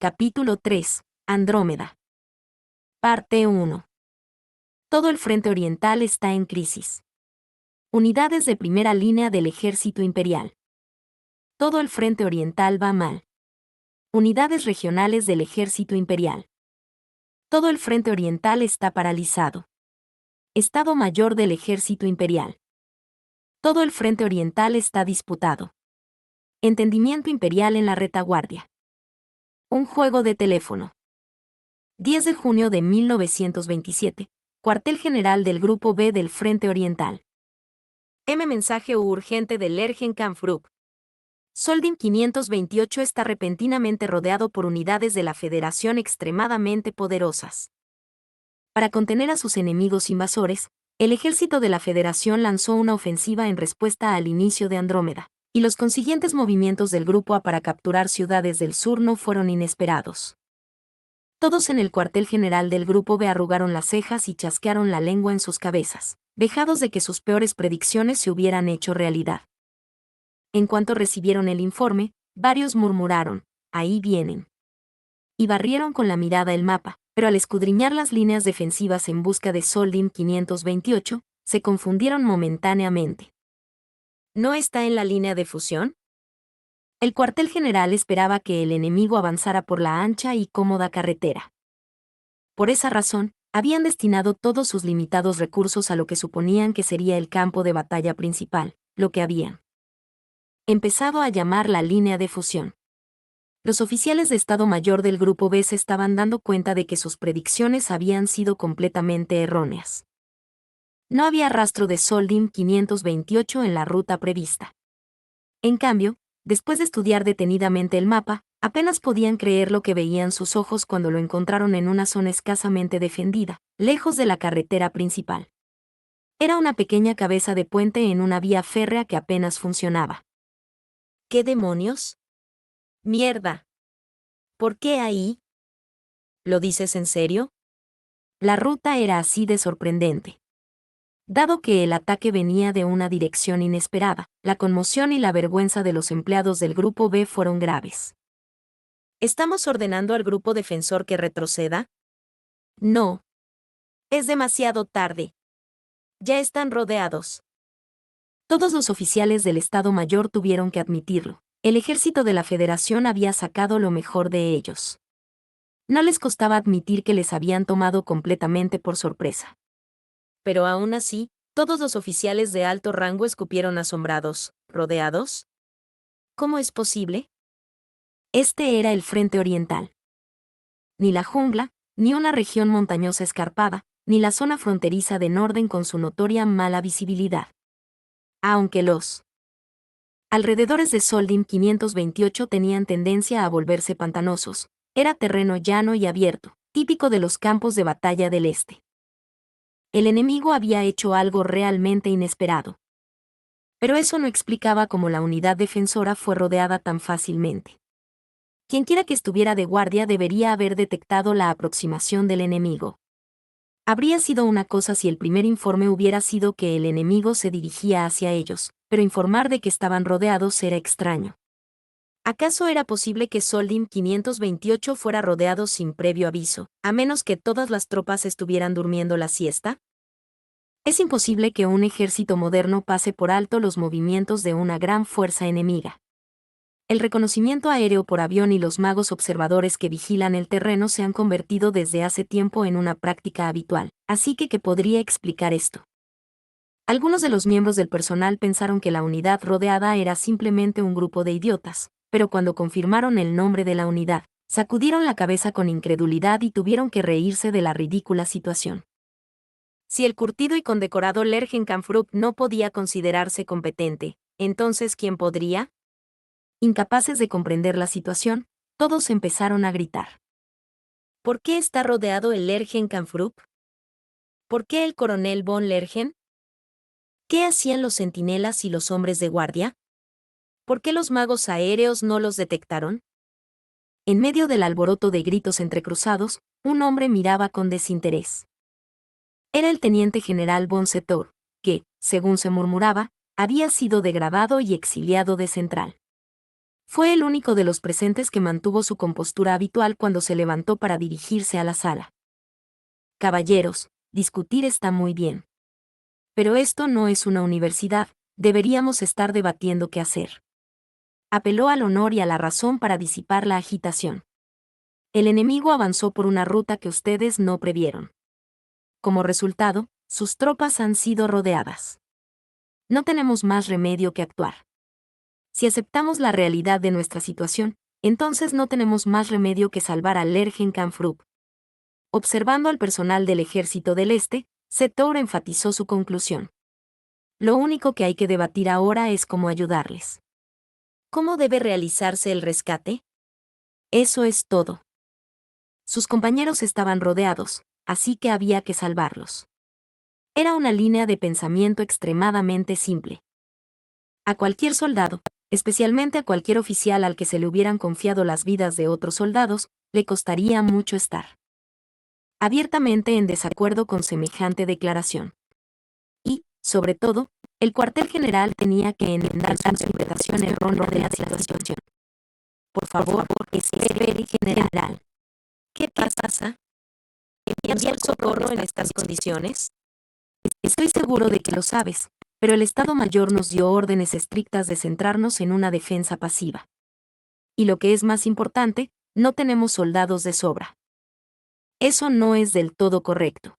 Capítulo 3. Andrómeda. Parte 1. Todo el frente oriental está en crisis. Unidades de primera línea del ejército imperial. Todo el frente oriental va mal. Unidades regionales del ejército imperial. Todo el frente oriental está paralizado. Estado Mayor del ejército imperial. Todo el frente oriental está disputado. Entendimiento imperial en la retaguardia. Un juego de teléfono. 10 de junio de 1927. Cuartel General del Grupo B del Frente Oriental. Mensaje urgente de Lergen Kampfgruppe. Soldin 528 está repentinamente rodeado por unidades de la Federación extremadamente poderosas. Para contener a sus enemigos invasores, el ejército de la Federación lanzó una ofensiva en respuesta al inicio de Andrómeda, y los consiguientes movimientos del Grupo A para capturar ciudades del sur no fueron inesperados. Todos en el cuartel general del Grupo B arrugaron las cejas y chasquearon la lengua en sus cabezas, vejados de que sus peores predicciones se hubieran hecho realidad. En cuanto recibieron el informe, varios murmuraron, «Ahí vienen». Y barrieron con la mirada el mapa, pero al escudriñar las líneas defensivas en busca de Soldin 528, se confundieron momentáneamente. ¿No está en la línea de fusión? El cuartel general esperaba que el enemigo avanzara por la ancha y cómoda carretera. Por esa razón, habían destinado todos sus limitados recursos a lo que suponían que sería el campo de batalla principal, lo que habían empezado a llamar la línea de fusión. Los oficiales de Estado Mayor del Grupo B se estaban dando cuenta de que sus predicciones habían sido completamente erróneas. No había rastro de Soldin 528 en la ruta prevista. En cambio, después de estudiar detenidamente el mapa, apenas podían creer lo que veían sus ojos cuando lo encontraron en una zona escasamente defendida, lejos de la carretera principal. Era una pequeña cabeza de puente en una vía férrea que apenas funcionaba. ¿Qué demonios? ¡Mierda! ¿Por qué ahí? ¿Lo dices en serio? La ruta era así de sorprendente. Dado que el ataque venía de una dirección inesperada, la conmoción y la vergüenza de los empleados del Grupo B fueron graves. ¿Estamos ordenando al grupo defensor que retroceda? No. Es demasiado tarde. Ya están rodeados. Todos los oficiales del Estado Mayor tuvieron que admitirlo. El ejército de la Federación había sacado lo mejor de ellos. No les costaba admitir que les habían tomado completamente por sorpresa. Pero aún así, todos los oficiales de alto rango escupieron asombrados. ¿Rodeados? ¿Cómo es posible? Este era el frente oriental. Ni la jungla, ni una región montañosa escarpada, ni la zona fronteriza de Norden con su notoria mala visibilidad. Aunque los alrededores de Soldin 528 tenían tendencia a volverse pantanosos, era terreno llano y abierto, típico de los campos de batalla del este. El enemigo había hecho algo realmente inesperado. Pero eso no explicaba cómo la unidad defensora fue rodeada tan fácilmente. Quienquiera que estuviera de guardia debería haber detectado la aproximación del enemigo. Habría sido una cosa si el primer informe hubiera sido que el enemigo se dirigía hacia ellos, pero informar de que estaban rodeados era extraño. ¿Acaso era posible que Soldin 528 fuera rodeado sin previo aviso, a menos que todas las tropas estuvieran durmiendo la siesta? Es imposible que un ejército moderno pase por alto los movimientos de una gran fuerza enemiga. El reconocimiento aéreo por avión y los magos observadores que vigilan el terreno se han convertido desde hace tiempo en una práctica habitual, así que ¿qué podría explicar esto? Algunos de los miembros del personal pensaron que la unidad rodeada era simplemente un grupo de idiotas, pero cuando confirmaron el nombre de la unidad, sacudieron la cabeza con incredulidad y tuvieron que reírse de la ridícula situación. Si el curtido y condecorado Lergen Kampfgruppe no podía considerarse competente, entonces ¿quién podría? Incapaces de comprender la situación, todos empezaron a gritar. ¿Por qué está rodeado el Lergen Kampfgruppe? ¿Por qué el coronel von Lergen? ¿Qué hacían los centinelas y los hombres de guardia? ¿Por qué los magos aéreos no los detectaron? En medio del alboroto de gritos entrecruzados, un hombre miraba con desinterés. Era el teniente general von Setor, que, según se murmuraba, había sido degradado y exiliado de Central. Fue el único de los presentes que mantuvo su compostura habitual cuando se levantó para dirigirse a la sala. Caballeros, discutir está muy bien. Pero esto no es una universidad, deberíamos estar debatiendo qué hacer. Apeló al honor y a la razón para disipar la agitación. El enemigo avanzó por una ruta que ustedes no previeron. Como resultado, sus tropas han sido rodeadas. No tenemos más remedio que actuar. Si aceptamos la realidad de nuestra situación, entonces no tenemos más remedio que salvar a Lergenkampfrupp. Observando al personal del Ejército del Este, Setor enfatizó su conclusión. Lo único que hay que debatir ahora es cómo ayudarles. ¿Cómo debe realizarse el rescate? Eso es todo. Sus compañeros estaban rodeados, así que había que salvarlos. Era una línea de pensamiento extremadamente simple. A cualquier soldado, especialmente a cualquier oficial al que se le hubieran confiado las vidas de otros soldados, le costaría mucho estar abiertamente en desacuerdo con semejante declaración. Y, sobre todo, el cuartel general tenía que enmendar su interpretación errónea de la situación. Por favor, espere, general. ¿Qué pasa? ¿Enviar socorro en estas condiciones? Estoy seguro de que lo sabes, pero el Estado Mayor nos dio órdenes estrictas de centrarnos en una defensa pasiva. Y lo que es más importante, no tenemos soldados de sobra. Eso no es del todo correcto.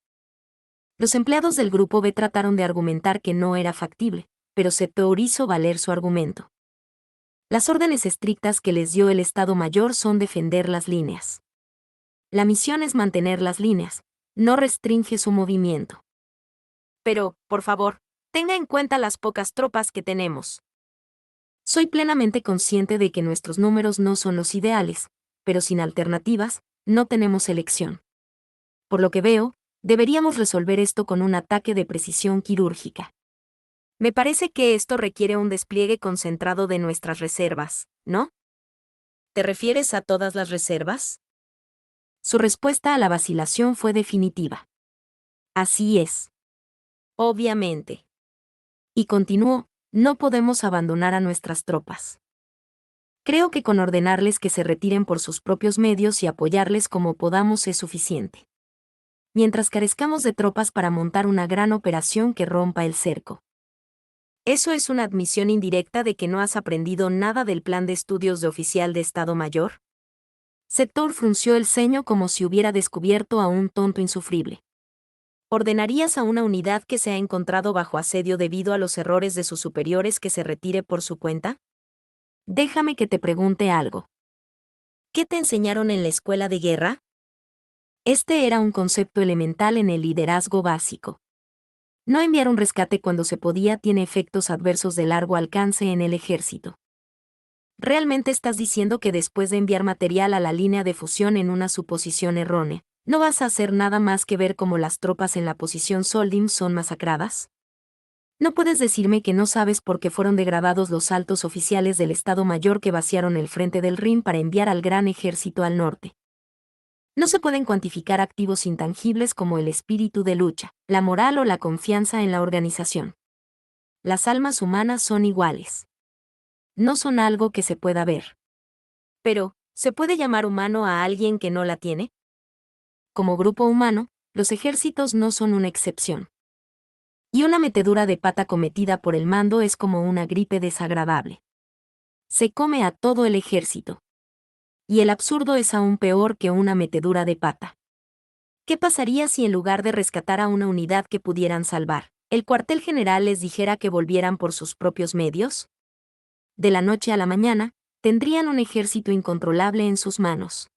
Los empleados del Grupo B trataron de argumentar que no era factible, pero Setor hizo valer su argumento. Las órdenes estrictas que les dio el Estado Mayor son defender las líneas. La misión es mantener las líneas, no restringe su movimiento. Pero, por favor, tenga en cuenta las pocas tropas que tenemos. Soy plenamente consciente de que nuestros números no son los ideales, pero sin alternativas, no tenemos elección. Por lo que veo, deberíamos resolver esto con un ataque de precisión quirúrgica. Me parece que esto requiere un despliegue concentrado de nuestras reservas, ¿no? ¿Te refieres a todas las reservas? Su respuesta a la vacilación fue definitiva. Así es. Obviamente. Y continuó, no podemos abandonar a nuestras tropas. Creo que con ordenarles que se retiren por sus propios medios y apoyarles como podamos es suficiente. Mientras carezcamos de tropas para montar una gran operación que rompa el cerco. ¿Eso es una admisión indirecta de que no has aprendido nada del plan de estudios de oficial de Estado Mayor? Setor frunció el ceño como si hubiera descubierto a un tonto insufrible. ¿Ordenarías a una unidad que se ha encontrado bajo asedio debido a los errores de sus superiores que se retire por su cuenta? Déjame que te pregunte algo. ¿Qué te enseñaron en la escuela de guerra? Este era un concepto elemental en el liderazgo básico. No enviar un rescate cuando se podía tiene efectos adversos de largo alcance en el ejército. ¿Realmente estás diciendo que después de enviar material a la línea de fusión en una suposición errónea, no vas a hacer nada más que ver cómo las tropas en la posición Soldim son masacradas? No puedes decirme que no sabes por qué fueron degradados los altos oficiales del Estado Mayor que vaciaron el frente del Rin para enviar al gran ejército al norte. No se pueden cuantificar activos intangibles como el espíritu de lucha, la moral o la confianza en la organización. Las almas humanas son iguales. No son algo que se pueda ver. Pero, ¿se puede llamar humano a alguien que no la tiene? Como grupo humano, los ejércitos no son una excepción. Y una metedura de pata cometida por el mando es como una gripe desagradable. Se come a todo el ejército. Y el absurdo es aún peor que una metedura de pata. ¿Qué pasaría si en lugar de rescatar a una unidad que pudieran salvar, el cuartel general les dijera que volvieran por sus propios medios? De la noche a la mañana, tendrían un ejército incontrolable en sus manos.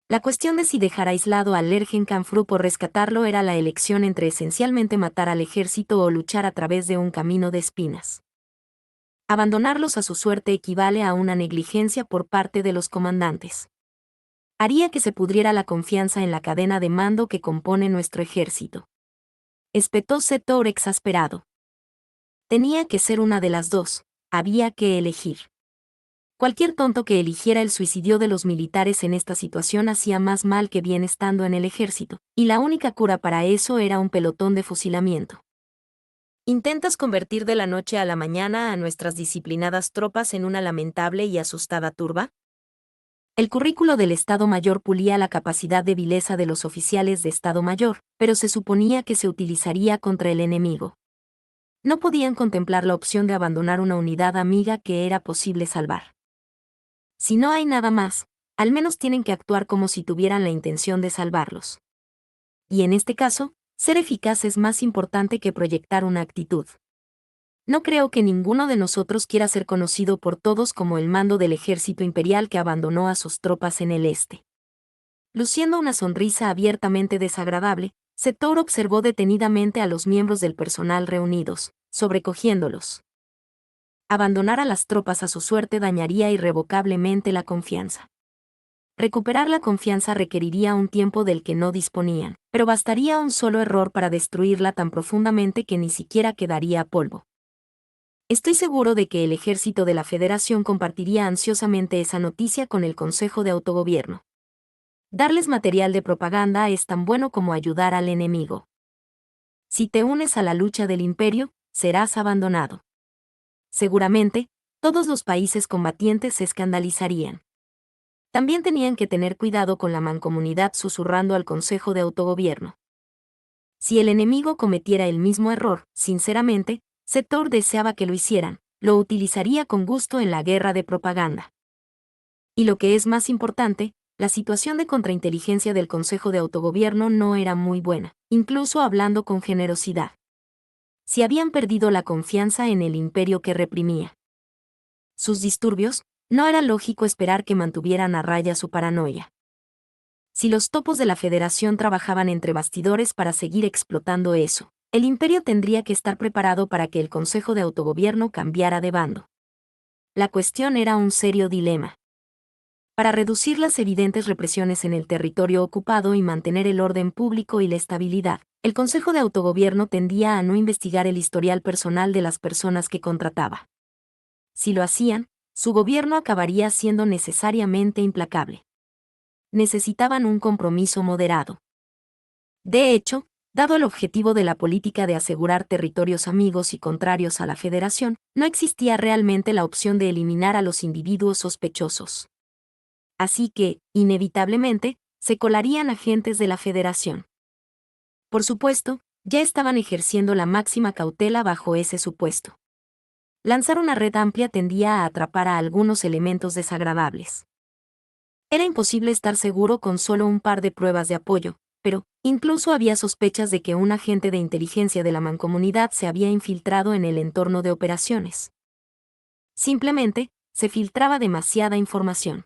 La cuestión de si dejar aislado al Lergenkampfrupp o rescatarlo era la elección entre esencialmente matar al ejército o luchar a través de un camino de espinas. Abandonarlos a su suerte equivale a una negligencia por parte de los comandantes. Haría que se pudriera la confianza en la cadena de mando que compone nuestro ejército. Espetó Setor exasperado. Tenía que ser una de las dos, había que elegir. Cualquier tonto que eligiera el suicidio de los militares en esta situación hacía más mal que bien estando en el ejército, y la única cura para eso era un pelotón de fusilamiento. ¿Intentas convertir de la noche a la mañana a nuestras disciplinadas tropas en una lamentable y asustada turba? El currículo del Estado Mayor pulía la capacidad de vileza de los oficiales de Estado Mayor, pero se suponía que se utilizaría contra el enemigo. No podían contemplar la opción de abandonar una unidad amiga que era posible salvar. Si no hay nada más, al menos tienen que actuar como si tuvieran la intención de salvarlos. Y en este caso, ser eficaz es más importante que proyectar una actitud. No creo que ninguno de nosotros quiera ser conocido por todos como el mando del ejército imperial que abandonó a sus tropas en el este. Luciendo una sonrisa abiertamente desagradable, Setor observó detenidamente a los miembros del personal reunidos, sobrecogiéndolos. Abandonar a las tropas a su suerte dañaría irrevocablemente la confianza. Recuperar la confianza requeriría un tiempo del que no disponían, pero bastaría un solo error para destruirla tan profundamente que ni siquiera quedaría polvo. Estoy seguro de que el ejército de la Federación compartiría ansiosamente esa noticia con el Consejo de Autogobierno. Darles material de propaganda es tan bueno como ayudar al enemigo. Si te unes a la lucha del imperio, serás abandonado. Seguramente, todos los países combatientes se escandalizarían. También tenían que tener cuidado con la mancomunidad susurrando al Consejo de Autogobierno. Si el enemigo cometiera el mismo error, sinceramente, Setor deseaba que lo hicieran, lo utilizaría con gusto en la guerra de propaganda. Y lo que es más importante, la situación de contrainteligencia del Consejo de Autogobierno no era muy buena, incluso hablando con generosidad. Si habían perdido la confianza en el imperio que reprimía sus disturbios, no era lógico esperar que mantuvieran a raya su paranoia. Si los topos de la Federación trabajaban entre bastidores para seguir explotando eso, el imperio tendría que estar preparado para que el Consejo de Autogobierno cambiara de bando. La cuestión era un serio dilema. Para reducir las evidentes represiones en el territorio ocupado y mantener el orden público y la estabilidad, el Consejo de Autogobierno tendía a no investigar el historial personal de las personas que contrataba. Si lo hacían, su gobierno acabaría siendo necesariamente implacable. Necesitaban un compromiso moderado. De hecho, dado el objetivo de la política de asegurar territorios amigos y contrarios a la Federación, no existía realmente la opción de eliminar a los individuos sospechosos. Así que, inevitablemente, se colarían agentes de la Federación. Por supuesto, ya estaban ejerciendo la máxima cautela bajo ese supuesto. Lanzar una red amplia tendía a atrapar a algunos elementos desagradables. Era imposible estar seguro con solo un par de pruebas de apoyo, pero, incluso había sospechas de que un agente de inteligencia de la mancomunidad se había infiltrado en el entorno de operaciones. Simplemente, se filtraba demasiada información.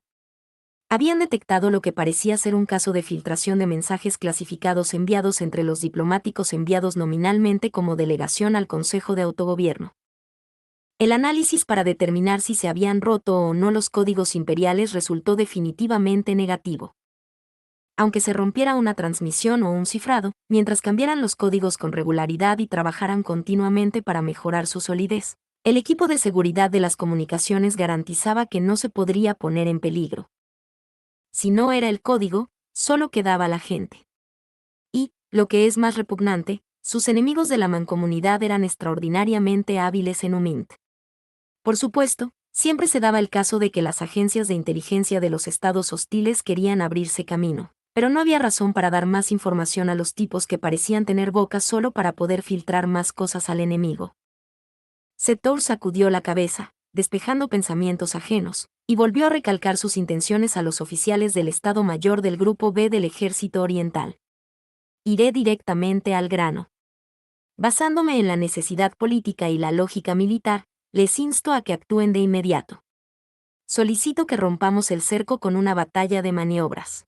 Habían detectado lo que parecía ser un caso de filtración de mensajes clasificados enviados entre los diplomáticos enviados nominalmente como delegación al Consejo de Autogobierno. El análisis para determinar si se habían roto o no los códigos imperiales resultó definitivamente negativo. Aunque se rompiera una transmisión o un cifrado, mientras cambiaran los códigos con regularidad y trabajaran continuamente para mejorar su solidez, el equipo de seguridad de las comunicaciones garantizaba que no se podría poner en peligro. Si no era el código, solo quedaba la gente. Y, lo que es más repugnante, sus enemigos de la mancomunidad eran extraordinariamente hábiles en UMINT. Por supuesto, siempre se daba el caso de que las agencias de inteligencia de los estados hostiles querían abrirse camino, pero no había razón para dar más información a los tipos que parecían tener boca solo para poder filtrar más cosas al enemigo. Setor sacudió la cabeza, despejando pensamientos ajenos, y volvió a recalcar sus intenciones a los oficiales del Estado Mayor del Grupo B del Ejército Oriental. Iré directamente al grano. Basándome en la necesidad política y la lógica militar, les insto a que actúen de inmediato. Solicito que rompamos el cerco con una batalla de maniobras.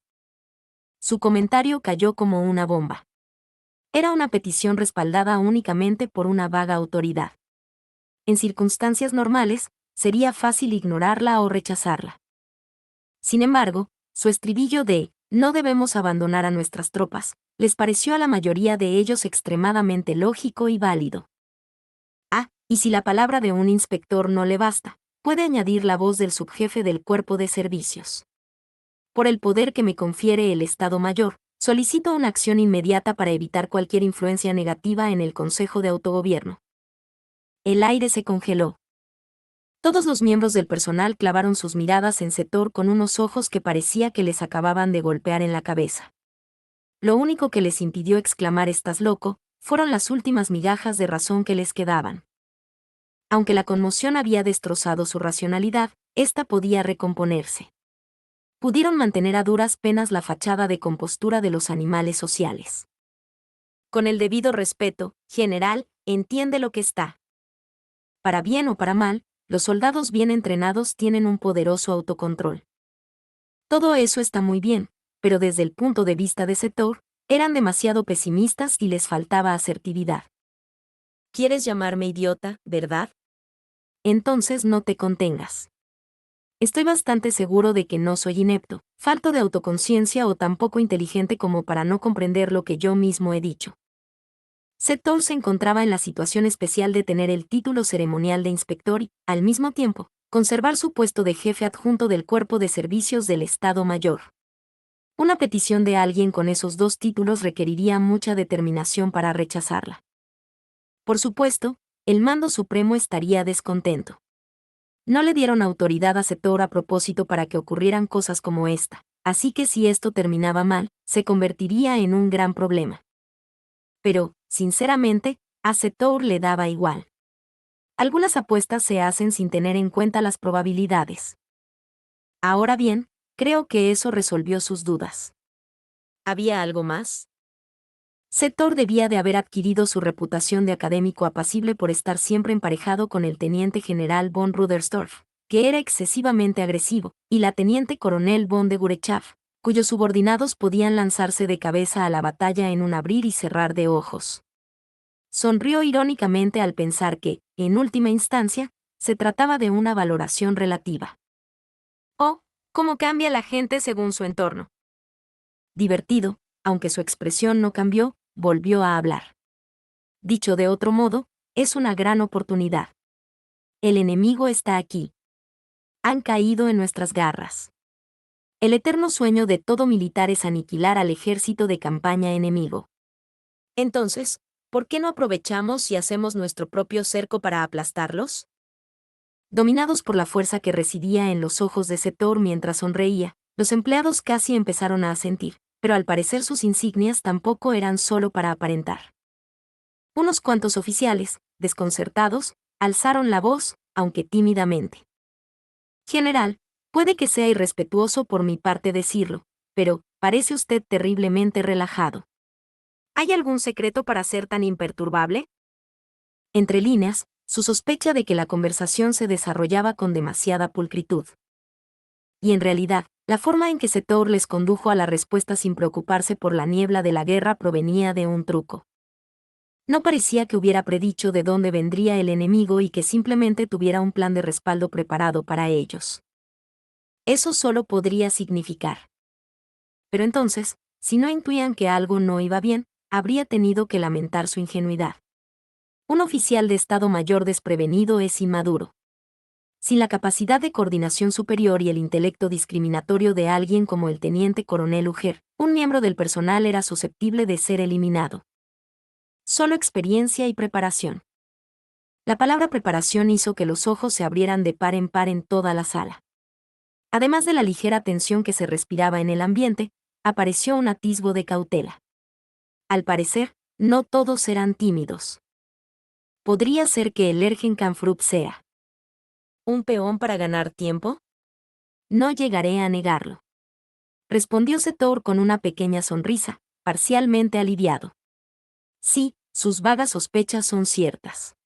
Su comentario cayó como una bomba. Era una petición respaldada únicamente por una vaga autoridad. En circunstancias normales, sería fácil ignorarla o rechazarla. Sin embargo, su estribillo de «no debemos abandonar a nuestras tropas», les pareció a la mayoría de ellos extremadamente lógico y válido. Ah, y si la palabra de un inspector no le basta, puede añadir la voz del subjefe del cuerpo de servicios. Por el poder que me confiere el Estado Mayor, solicito una acción inmediata para evitar cualquier influencia negativa en el Consejo de Autogobierno. El aire se congeló. Todos los miembros del personal clavaron sus miradas en Setor con unos ojos que parecía que les acababan de golpear en la cabeza. Lo único que les impidió exclamar «¿Estás loco?», fueron las últimas migajas de razón que les quedaban. Aunque la conmoción había destrozado su racionalidad, ésta podía recomponerse. Pudieron mantener a duras penas la fachada de compostura de los animales sociales. Con el debido respeto, general, entiende lo que está. Para bien o para mal, los soldados bien entrenados tienen un poderoso autocontrol. Todo eso está muy bien, pero desde el punto de vista de Setor, eran demasiado pesimistas y les faltaba asertividad. ¿Quieres llamarme idiota, verdad? Entonces no te contengas. Estoy bastante seguro de que no soy inepto, falto de autoconciencia o tan poco inteligente como para no comprender lo que yo mismo he dicho. Setor se encontraba en la situación especial de tener el título ceremonial de inspector y, al mismo tiempo, conservar su puesto de jefe adjunto del Cuerpo de Servicios del Estado Mayor. Una petición de alguien con esos dos títulos requeriría mucha determinación para rechazarla. Por supuesto, el mando supremo estaría descontento. No le dieron autoridad a Setor a propósito para que ocurrieran cosas como esta, así que si esto terminaba mal, se convertiría en un gran problema. Pero, sinceramente, a Setor le daba igual. Algunas apuestas se hacen sin tener en cuenta las probabilidades. Ahora bien, creo que eso resolvió sus dudas. ¿Había algo más? Setor debía de haber adquirido su reputación de académico apacible por estar siempre emparejado con el teniente general von Rudersdorf, que era excesivamente agresivo, y la teniente coronel von de Gurechav, cuyos subordinados podían lanzarse de cabeza a la batalla en un abrir y cerrar de ojos. Sonrió irónicamente al pensar que, en última instancia, se trataba de una valoración relativa. Oh, cómo cambia la gente según su entorno. Divertido, aunque su expresión no cambió, volvió a hablar. Dicho de otro modo, es una gran oportunidad. El enemigo está aquí. Han caído en nuestras garras. El eterno sueño de todo militar es aniquilar al ejército de campaña enemigo. Entonces, ¿por qué no aprovechamos y hacemos nuestro propio cerco para aplastarlos? Dominados por la fuerza que residía en los ojos de Setor mientras sonreía, los empleados casi empezaron a asentir, pero al parecer sus insignias tampoco eran solo para aparentar. Unos cuantos oficiales, desconcertados, alzaron la voz, aunque tímidamente. General, puede que sea irrespetuoso por mi parte decirlo, pero parece usted terriblemente relajado. ¿Hay algún secreto para ser tan imperturbable? Entre líneas, su sospecha de que la conversación se desarrollaba con demasiada pulcritud. Y en realidad, la forma en que Setor les condujo a la respuesta sin preocuparse por la niebla de la guerra provenía de un truco. No parecía que hubiera predicho de dónde vendría el enemigo y que simplemente tuviera un plan de respaldo preparado para ellos. Eso solo podría significar. Pero entonces, si no intuían que algo no iba bien, habría tenido que lamentar su ingenuidad. Un oficial de Estado Mayor desprevenido es inmaduro. Sin la capacidad de coordinación superior y el intelecto discriminatorio de alguien como el teniente coronel Uger, un miembro del personal era susceptible de ser eliminado. Solo experiencia y preparación. La palabra preparación hizo que los ojos se abrieran de par en par en toda la sala. Además de la ligera tensión que se respiraba en el ambiente, apareció un atisbo de cautela. Al parecer, no todos eran tímidos. ¿Podría ser que el Ergenkampfrupp sea un peón para ganar tiempo? No llegaré a negarlo. Respondió Setor con una pequeña sonrisa, parcialmente aliviado. Sí, sus vagas sospechas son ciertas.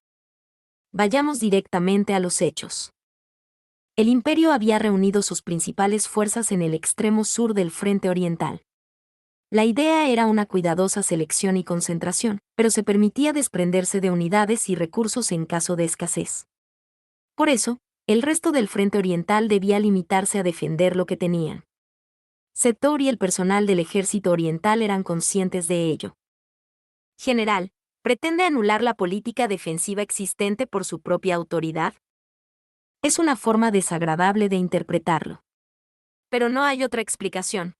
Vayamos directamente a los hechos. El imperio había reunido sus principales fuerzas en el extremo sur del frente oriental. La idea era una cuidadosa selección y concentración, pero se permitía desprenderse de unidades y recursos en caso de escasez. Por eso, el resto del frente oriental debía limitarse a defender lo que tenían. Setor y el personal del ejército oriental eran conscientes de ello. General, ¿pretende anular la política defensiva existente por su propia autoridad? Es una forma desagradable de interpretarlo. Pero no hay otra explicación.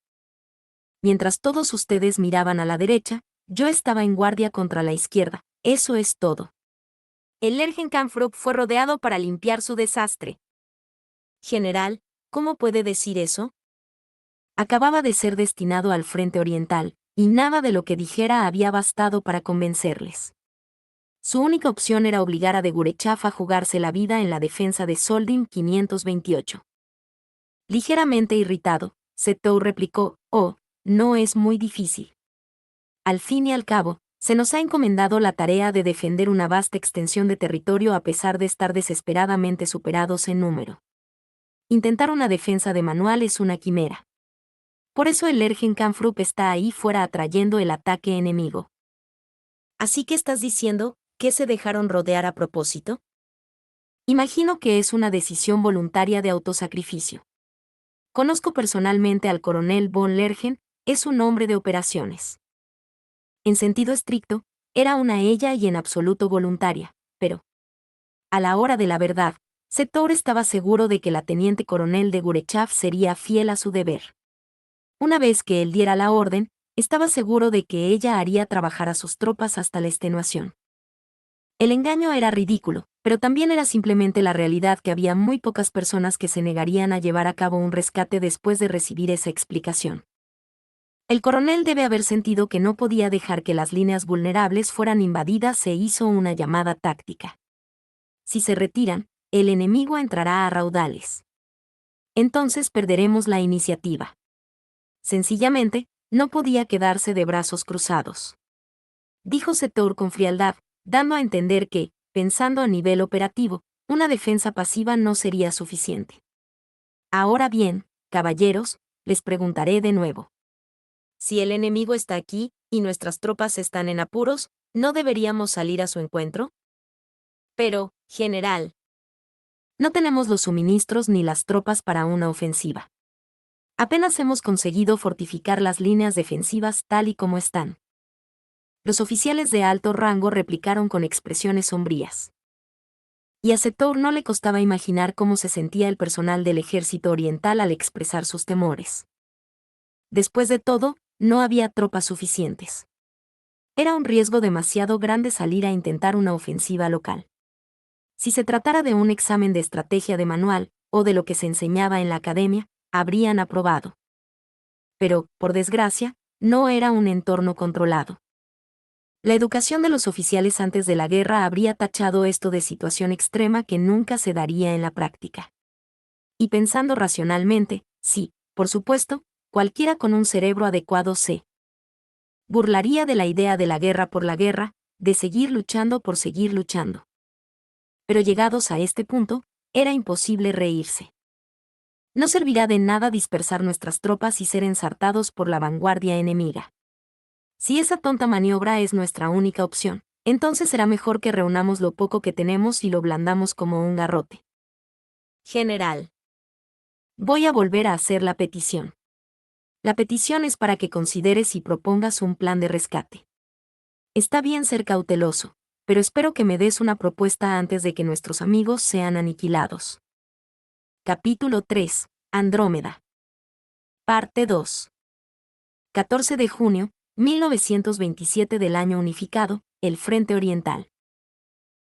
Mientras todos ustedes miraban a la derecha, yo estaba en guardia contra la izquierda, eso es todo. El Lergenkampfrupp fue rodeado para limpiar su desastre. General, ¿cómo puede decir eso? Acababa de ser destinado al Frente Oriental, y nada de lo que dijera había bastado para convencerles. Su única opción era obligar a de Gurechav a jugarse la vida en la defensa de Soldin 528. Ligeramente irritado, Setow replicó: «Oh, no es muy difícil. Al fin y al cabo, se nos ha encomendado la tarea de defender una vasta extensión de territorio a pesar de estar desesperadamente superados en número. Intentar una defensa de manual es una quimera. Por eso el Lergenkampfrupp está ahí fuera atrayendo el ataque enemigo». ¿Así que estás diciendo que se dejaron rodear a propósito? Imagino que es una decisión voluntaria de autosacrificio. Conozco personalmente al coronel von Lergen, es un hombre de operaciones. En sentido estricto, era una ella y en absoluto voluntaria, pero, a la hora de la verdad, Setow estaba seguro de que la teniente coronel de Gurechav sería fiel a su deber. Una vez que él diera la orden, estaba seguro de que ella haría trabajar a sus tropas hasta la extenuación. El engaño era ridículo, pero también era simplemente la realidad que había muy pocas personas que se negarían a llevar a cabo un rescate después de recibir esa explicación. El coronel debe haber sentido que no podía dejar que las líneas vulnerables fueran invadidas e hizo una llamada táctica. Si se retiran, el enemigo entrará a raudales. Entonces perderemos la iniciativa. Sencillamente, no podía quedarse de brazos cruzados. Dijo Setow con frialdad, dando a entender que, pensando a nivel operativo, una defensa pasiva no sería suficiente. Ahora bien, caballeros, les preguntaré de nuevo. Si el enemigo está aquí, y nuestras tropas están en apuros, ¿no deberíamos salir a su encuentro? Pero, general, no tenemos los suministros ni las tropas para una ofensiva. Apenas hemos conseguido fortificar las líneas defensivas tal y como están. Los oficiales de alto rango replicaron con expresiones sombrías. Y a Setow no le costaba imaginar cómo se sentía el personal del ejército oriental al expresar sus temores. Después de todo, no había tropas suficientes. Era un riesgo demasiado grande salir a intentar una ofensiva local. Si se tratara de un examen de estrategia de manual, o de lo que se enseñaba en la academia, habrían aprobado. Pero, por desgracia, no era un entorno controlado. La educación de los oficiales antes de la guerra habría tachado esto de situación extrema que nunca se daría en la práctica. Y pensando racionalmente, sí, por supuesto, cualquiera con un cerebro adecuado se burlaría de la idea de la guerra por la guerra, de seguir luchando por seguir luchando. Pero llegados a este punto, era imposible reírse. No servirá de nada dispersar nuestras tropas y ser ensartados por la vanguardia enemiga. Si esa tonta maniobra es nuestra única opción, entonces será mejor que reunamos lo poco que tenemos y lo blandamos como un garrote. General, voy a volver a hacer la petición. La petición es para que consideres y propongas un plan de rescate. Está bien ser cauteloso, pero espero que me des una propuesta antes de que nuestros amigos sean aniquilados. Capítulo 3. Andrómeda. Parte 2. 14 de junio, 1927 del año unificado, el Frente Oriental.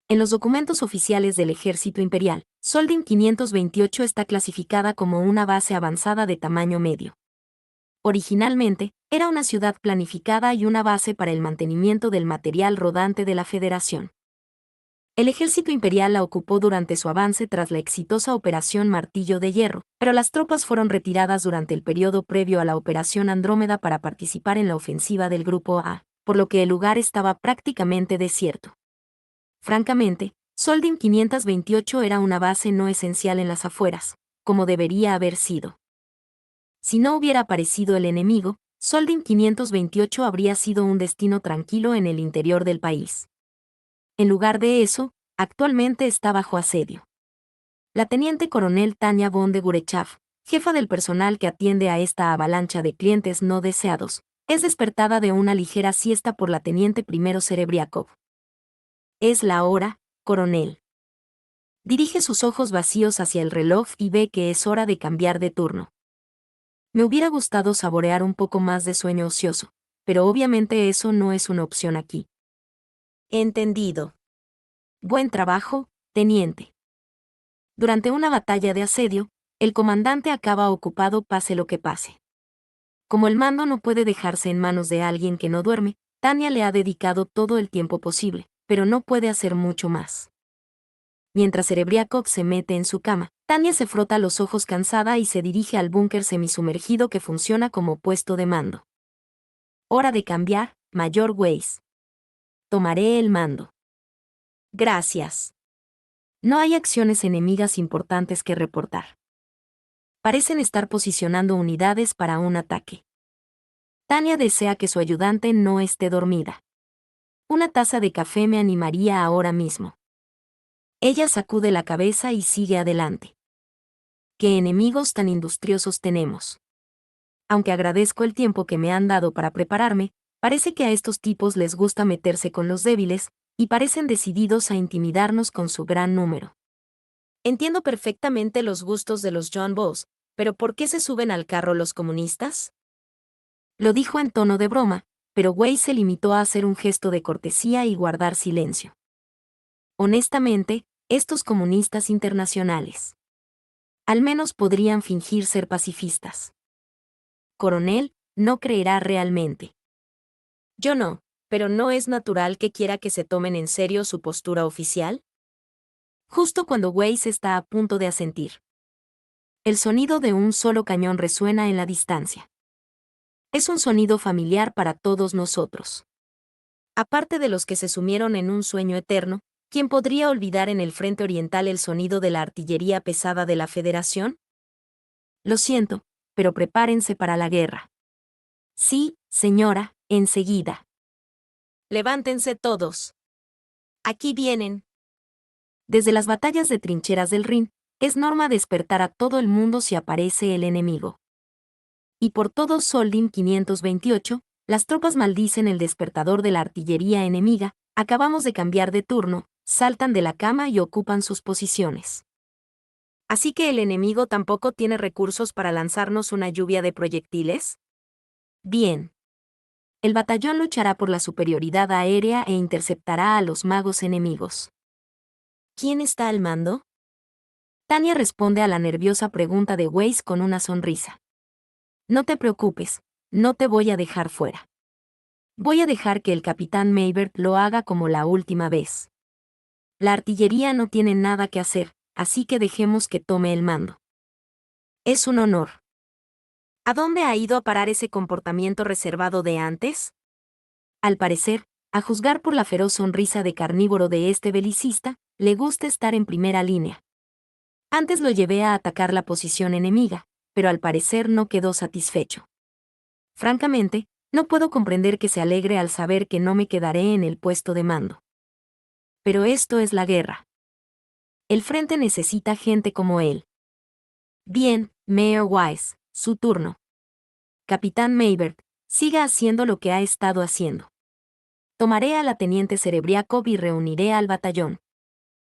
En los documentos oficiales del Ejército Imperial, Soldin 528 está clasificada como una base avanzada de tamaño medio. Originalmente, era una ciudad planificada y una base para el mantenimiento del material rodante de la Federación. El ejército imperial la ocupó durante su avance tras la exitosa Operación Martillo de Hierro, pero las tropas fueron retiradas durante el periodo previo a la Operación Andrómeda para participar en la ofensiva del Grupo A, por lo que el lugar estaba prácticamente desierto. Francamente, Soldin 528 era una base no esencial en las afueras, como debería haber sido. Si no hubiera aparecido el enemigo, Soldin 528 habría sido un destino tranquilo en el interior del país. En lugar de eso, actualmente está bajo asedio. La teniente coronel Tania von de Gurechav, jefa del personal que atiende a esta avalancha de clientes no deseados, es despertada de una ligera siesta por la teniente primero Serebriakov. Es la hora, coronel. Dirige sus ojos vacíos hacia el reloj y ve que es hora de cambiar de turno. Me hubiera gustado saborear un poco más de sueño ocioso, pero obviamente eso no es una opción aquí. Entendido. Buen trabajo, teniente. Durante una batalla de asedio, el comandante acaba ocupado pase lo que pase. Como el mando no puede dejarse en manos de alguien que no duerme, Tanya le ha dedicado todo el tiempo posible, pero no puede hacer mucho más. Mientras Serebriakov se mete en su cama, Tanya se frota los ojos cansada y se dirige al búnker semisumergido que funciona como puesto de mando. Hora de cambiar, Mayor Weiss. Tomaré el mando. Gracias. No hay acciones enemigas importantes que reportar. Parecen estar posicionando unidades para un ataque. Tanya desea que su ayudante no esté dormida. Una taza de café me animaría ahora mismo. Ella sacude la cabeza y sigue adelante. ¿Qué enemigos tan industriosos tenemos? Aunque agradezco el tiempo que me han dado para prepararme, parece que a estos tipos les gusta meterse con los débiles, y parecen decididos a intimidarnos con su gran número. Entiendo perfectamente los gustos de los John Boss, pero ¿por qué se suben al carro los comunistas? Lo dijo en tono de broma, pero Wei se limitó a hacer un gesto de cortesía y guardar silencio. Honestamente, estos comunistas internacionales. Al menos podrían fingir ser pacifistas. Coronel, no creerá realmente. Yo no, pero ¿no es natural que quiera que se tomen en serio su postura oficial? Justo cuando Weiss está a punto de asentir. El sonido de un solo cañón resuena en la distancia. Es un sonido familiar para todos nosotros. Aparte de los que se sumieron en un sueño eterno, ¿quién podría olvidar en el frente oriental el sonido de la artillería pesada de la Federación? Lo siento, pero prepárense para la guerra. Sí, señora, enseguida. Levántense todos. Aquí vienen. Desde las batallas de trincheras del Rin, es norma despertar a todo el mundo si aparece el enemigo. Y por todo Soldin 528, las tropas maldicen el despertador de la artillería enemiga, acabamos de cambiar de turno, saltan de la cama y ocupan sus posiciones. ¿Así que el enemigo tampoco tiene recursos para lanzarnos una lluvia de proyectiles? Bien. El batallón luchará por la superioridad aérea e interceptará a los magos enemigos. ¿Quién está al mando? Tanya responde a la nerviosa pregunta de Weiss con una sonrisa. No te preocupes, no te voy a dejar fuera. Voy a dejar que el capitán Maybert lo haga como la última vez. La artillería no tiene nada que hacer, así que dejemos que tome el mando. Es un honor. ¿A dónde ha ido a parar ese comportamiento reservado de antes? Al parecer, a juzgar por la feroz sonrisa de carnívoro de este belicista, le gusta estar en primera línea. Antes lo llevé a atacar la posición enemiga, pero al parecer no quedó satisfecho. Francamente, no puedo comprender que se alegre al saber que no me quedaré en el puesto de mando. Pero esto es la guerra. El frente necesita gente como él. Bien, Mayor Weiss, su turno. Capitán Maybert, siga haciendo lo que ha estado haciendo. Tomaré a la teniente Serebriakov y reuniré al batallón.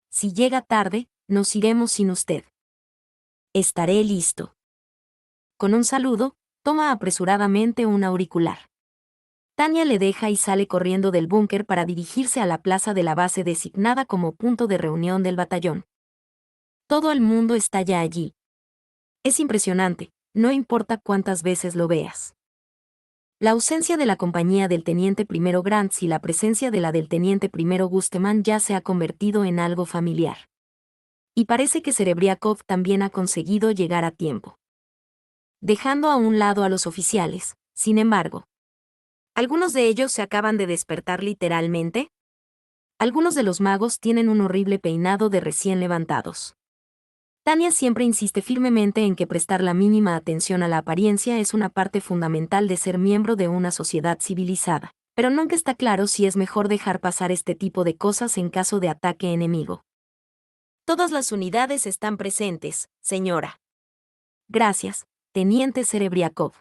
Si llega tarde, nos iremos sin usted. Estaré listo. Con un saludo, toma apresuradamente un auricular. Tanya le deja y sale corriendo del búnker para dirigirse a la plaza de la base designada como punto de reunión del batallón. Todo el mundo está ya allí. Es impresionante, no importa cuántas veces lo veas. La ausencia de la compañía del teniente primero Grants y la presencia de la del teniente primero Gusteman ya se ha convertido en algo familiar. Y parece que Serebriakov también ha conseguido llegar a tiempo. Dejando a un lado a los oficiales, sin embargo. ¿Algunos de ellos se acaban de despertar literalmente? Algunos de los magos tienen un horrible peinado de recién levantados. Tanya siempre insiste firmemente en que prestar la mínima atención a la apariencia es una parte fundamental de ser miembro de una sociedad civilizada, pero nunca está claro si es mejor dejar pasar este tipo de cosas en caso de ataque enemigo. Todas las unidades están presentes, señora. Gracias, teniente Serebriakov.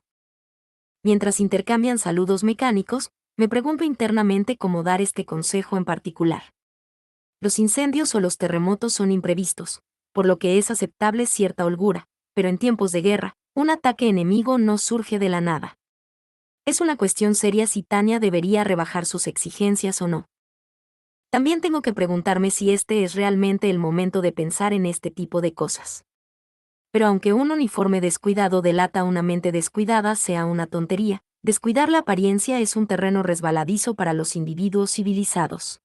Mientras intercambian saludos mecánicos, me pregunto internamente cómo dar este consejo en particular. Los incendios o los terremotos son imprevistos, por lo que es aceptable cierta holgura, pero en tiempos de guerra, un ataque enemigo no surge de la nada. Es una cuestión seria si Tanya debería rebajar sus exigencias o no. También tengo que preguntarme si este es realmente el momento de pensar en este tipo de cosas. Pero aunque un uniforme descuidado delata una mente descuidada sea una tontería, descuidar la apariencia es un terreno resbaladizo para los individuos civilizados.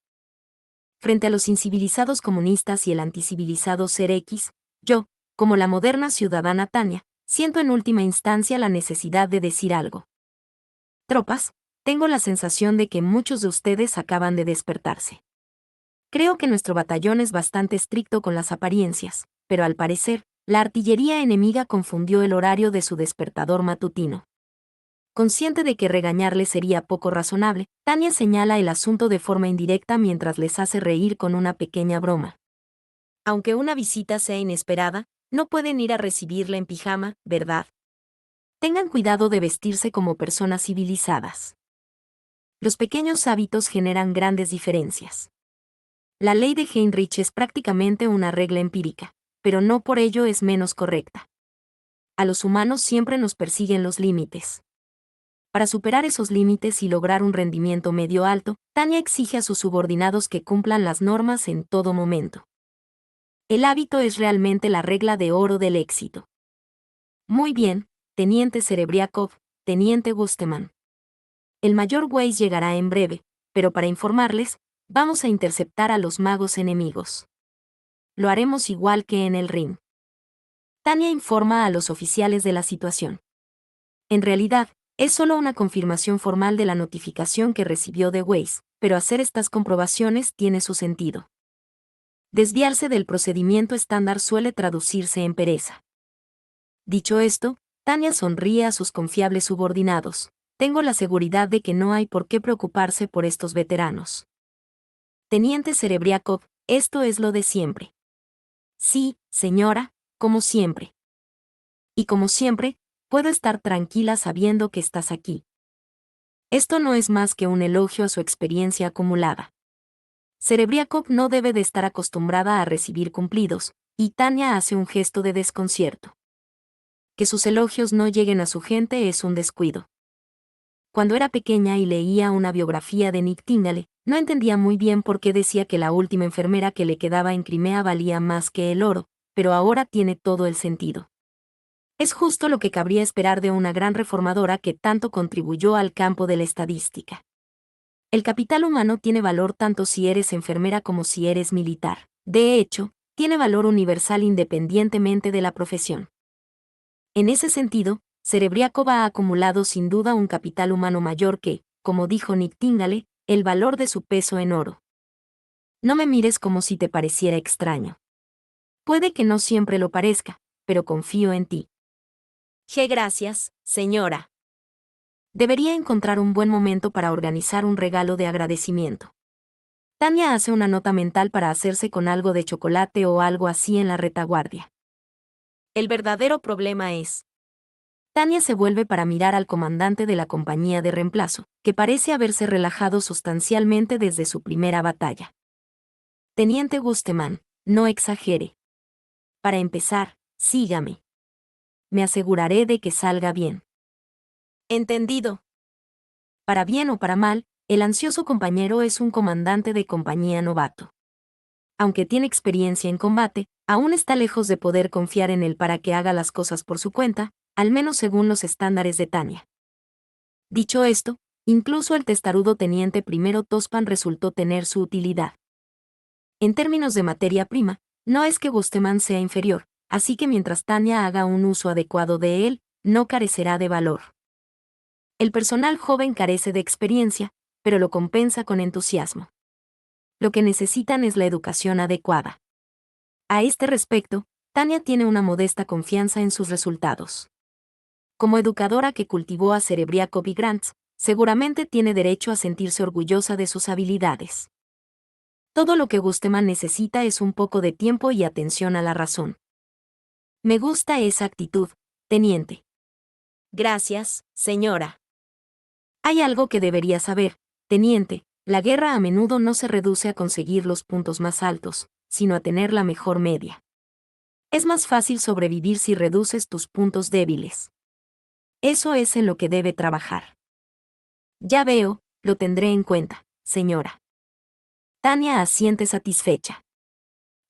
Frente a los incivilizados comunistas y el anticivilizado ser X, yo, como la moderna ciudadana Tania, siento en última instancia la necesidad de decir algo. Tropas, tengo la sensación de que muchos de ustedes acaban de despertarse. Creo que nuestro batallón es bastante estricto con las apariencias, pero al parecer, la artillería enemiga confundió el horario de su despertador matutino. Consciente de que regañarle sería poco razonable, Tania señala el asunto de forma indirecta mientras les hace reír con una pequeña broma. Aunque una visita sea inesperada, no pueden ir a recibirla en pijama, ¿verdad? Tengan cuidado de vestirse como personas civilizadas. Los pequeños hábitos generan grandes diferencias. La ley de Heinrich es prácticamente una regla empírica, pero no por ello es menos correcta. A los humanos siempre nos persiguen los límites. Para superar esos límites y lograr un rendimiento medio alto, Tania exige a sus subordinados que cumplan las normas en todo momento. El hábito es realmente la regla de oro del éxito. Muy bien, Teniente Serebriakov, Teniente Gusteman. El mayor Weiss llegará en breve, pero para informarles, vamos a interceptar a los magos enemigos. Lo haremos igual que en el ring. Tania informa a los oficiales de la situación. En realidad, es solo una confirmación formal de la notificación que recibió de Weiss, pero hacer estas comprobaciones tiene su sentido. Desviarse del procedimiento estándar suele traducirse en pereza. Dicho esto, Tania sonríe a sus confiables subordinados. Tengo la seguridad de que no hay por qué preocuparse por estos veteranos. Teniente Serebriakov, esto es lo de siempre. Sí, señora, como siempre. Y como siempre, puedo estar tranquila sabiendo que estás aquí. Esto no es más que un elogio a su experiencia acumulada. Serebriakov no debe de estar acostumbrada a recibir cumplidos, y Tania hace un gesto de desconcierto. Que sus elogios no lleguen a su gente es un descuido. Cuando era pequeña y leía una biografía de Nick Tingle, no entendía muy bien por qué decía que la última enfermera que le quedaba en Crimea valía más que el oro, pero ahora tiene todo el sentido. Es justo lo que cabría esperar de una gran reformadora que tanto contribuyó al campo de la estadística. El capital humano tiene valor tanto si eres enfermera como si eres militar. De hecho, tiene valor universal independientemente de la profesión. En ese sentido, Serebriakov ha acumulado sin duda un capital humano mayor que, como dijo Nick Tingle, el valor de su peso en oro. No me mires como si te pareciera extraño. Puede que no siempre lo parezca, pero confío en ti. Gracias, señora. Debería encontrar un buen momento para organizar un regalo de agradecimiento. Tania hace una nota mental para hacerse con algo de chocolate o algo así en la retaguardia. El verdadero problema es... Tania se vuelve para mirar al comandante de la compañía de reemplazo, que parece haberse relajado sustancialmente desde su primera batalla. Teniente Gusteman, no exagere. Para empezar, sígame. Me aseguraré de que salga bien. Entendido. Para bien o para mal, el ansioso compañero es un comandante de compañía novato. Aunque tiene experiencia en combate, aún está lejos de poder confiar en él para que haga las cosas por su cuenta, al menos según los estándares de Tania. Dicho esto, incluso el testarudo teniente primero Tospan resultó tener su utilidad. En términos de materia prima, no es que Gusteman sea inferior, así que mientras Tania haga un uso adecuado de él, no carecerá de valor. El personal joven carece de experiencia, pero lo compensa con entusiasmo. Lo que necesitan es la educación adecuada. A este respecto, Tania tiene una modesta confianza en sus resultados. Como educadora que cultivó a Serebriakov y Grants, seguramente tiene derecho a sentirse orgullosa de sus habilidades. Todo lo que Gusteman necesita es un poco de tiempo y atención a la razón. Me gusta esa actitud, teniente. Gracias, señora. Hay algo que debería saber, teniente, la guerra a menudo no se reduce a conseguir los puntos más altos, sino a tener la mejor media. Es más fácil sobrevivir si reduces tus puntos débiles. Eso es en lo que debe trabajar. Ya veo, lo tendré en cuenta, señora. Tanya asiente satisfecha.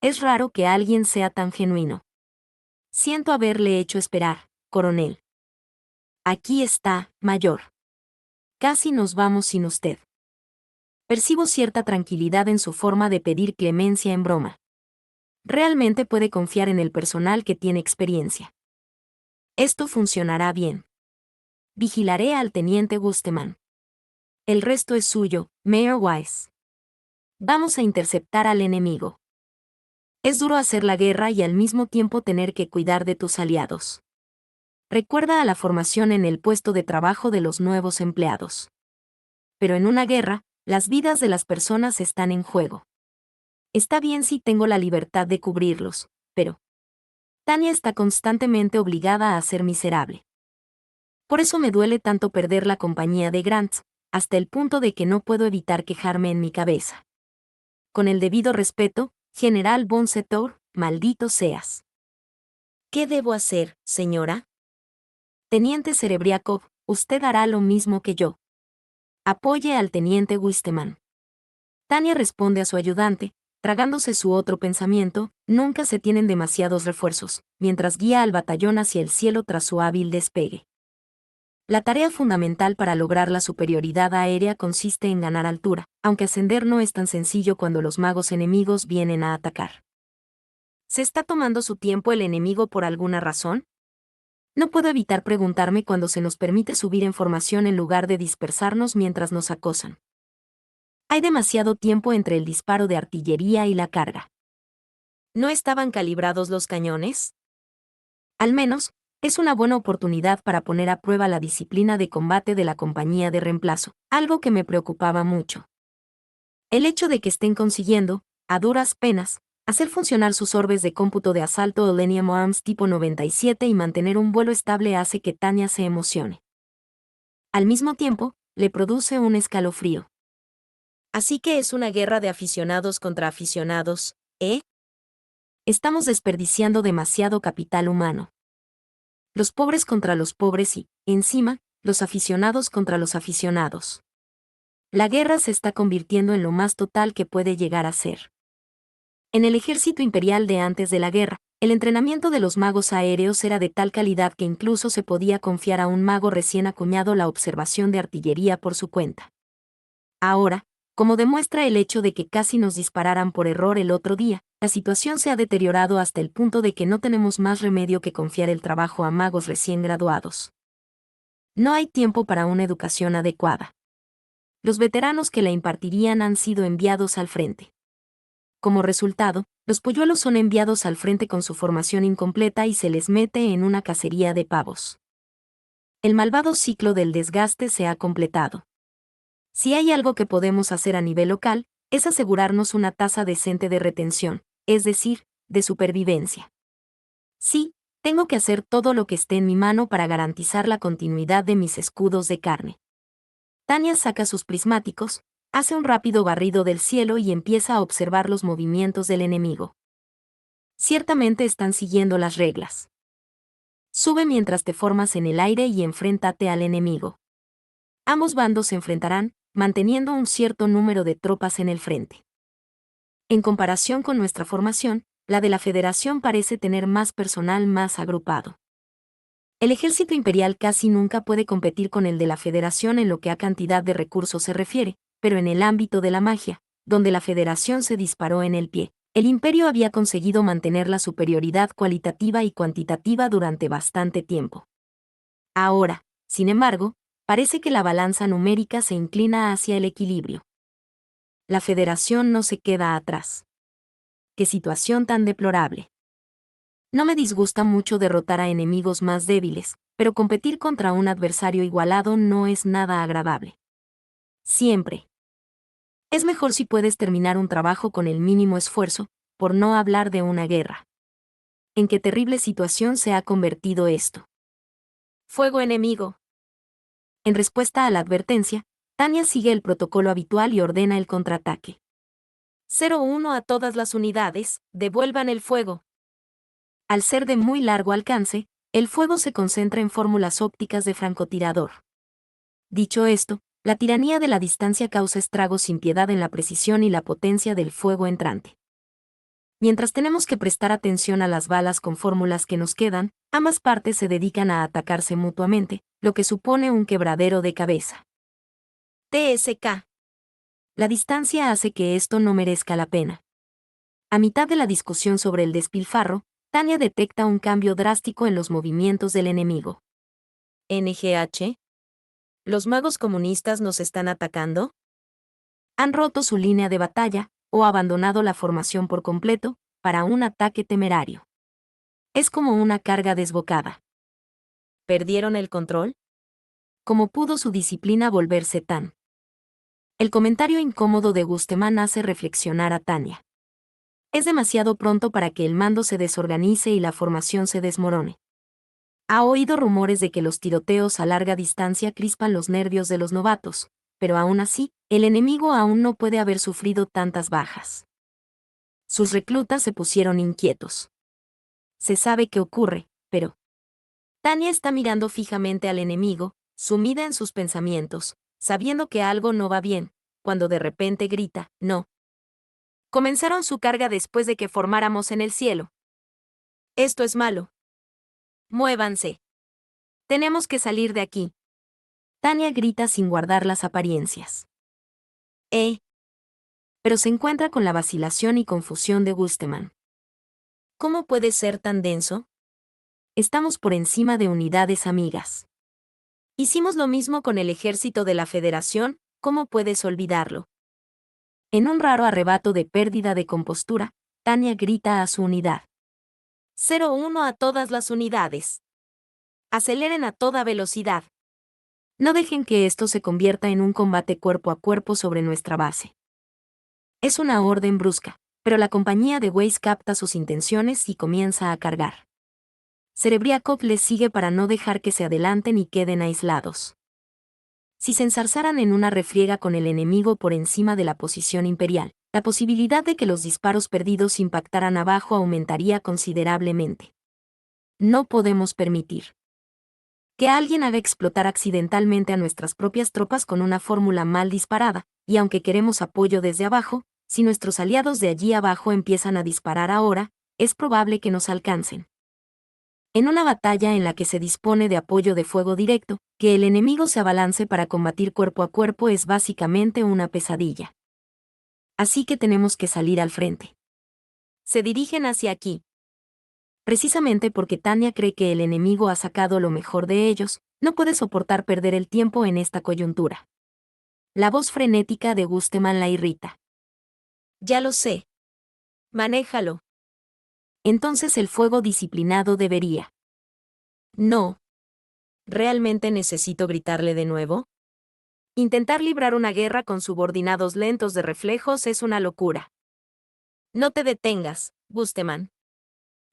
Es raro que alguien sea tan genuino. Siento haberle hecho esperar, coronel. Aquí está, mayor. Casi nos vamos sin usted. Percibo cierta tranquilidad en su forma de pedir clemencia en broma. Realmente puede confiar en el personal que tiene experiencia. Esto funcionará bien. Vigilaré al teniente Gusteman. El resto es suyo, Mayor Wise. Vamos a interceptar al enemigo. Es duro hacer la guerra y al mismo tiempo tener que cuidar de tus aliados. Recuerda a la formación en el puesto de trabajo de los nuevos empleados. Pero en una guerra, las vidas de las personas están en juego. Está bien si tengo la libertad de cubrirlos, pero Tanya está constantemente obligada a ser miserable. Por eso me duele tanto perder la compañía de Grant, hasta el punto de que no puedo evitar quejarme en mi cabeza. Con el debido respeto, General Von Setor, maldito seas. ¿Qué debo hacer, señora? Teniente Serebriakov, usted hará lo mismo que yo. Apoye al teniente Wisteman. Tanya responde a su ayudante, tragándose su otro pensamiento: nunca se tienen demasiados refuerzos, mientras guía al batallón hacia el cielo tras su hábil despegue. La tarea fundamental para lograr la superioridad aérea consiste en ganar altura, aunque ascender no es tan sencillo cuando los magos enemigos vienen a atacar. ¿Se está tomando su tiempo el enemigo por alguna razón? No puedo evitar preguntarme cuando se nos permite subir en formación en lugar de dispersarnos mientras nos acosan. Hay demasiado tiempo entre el disparo de artillería y la carga. ¿No estaban calibrados los cañones? Al menos, es una buena oportunidad para poner a prueba la disciplina de combate de la compañía de reemplazo, algo que me preocupaba mucho. El hecho de que estén consiguiendo, a duras penas, hacer funcionar sus orbes de cómputo de asalto Elenium Arms tipo 97 y mantener un vuelo estable hace que Tanya se emocione. Al mismo tiempo, le produce un escalofrío. Así que es una guerra de aficionados contra aficionados, ¿eh? Estamos desperdiciando demasiado capital humano. Los pobres contra los pobres y, encima, los aficionados contra los aficionados. La guerra se está convirtiendo en lo más total que puede llegar a ser. En el ejército imperial de antes de la guerra, el entrenamiento de los magos aéreos era de tal calidad que incluso se podía confiar a un mago recién acuñado la observación de artillería por su cuenta. Ahora, como demuestra el hecho de que casi nos dispararan por error el otro día, la situación se ha deteriorado hasta el punto de que no tenemos más remedio que confiar el trabajo a magos recién graduados. No hay tiempo para una educación adecuada. Los veteranos que la impartirían han sido enviados al frente. Como resultado, los polluelos son enviados al frente con su formación incompleta y se les mete en una cacería de pavos. El malvado ciclo del desgaste se ha completado. Si hay algo que podemos hacer a nivel local, es asegurarnos una tasa decente de retención, es decir, de supervivencia. Sí, tengo que hacer todo lo que esté en mi mano para garantizar la continuidad de mis escudos de carne. Tanya saca sus prismáticos, hace un rápido barrido del cielo y empieza a observar los movimientos del enemigo. Ciertamente están siguiendo las reglas. Sube mientras te formas en el aire y enfréntate al enemigo. Ambos bandos se enfrentarán, manteniendo un cierto número de tropas en el frente. En comparación con nuestra formación, la de la Federación parece tener más personal más agrupado. El ejército imperial casi nunca puede competir con el de la Federación en lo que a cantidad de recursos se refiere, pero en el ámbito de la magia, donde la Federación se disparó en el pie, el Imperio había conseguido mantener la superioridad cualitativa y cuantitativa durante bastante tiempo. Ahora, sin embargo, parece que la balanza numérica se inclina hacia el equilibrio. La Federación no se queda atrás. ¡Qué situación tan deplorable! No me disgusta mucho derrotar a enemigos más débiles, pero competir contra un adversario igualado no es nada agradable. Siempre. Es mejor si puedes terminar un trabajo con el mínimo esfuerzo, por no hablar de una guerra. ¿En qué terrible situación se ha convertido esto? Fuego enemigo. En respuesta a la advertencia, Tanya sigue el protocolo habitual y ordena el contraataque. 0-1 a todas las unidades, devuelvan el fuego. Al ser de muy largo alcance, el fuego se concentra en fórmulas ópticas de francotirador. Dicho esto, La tiranía de la distancia causa estragos sin piedad en la precisión y la potencia del fuego entrante. Mientras tenemos que prestar atención a las balas con fórmulas que nos quedan, ambas partes se dedican a atacarse mutuamente, lo que supone un quebradero de cabeza. TSK. La distancia hace que esto no merezca la pena. A mitad de la discusión sobre el despilfarro, Tanya detecta un cambio drástico en los movimientos del enemigo. ¿NGH? ¿Los magos comunistas nos están atacando? Han roto su línea de batalla, o abandonado la formación por completo, para un ataque temerario. Es como una carga desbocada. ¿Perdieron el control? ¿Cómo pudo su disciplina volverse tan? El comentario incómodo de Gustemann hace reflexionar a Tanya. Es demasiado pronto para que el mando se desorganice y la formación se desmorone. Ha oído rumores de que los tiroteos a larga distancia crispan los nervios de los novatos, pero aún así, el enemigo aún no puede haber sufrido tantas bajas. Sus reclutas se pusieron inquietos. Se sabe qué ocurre, pero... Tanya está mirando fijamente al enemigo, sumida en sus pensamientos, sabiendo que algo no va bien, cuando de repente grita, «No». Comenzaron su carga después de que formáramos en el cielo. Esto es malo. Muévanse. Tenemos que salir de aquí. Tanya grita sin guardar las apariencias. Pero se encuentra con la vacilación y confusión de Gustemann. ¿Cómo puede ser tan denso? Estamos por encima de unidades amigas. Hicimos lo mismo con el ejército de la Federación, ¿cómo puedes olvidarlo? En un raro arrebato de pérdida de compostura, Tanya grita a su unidad. 01 a todas las unidades. Aceleren a toda velocidad. No dejen que esto se convierta en un combate cuerpo a cuerpo sobre nuestra base. Es una orden brusca, pero la compañía de Weiss capta sus intenciones y comienza a cargar. Serebriakov les sigue para no dejar que se adelanten y queden aislados. Si se enzarzaran en una refriega con el enemigo por encima de la posición imperial, la posibilidad de que los disparos perdidos impactaran abajo aumentaría considerablemente. No podemos permitir que alguien haga explotar accidentalmente a nuestras propias tropas con una fórmula mal disparada, y aunque queremos apoyo desde abajo, si nuestros aliados de allí abajo empiezan a disparar ahora, es probable que nos alcancen. En una batalla en la que se dispone de apoyo de fuego directo, que el enemigo se abalance para combatir cuerpo a cuerpo es básicamente una pesadilla. Así que tenemos que salir al frente. Se dirigen hacia aquí. Precisamente porque Tanya cree que el enemigo ha sacado lo mejor de ellos, no puede soportar perder el tiempo en esta coyuntura. La voz frenética de Gustemann la irrita. Ya lo sé. Manéjalo. Entonces el fuego disciplinado debería. No. ¿Realmente necesito gritarle de nuevo? Intentar librar una guerra con subordinados lentos de reflejos es una locura. No te detengas, Gustemann.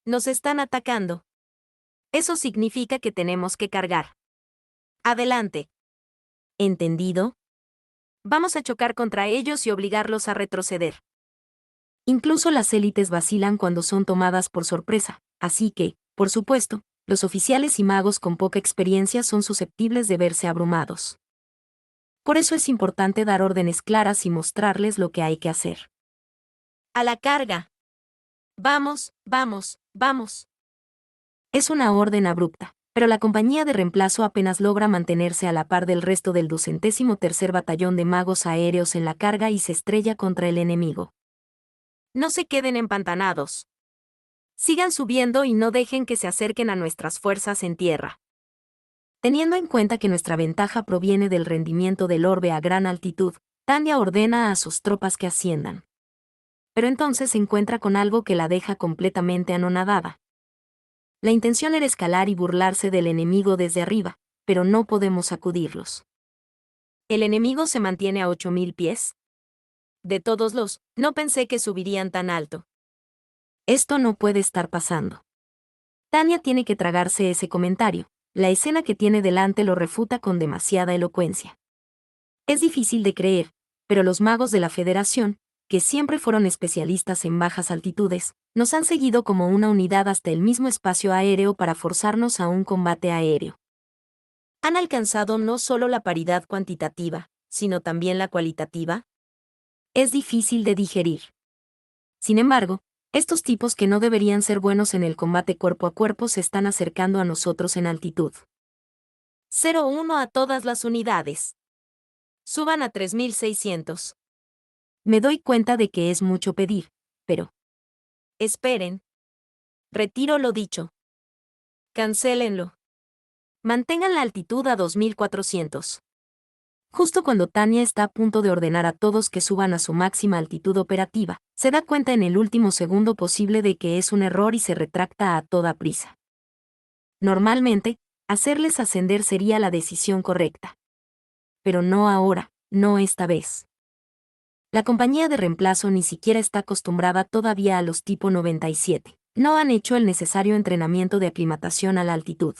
Nos están atacando. Eso significa que tenemos que cargar. Adelante. ¿Entendido? Vamos a chocar contra ellos y obligarlos a retroceder. Incluso las élites vacilan cuando son tomadas por sorpresa, así que, por supuesto, los oficiales y magos con poca experiencia son susceptibles de verse abrumados. Por eso es importante dar órdenes claras y mostrarles lo que hay que hacer. ¡A la carga! ¡Vamos, vamos, vamos! Es una orden abrupta, pero la compañía de reemplazo apenas logra mantenerse a la par del resto del 203º Batallón de Magos Aéreos en la carga y se estrella contra el enemigo. No se queden empantanados. Sigan subiendo y no dejen que se acerquen a nuestras fuerzas en tierra. Teniendo en cuenta que nuestra ventaja proviene del rendimiento del orbe a gran altitud, Tanya ordena a sus tropas que asciendan. Pero entonces se encuentra con algo que la deja completamente anonadada. La intención era escalar y burlarse del enemigo desde arriba, pero no podemos sacudirlos. ¿El enemigo se mantiene a 8000 pies? De todos los, no pensé que subirían tan alto. Esto no puede estar pasando. Tanya tiene que tragarse ese comentario. La escena que tiene delante lo refuta con demasiada elocuencia. Es difícil de creer, pero los magos de la Federación, que siempre fueron especialistas en bajas altitudes, nos han seguido como una unidad hasta el mismo espacio aéreo para forzarnos a un combate aéreo. Han alcanzado no solo la paridad cuantitativa, sino también la cualitativa, es difícil de digerir. Sin embargo, estos tipos que no deberían ser buenos en el combate cuerpo a cuerpo se están acercando a nosotros en altitud. 0-1 a todas las unidades. Suban a 3600. Me doy cuenta de que es mucho pedir, pero... Esperen. Retiro lo dicho. Cancélenlo. Mantengan la altitud a 2400. Justo cuando Tania está a punto de ordenar a todos que suban a su máxima altitud operativa, se da cuenta en el último segundo posible de que es un error y se retracta a toda prisa. Normalmente, hacerles ascender sería la decisión correcta. Pero no ahora, no esta vez. La compañía de reemplazo ni siquiera está acostumbrada todavía a los tipo 97. No han hecho el necesario entrenamiento de aclimatación a la altitud.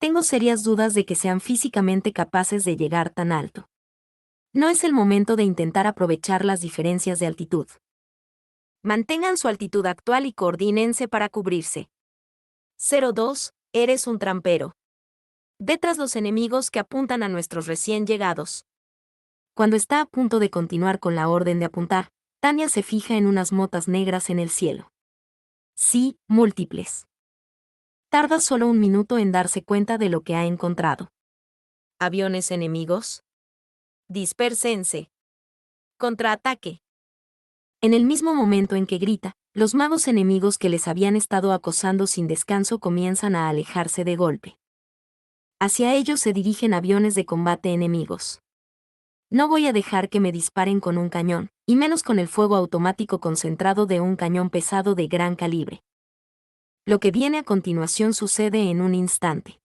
Tengo serias dudas de que sean físicamente capaces de llegar tan alto. No es el momento de intentar aprovechar las diferencias de altitud. Mantengan su altitud actual y coordínense para cubrirse. 0-2, eres un trampero. Ve tras los enemigos que apuntan a nuestros recién llegados. Cuando está a punto de continuar con la orden de apuntar, Tania se fija en unas motas negras en el cielo. Sí, múltiples. Tarda solo un minuto en darse cuenta de lo que ha encontrado. ¿Aviones enemigos? Dispérsense. Contraataque. En el mismo momento en que grita, los magos enemigos que les habían estado acosando sin descanso comienzan a alejarse de golpe. Hacia ellos se dirigen aviones de combate enemigos. No voy a dejar que me disparen con un cañón, y menos con el fuego automático concentrado de un cañón pesado de gran calibre. Lo que viene a continuación sucede en un instante.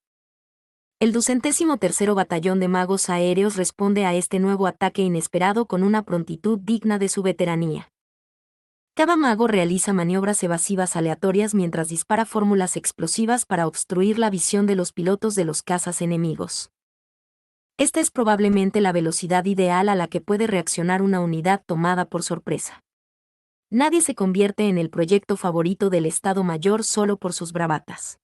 El 203º Batallón de Magos Aéreos responde a este nuevo ataque inesperado con una prontitud digna de su veteranía. Cada mago realiza maniobras evasivas aleatorias mientras dispara fórmulas explosivas para obstruir la visión de los pilotos de los cazas enemigos. Esta es probablemente la velocidad ideal a la que puede reaccionar una unidad tomada por sorpresa. Nadie se convierte en el proyecto favorito del Estado Mayor solo por sus bravatas.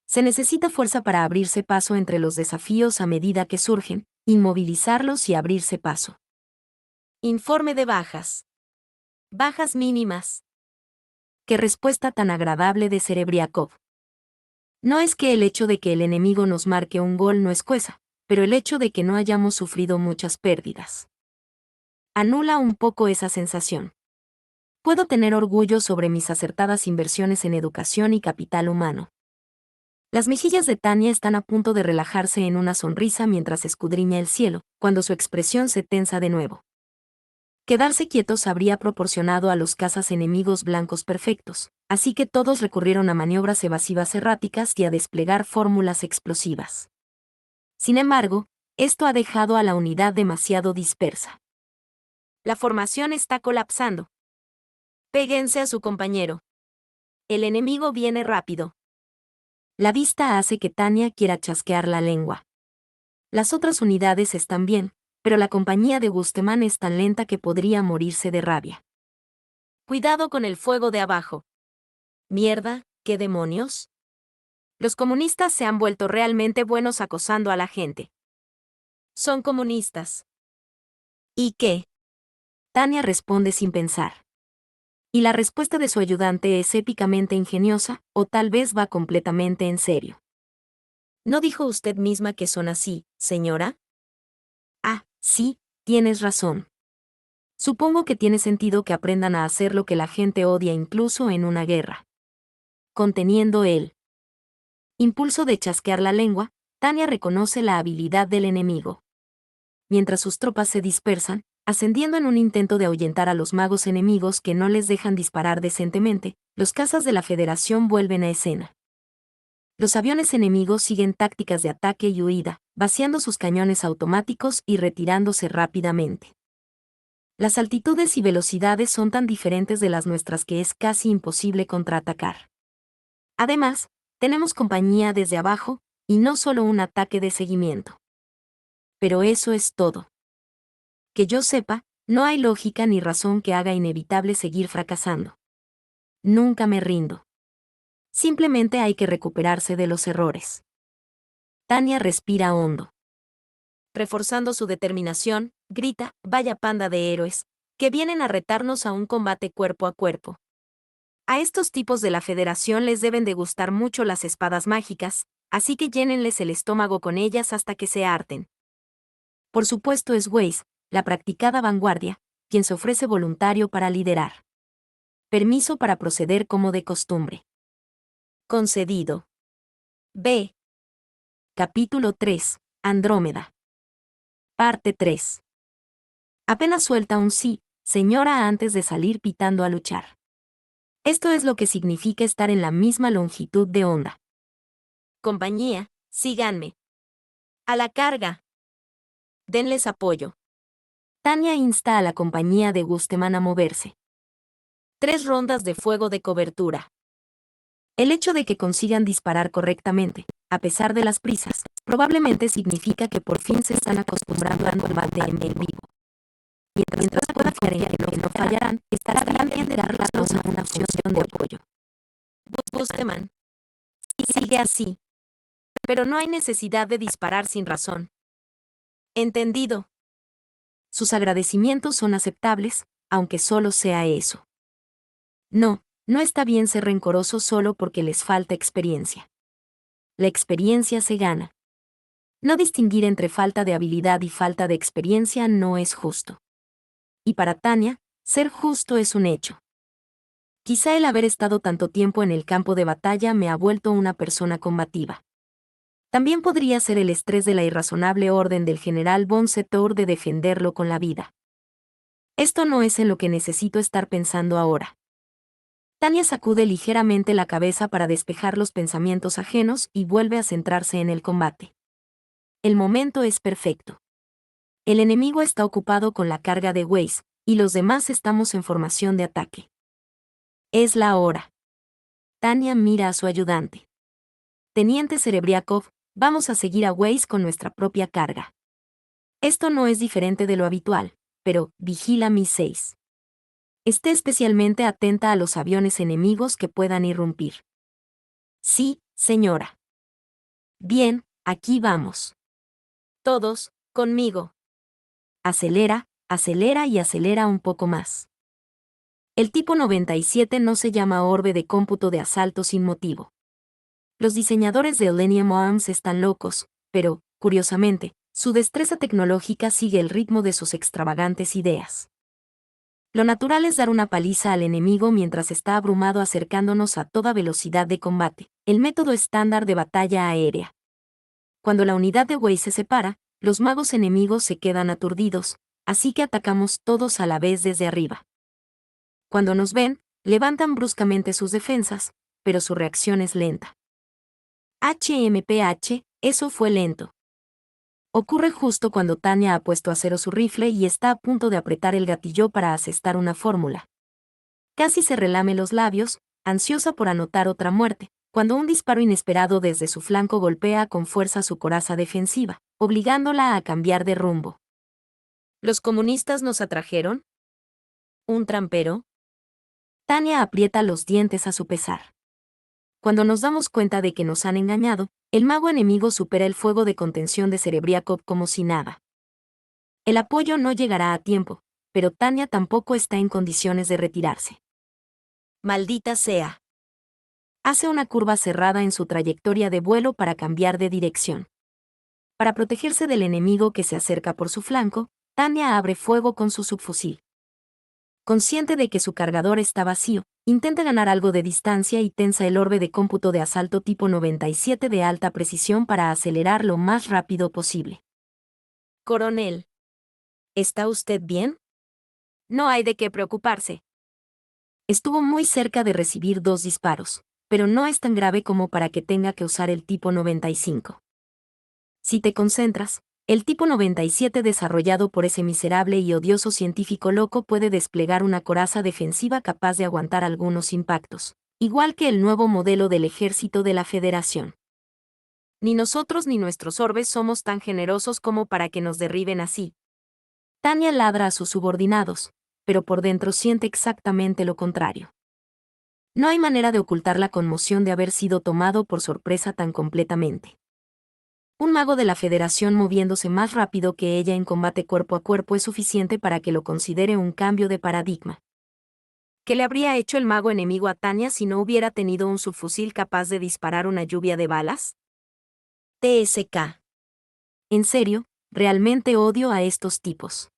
Se necesita fuerza para abrirse paso entre los desafíos a medida que surgen, inmovilizarlos y abrirse paso. Informe de bajas. Bajas mínimas. Qué respuesta tan agradable de Serebriakov. No es que el hecho de que el enemigo nos marque un gol no escueza, pero el hecho de que no hayamos sufrido muchas pérdidas anula un poco esa sensación. Puedo tener orgullo sobre mis acertadas inversiones en educación y capital humano. Las mejillas de Tania están a punto de relajarse en una sonrisa mientras escudriña el cielo, cuando su expresión se tensa de nuevo. Quedarse quietos habría proporcionado a los cazas enemigos blancos perfectos, así que todos recurrieron a maniobras evasivas erráticas y a desplegar fórmulas explosivas. Sin embargo, esto ha dejado a la unidad demasiado dispersa. La formación está colapsando. Péguense a su compañero. El enemigo viene rápido. La vista hace que Tania quiera chasquear la lengua. Las otras unidades están bien, pero la compañía de Gustemann es tan lenta que podría morirse de rabia. Cuidado con el fuego de abajo. Mierda, ¿qué demonios? Los comunistas se han vuelto realmente buenos acosando a la gente. Son comunistas. ¿Y qué? Tania responde sin pensar. Y la respuesta de su ayudante es épicamente ingeniosa, o tal vez va completamente en serio. ¿No dijo usted misma que son así, señora? Ah, sí, tienes razón. Supongo que tiene sentido que aprendan a hacer lo que la gente odia incluso en una guerra. Conteniendo el impulso de chasquear la lengua, Tania reconoce la habilidad del enemigo. Mientras sus tropas se dispersan, ascendiendo en un intento de ahuyentar a los magos enemigos que no les dejan disparar decentemente, los cazas de la Federación vuelven a escena. Los aviones enemigos siguen tácticas de ataque y huida, vaciando sus cañones automáticos y retirándose rápidamente. Las altitudes y velocidades son tan diferentes de las nuestras que es casi imposible contraatacar. Además, tenemos compañía desde abajo, y no solo un ataque de seguimiento. Pero eso es todo. Que yo sepa, no hay lógica ni razón que haga inevitable seguir fracasando. Nunca me rindo. Simplemente hay que recuperarse de los errores. Tania respira hondo. Reforzando su determinación, grita, vaya panda de héroes, que vienen a retarnos a un combate cuerpo a cuerpo. A estos tipos de la Federación les deben de gustar mucho las espadas mágicas, así que llénenles el estómago con ellas hasta que se harten. Por supuesto es Weiss, la practicada vanguardia, quien se ofrece voluntario para liderar. Permiso para proceder como de costumbre. Concedido. B. Capítulo 3. Andrómeda. Parte 3. Apenas suelta un sí, señora, antes de salir pitando a luchar. Esto es lo que significa estar en la misma longitud de onda. Compañía, síganme. A la carga. Denles apoyo. Tania insta a la compañía de Gusteman a moverse. 3 rondas de fuego de cobertura. El hecho de que consigan disparar correctamente, a pesar de las prisas, probablemente significa que por fin se están acostumbrando al combate en vivo. Mientras puedan confiar en que no fallarán, estará bien de darles una función de apoyo. Gusteman. Sigue así. Pero no hay necesidad de disparar sin razón. Entendido. Sus agradecimientos son aceptables, aunque solo sea eso. No está bien ser rencoroso solo porque les falta experiencia. La experiencia se gana. No distinguir entre falta de habilidad y falta de experiencia no es justo. Y para Tania, ser justo es un hecho. Quizá el haber estado tanto tiempo en el campo de batalla me ha vuelto una persona combativa. También podría ser el estrés de la irrazonable orden del general von Setor de defenderlo con la vida. Esto no es en lo que necesito estar pensando ahora. Tania sacude ligeramente la cabeza para despejar los pensamientos ajenos y vuelve a centrarse en el combate. El momento es perfecto. El enemigo está ocupado con la carga de Weiss, y los demás estamos en formación de ataque. Es la hora. Tania mira a su ayudante. Teniente Serebriakov, vamos a seguir a Weiss con nuestra propia carga. Esto no es diferente de lo habitual, pero vigila mis 6. Esté especialmente atenta a los aviones enemigos que puedan irrumpir. Sí, señora. Bien, aquí vamos. Todos, conmigo. Acelera, acelera y acelera un poco más. El tipo 97 no se llama orbe de cómputo de asalto sin motivo. Los diseñadores de Elenium Arms están locos, pero, curiosamente, su destreza tecnológica sigue el ritmo de sus extravagantes ideas. Lo natural es dar una paliza al enemigo mientras está abrumado acercándonos a toda velocidad de combate, el método estándar de batalla aérea. Cuando la unidad de Weiss se separa, los magos enemigos se quedan aturdidos, así que atacamos todos a la vez desde arriba. Cuando nos ven, levantan bruscamente sus defensas, pero su reacción es lenta. HMPH, eso fue lento. Ocurre justo cuando Tania ha puesto a cero su rifle y está a punto de apretar el gatillo para asestar una fórmula. Casi se relame los labios, ansiosa por anotar otra muerte, cuando un disparo inesperado desde su flanco golpea con fuerza su coraza defensiva, obligándola a cambiar de rumbo. ¿Los comunistas nos atrajeron? ¿Un trampero? Tania aprieta los dientes a su pesar. Cuando nos damos cuenta de que nos han engañado, el mago enemigo supera el fuego de contención de Serebriakov como si nada. El apoyo no llegará a tiempo, pero Tania tampoco está en condiciones de retirarse. Maldita sea. Hace una curva cerrada en su trayectoria de vuelo para cambiar de dirección. Para protegerse del enemigo que se acerca por su flanco, Tania abre fuego con su subfusil. Consciente de que su cargador está vacío, intenta ganar algo de distancia y tensa el orbe de cómputo de asalto tipo 97 de alta precisión para acelerar lo más rápido posible. Coronel. ¿Está usted bien? No hay de qué preocuparse. Estuvo muy cerca de recibir 2 disparos, pero no es tan grave como para que tenga que usar el tipo 95. Si te concentras, el tipo 97 desarrollado por ese miserable y odioso científico loco puede desplegar una coraza defensiva capaz de aguantar algunos impactos, igual que el nuevo modelo del ejército de la Federación. Ni nosotros ni nuestros orbes somos tan generosos como para que nos derriben así. Tania ladra a sus subordinados, pero por dentro siente exactamente lo contrario. No hay manera de ocultar la conmoción de haber sido tomado por sorpresa tan completamente. Un mago de la Federación moviéndose más rápido que ella en combate cuerpo a cuerpo es suficiente para que lo considere un cambio de paradigma. ¿Qué le habría hecho el mago enemigo a Tanya si no hubiera tenido un subfusil capaz de disparar una lluvia de balas? TSK. En serio, realmente odio a estos tipos.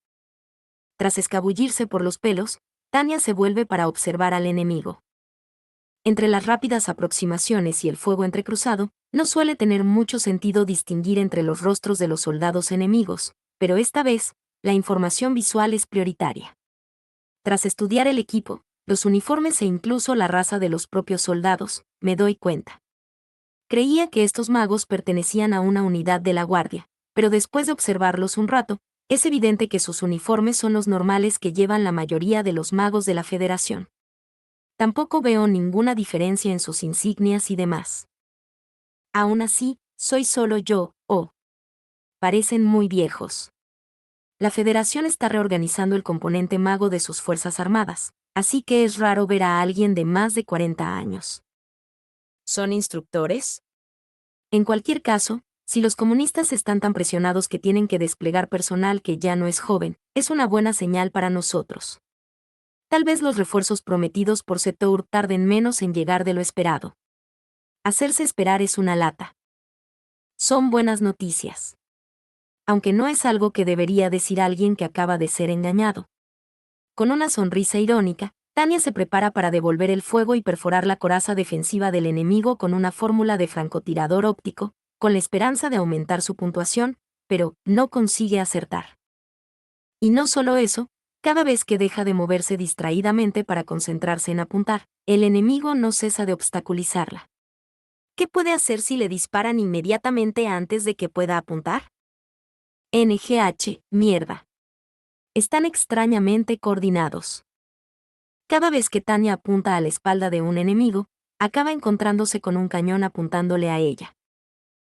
Tras escabullirse por los pelos, Tanya se vuelve para observar al enemigo. Entre las rápidas aproximaciones y el fuego entrecruzado, no suele tener mucho sentido distinguir entre los rostros de los soldados enemigos, pero esta vez, la información visual es prioritaria. Tras estudiar el equipo, los uniformes e incluso la raza de los propios soldados, me doy cuenta. Creía que estos magos pertenecían a una unidad de la guardia, pero después de observarlos un rato, es evidente que sus uniformes son los normales que llevan la mayoría de los magos de la Federación. Tampoco veo ninguna diferencia en sus insignias y demás. Aún así, soy solo yo, parecen muy viejos. La Federación está reorganizando el componente mago de sus Fuerzas Armadas, así que es raro ver a alguien de más de 40 años. ¿Son instructores? En cualquier caso, si los comunistas están tan presionados que tienen que desplegar personal que ya no es joven, es una buena señal para nosotros. Tal vez los refuerzos prometidos por Setour tarden menos en llegar de lo esperado. Hacerse esperar es una lata. Son buenas noticias. Aunque no es algo que debería decir alguien que acaba de ser engañado. Con una sonrisa irónica, Tanya se prepara para devolver el fuego y perforar la coraza defensiva del enemigo con una fórmula de francotirador óptico, con la esperanza de aumentar su puntuación, pero no consigue acertar. Y no solo eso, cada vez que deja de moverse distraídamente para concentrarse en apuntar, el enemigo no cesa de obstaculizarla. ¿Qué puede hacer si le disparan inmediatamente antes de que pueda apuntar? Mierda. Están extrañamente coordinados. Cada vez que Tanya apunta a la espalda de un enemigo, acaba encontrándose con un cañón apuntándole a ella.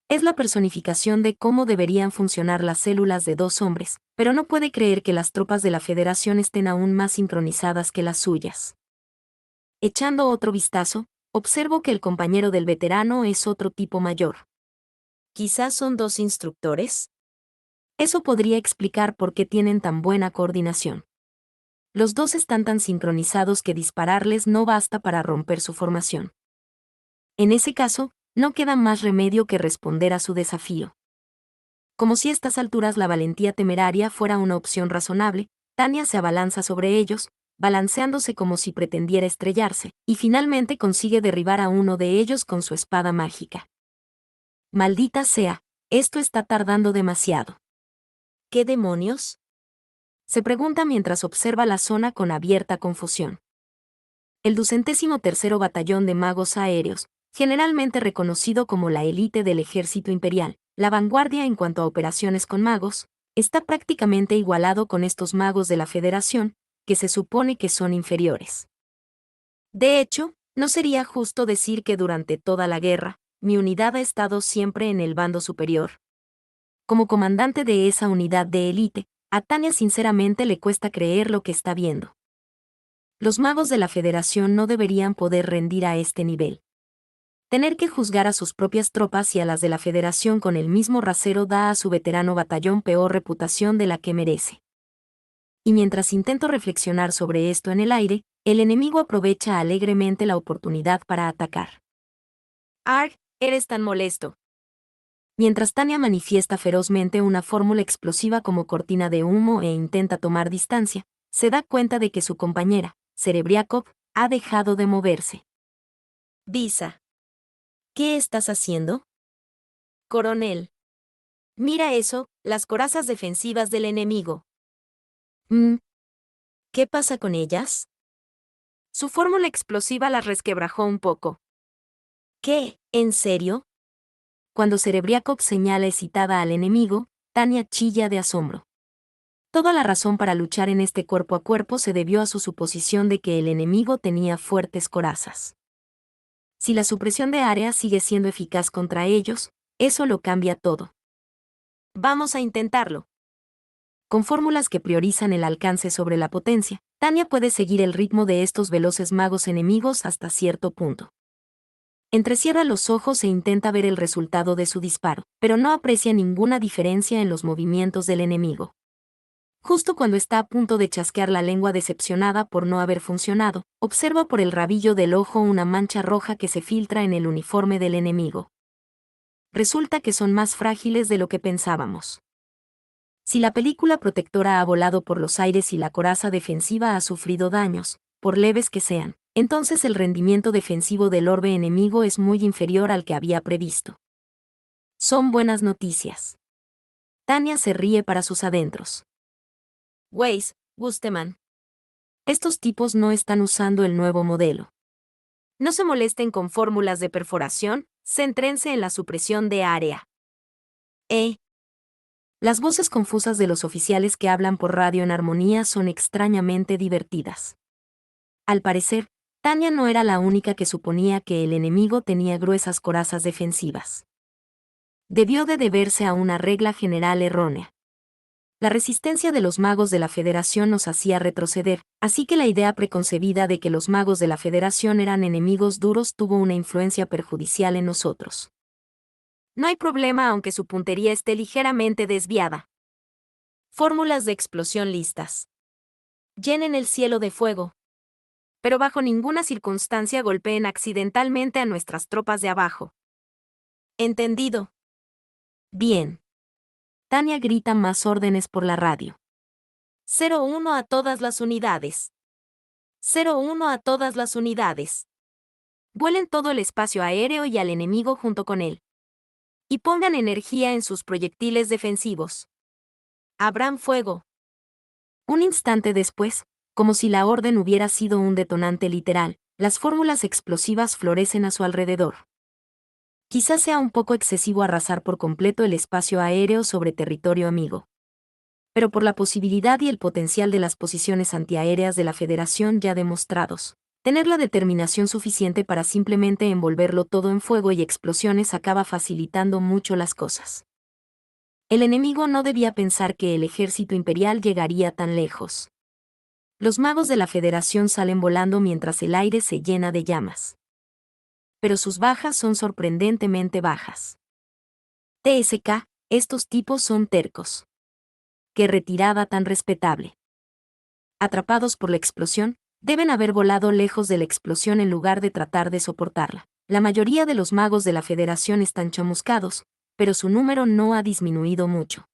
Es la personificación de cómo deberían funcionar las células de dos hombres, pero no puede creer que las tropas de la Federación estén aún más sincronizadas que las suyas. Echando otro vistazo, observo que el compañero del veterano es otro tipo mayor. ¿Quizás son dos instructores? Eso podría explicar por qué tienen tan buena coordinación. Los dos están tan sincronizados que dispararles no basta para romper su formación. En ese caso, no queda más remedio que responder a su desafío. Como si a estas alturas la valentía temeraria fuera una opción razonable, Tanya se abalanza sobre ellos, balanceándose como si pretendiera estrellarse, y finalmente consigue derribar a uno de ellos con su espada mágica. Maldita sea, esto está tardando demasiado. ¿Qué demonios? Se pregunta mientras observa la zona con abierta confusión. El 213º Batallón de Magos Aéreos, generalmente reconocido como la élite del ejército imperial, la vanguardia en cuanto a operaciones con magos, está prácticamente igualado con estos magos de la Federación, que se supone que son inferiores. De hecho, no sería justo decir que durante toda la guerra, mi unidad ha estado siempre en el bando superior. Como comandante de esa unidad de élite, a Tanya sinceramente le cuesta creer lo que está viendo. Los magos de la Federación no deberían poder rendir a este nivel. Tener que juzgar a sus propias tropas y a las de la Federación con el mismo rasero da a su veterano batallón peor reputación de la que merece. Y mientras intento reflexionar sobre esto en el aire, el enemigo aprovecha alegremente la oportunidad para atacar. Arg, eres tan molesto. Mientras Tanya manifiesta ferozmente una fórmula explosiva como cortina de humo e intenta tomar distancia, se da cuenta de que su compañera, Serebriakov, ha dejado de moverse. Visa. ¿Qué estás haciendo? Coronel. Mira eso, las corazas defensivas del enemigo. ¿Qué pasa con ellas? Su fórmula explosiva las resquebrajó un poco. ¿Qué? ¿En serio? Cuando Serebriakov señala excitada al enemigo, Tanya chilla de asombro. Toda la razón para luchar en este cuerpo a cuerpo se debió a su suposición de que el enemigo tenía fuertes corazas. Si la supresión de área sigue siendo eficaz contra ellos, eso lo cambia todo. Vamos a intentarlo. Con fórmulas que priorizan el alcance sobre la potencia, Tanya puede seguir el ritmo de estos veloces magos enemigos hasta cierto punto. Entrecierra los ojos e intenta ver el resultado de su disparo, pero no aprecia ninguna diferencia en los movimientos del enemigo. Justo cuando está a punto de chasquear la lengua decepcionada por no haber funcionado, observa por el rabillo del ojo una mancha roja que se filtra en el uniforme del enemigo. Resulta que son más frágiles de lo que pensábamos. Si la película protectora ha volado por los aires y la coraza defensiva ha sufrido daños, por leves que sean, entonces el rendimiento defensivo del orbe enemigo es muy inferior al que había previsto. Son buenas noticias. Tanya se ríe para sus adentros. Weiss, Gusteman. Estos tipos no están usando el nuevo modelo. No se molesten con fórmulas de perforación, céntrense en la supresión de área. Las voces confusas de los oficiales que hablan por radio en armonía son extrañamente divertidas. Al parecer, Tanya no era la única que suponía que el enemigo tenía gruesas corazas defensivas. Debió de deberse a una regla general errónea. La resistencia de los magos de la Federación nos hacía retroceder, así que la idea preconcebida de que los magos de la Federación eran enemigos duros tuvo una influencia perjudicial en nosotros. No hay problema aunque su puntería esté ligeramente desviada. Fórmulas de explosión listas. Llenen el cielo de fuego. Pero bajo ninguna circunstancia golpeen accidentalmente a nuestras tropas de abajo. ¿Entendido? Bien. Tanya grita más órdenes por la radio. 01 a todas las unidades. 01 a todas las unidades. Vuelen todo el espacio aéreo y al enemigo junto con él. Y pongan energía en sus proyectiles defensivos. Abran fuego. Un instante después, como si la orden hubiera sido un detonante literal, las fórmulas explosivas florecen a su alrededor. Quizás sea un poco excesivo arrasar por completo el espacio aéreo sobre territorio amigo. Pero por la posibilidad y el potencial de las posiciones antiaéreas de la Federación ya demostrados, tener la determinación suficiente para simplemente envolverlo todo en fuego y explosiones acaba facilitando mucho las cosas. El enemigo no debía pensar que el ejército imperial llegaría tan lejos. Los magos de la Federación salen volando mientras el aire se llena de llamas. Pero sus bajas son sorprendentemente bajas. TSK, estos tipos son tercos. ¡Qué retirada tan respetable! Atrapados por la explosión, deben haber volado lejos de la explosión en lugar de tratar de soportarla. La mayoría de los magos de la Federación están chamuscados, pero su número no ha disminuido mucho.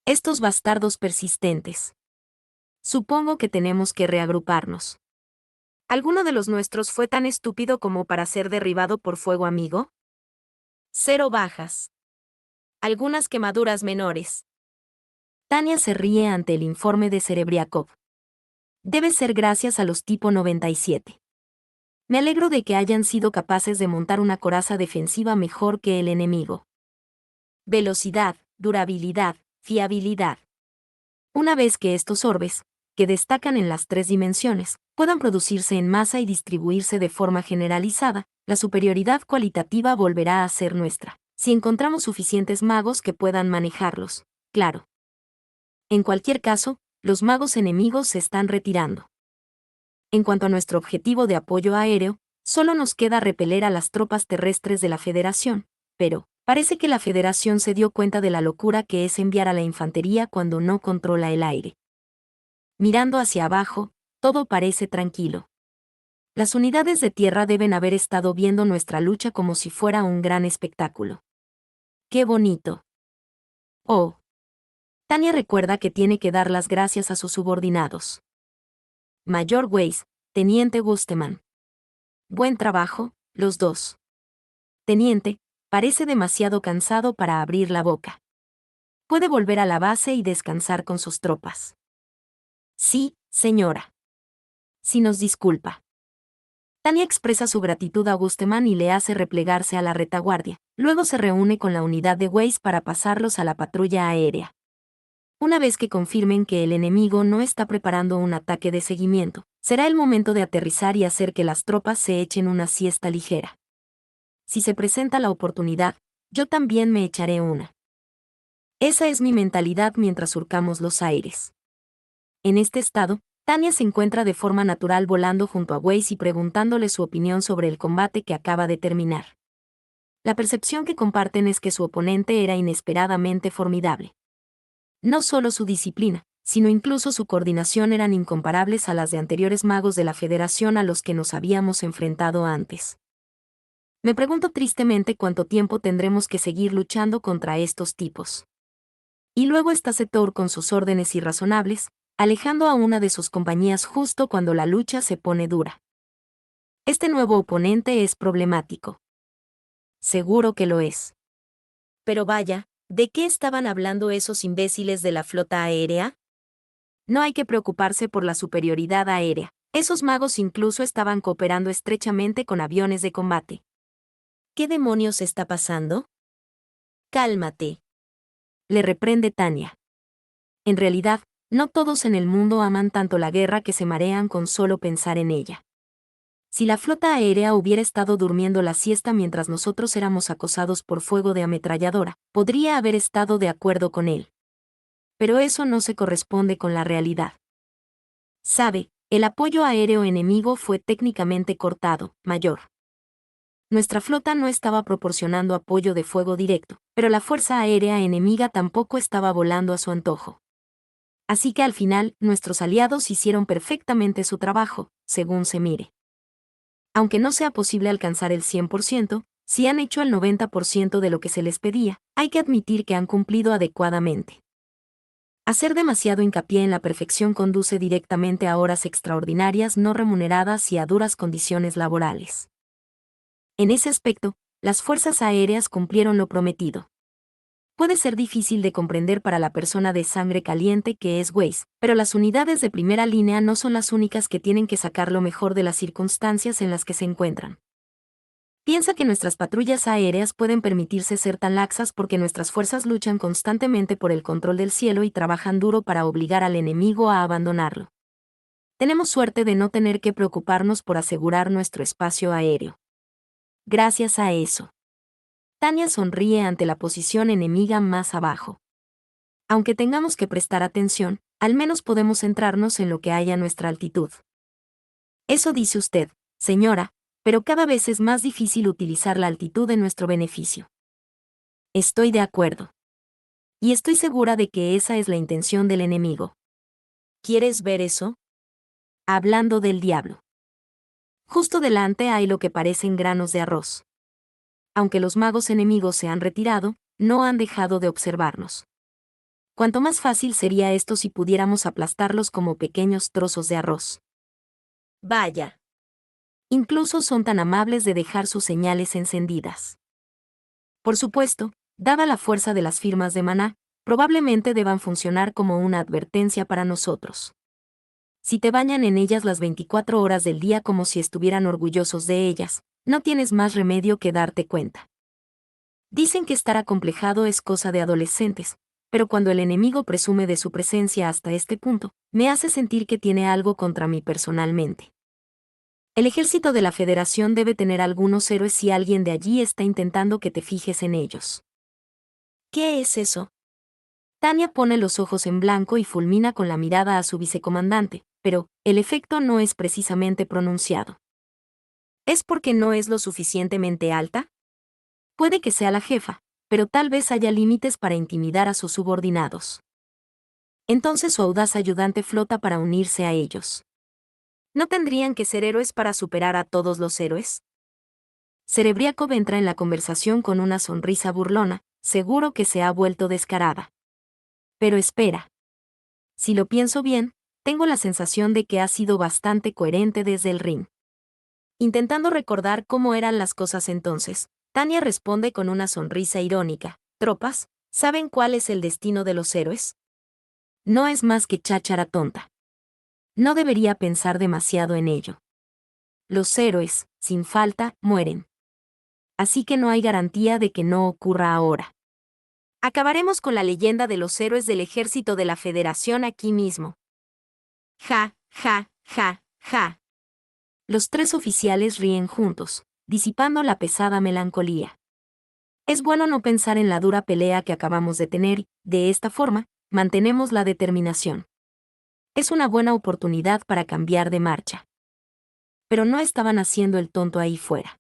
Estos bastardos persistentes. Supongo que tenemos que reagruparnos. ¿Alguno de los nuestros fue tan estúpido como para ser derribado por fuego amigo? 0 bajas. Algunas quemaduras menores. Tanya se ríe ante el informe de Serebriakov. Debe ser gracias a los tipo 97. Me alegro de que hayan sido capaces de montar una coraza defensiva mejor que el enemigo. Velocidad, durabilidad, fiabilidad. Una vez que estos orbes, que destacan en las 3 dimensiones, puedan producirse en masa y distribuirse de forma generalizada, la superioridad cualitativa volverá a ser nuestra, si encontramos suficientes magos que puedan manejarlos, claro. En cualquier caso, los magos enemigos se están retirando. En cuanto a nuestro objetivo de apoyo aéreo, solo nos queda repeler a las tropas terrestres de la Federación, pero parece que la Federación se dio cuenta de la locura que es enviar a la infantería cuando no controla el aire. Mirando hacia abajo, todo parece tranquilo. Las unidades de tierra deben haber estado viendo nuestra lucha como si fuera un gran espectáculo. ¡Qué bonito! Oh. Tanya recuerda que tiene que dar las gracias a sus subordinados. Mayor Weiss, Teniente Gusteman. Buen trabajo, los dos. Teniente, parece demasiado cansado para abrir la boca. Puede volver a la base y descansar con sus tropas. Sí, señora. Si nos disculpa. Tanya expresa su gratitud a Gusteman y le hace replegarse a la retaguardia. Luego se reúne con la unidad de Weiss para pasarlos a la patrulla aérea. Una vez que confirmen que el enemigo no está preparando un ataque de seguimiento, será el momento de aterrizar y hacer que las tropas se echen una siesta ligera. Si se presenta la oportunidad, yo también me echaré una. Esa es mi mentalidad mientras surcamos los aires. En este estado, Tanya se encuentra de forma natural volando junto a Waze y preguntándole su opinión sobre el combate que acaba de terminar. La percepción que comparten es que su oponente era inesperadamente formidable. No solo su disciplina, sino incluso su coordinación eran incomparables a las de anteriores magos de la Federación a los que nos habíamos enfrentado antes. Me pregunto tristemente cuánto tiempo tendremos que seguir luchando contra estos tipos. Y luego está Setor con sus órdenes irrazonables, alejando a una de sus compañías justo cuando la lucha se pone dura. Este nuevo oponente es problemático. Seguro que lo es. Pero vaya, ¿de qué estaban hablando esos imbéciles de la flota aérea? No hay que preocuparse por la superioridad aérea. Esos magos incluso estaban cooperando estrechamente con aviones de combate. ¿Qué demonios está pasando? Cálmate. Le reprende Tanya. En realidad, no todos en el mundo aman tanto la guerra que se marean con solo pensar en ella. Si la flota aérea hubiera estado durmiendo la siesta mientras nosotros éramos acosados por fuego de ametralladora, podría haber estado de acuerdo con él. Pero eso no se corresponde con la realidad. Sabe, el apoyo aéreo enemigo fue técnicamente cortado, mayor. Nuestra flota no estaba proporcionando apoyo de fuego directo, pero la fuerza aérea enemiga tampoco estaba volando a su antojo. Así que al final, nuestros aliados hicieron perfectamente su trabajo, según se mire. Aunque no sea posible alcanzar el 100%, si han hecho el 90% de lo que se les pedía, hay que admitir que han cumplido adecuadamente. Hacer demasiado hincapié en la perfección conduce directamente a horas extraordinarias no remuneradas y a duras condiciones laborales. En ese aspecto, las fuerzas aéreas cumplieron lo prometido. Puede ser difícil de comprender para la persona de sangre caliente que es Waze, pero las unidades de primera línea no son las únicas que tienen que sacar lo mejor de las circunstancias en las que se encuentran. Piensa que nuestras patrullas aéreas pueden permitirse ser tan laxas porque nuestras fuerzas luchan constantemente por el control del cielo y trabajan duro para obligar al enemigo a abandonarlo. Tenemos suerte de no tener que preocuparnos por asegurar nuestro espacio aéreo. Gracias a eso. Tanya sonríe ante la posición enemiga más abajo. Aunque tengamos que prestar atención, al menos podemos centrarnos en lo que hay a nuestra altitud. Eso dice usted, señora, pero cada vez es más difícil utilizar la altitud en nuestro beneficio. Estoy de acuerdo. Y estoy segura de que esa es la intención del enemigo. ¿Quieres ver eso? Hablando del diablo. Justo delante hay lo que parecen granos de arroz. Aunque los magos enemigos se han retirado, no han dejado de observarnos. Cuanto más fácil sería esto si pudiéramos aplastarlos como pequeños trozos de arroz. Vaya. Incluso son tan amables de dejar sus señales encendidas. Por supuesto, dada la fuerza de las firmas de maná, probablemente deban funcionar como una advertencia para nosotros. Si te bañan en ellas las 24 horas del día como si estuvieran orgullosos de ellas, no tienes más remedio que darte cuenta. Dicen que estar acomplejado es cosa de adolescentes, pero cuando el enemigo presume de su presencia hasta este punto, me hace sentir que tiene algo contra mí personalmente. El ejército de la Federación debe tener algunos héroes si alguien de allí está intentando que te fijes en ellos. ¿Qué es eso? Tanya pone los ojos en blanco y fulmina con la mirada a su vicecomandante, pero el efecto no es precisamente pronunciado. ¿Es porque no es lo suficientemente alta? Puede que sea la jefa, pero tal vez haya límites para intimidar a sus subordinados. Entonces su audaz ayudante flota para unirse a ellos. ¿No tendrían que ser héroes para superar a todos los héroes? Cerebriakov entra en la conversación con una sonrisa burlona, seguro que se ha vuelto descarada. Pero espera. Si lo pienso bien, tengo la sensación de que ha sido bastante coherente desde el ring. Intentando recordar cómo eran las cosas entonces, Tanya responde con una sonrisa irónica. Tropas, ¿saben cuál es el destino de los héroes? No es más que cháchara tonta. No debería pensar demasiado en ello. Los héroes, sin falta, mueren. Así que no hay garantía de que no ocurra ahora. Acabaremos con la leyenda de los héroes del ejército de la Federación aquí mismo. Ja, ja, ja, ja. Los tres oficiales ríen juntos, disipando la pesada melancolía. Es bueno no pensar en la dura pelea que acabamos de tener y, de esta forma, mantenemos la determinación. Es una buena oportunidad para cambiar de marcha. Pero no estaban haciendo el tonto ahí fuera.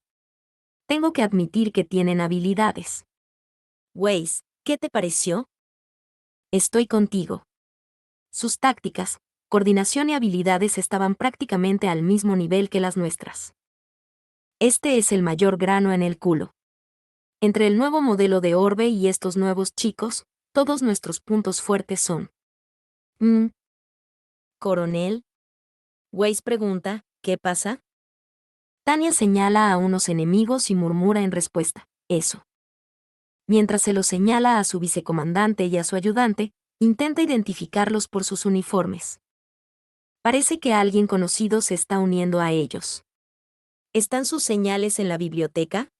Tengo que admitir que tienen habilidades. Waze, ¿qué te pareció? Estoy contigo. Sus tácticas, coordinación y habilidades estaban prácticamente al mismo nivel que las nuestras. Este es el mayor grano en el culo. Entre el nuevo modelo de orbe y estos nuevos chicos, todos nuestros puntos fuertes son. Coronel. Waze pregunta, ¿qué pasa? Tania señala a unos enemigos y murmura en respuesta, eso. Mientras se lo señala a su vicecomandante y a su ayudante, intenta identificarlos por sus uniformes. Parece que alguien conocido se está uniendo a ellos. ¿Están sus señales en la biblioteca?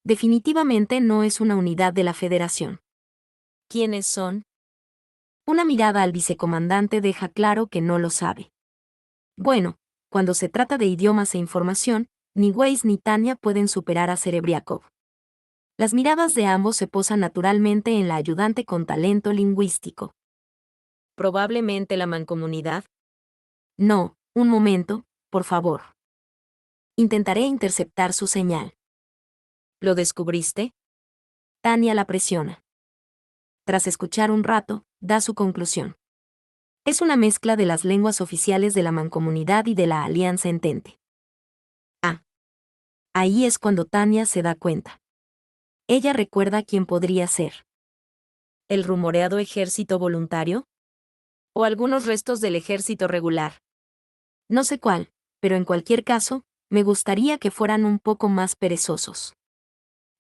Definitivamente no es una unidad de la Federación. ¿Quiénes son? Una mirada al vicecomandante deja claro que no lo sabe. Bueno, cuando se trata de idiomas e información, ni Waze ni Tania pueden superar a Serebriakov. Las miradas de ambos se posan naturalmente en la ayudante con talento lingüístico. ¿Probablemente la mancomunidad? No, un momento, por favor. Intentaré interceptar su señal. ¿Lo descubriste? Tania la presiona. Tras escuchar un rato, da su conclusión. Es una mezcla de las lenguas oficiales de la mancomunidad y de la Alianza Entente. Ah. Ahí es cuando Tania se da cuenta. Ella recuerda quién podría ser. ¿El rumoreado ejército voluntario? ¿O algunos restos del ejército regular? No sé cuál, pero en cualquier caso, me gustaría que fueran un poco más perezosos.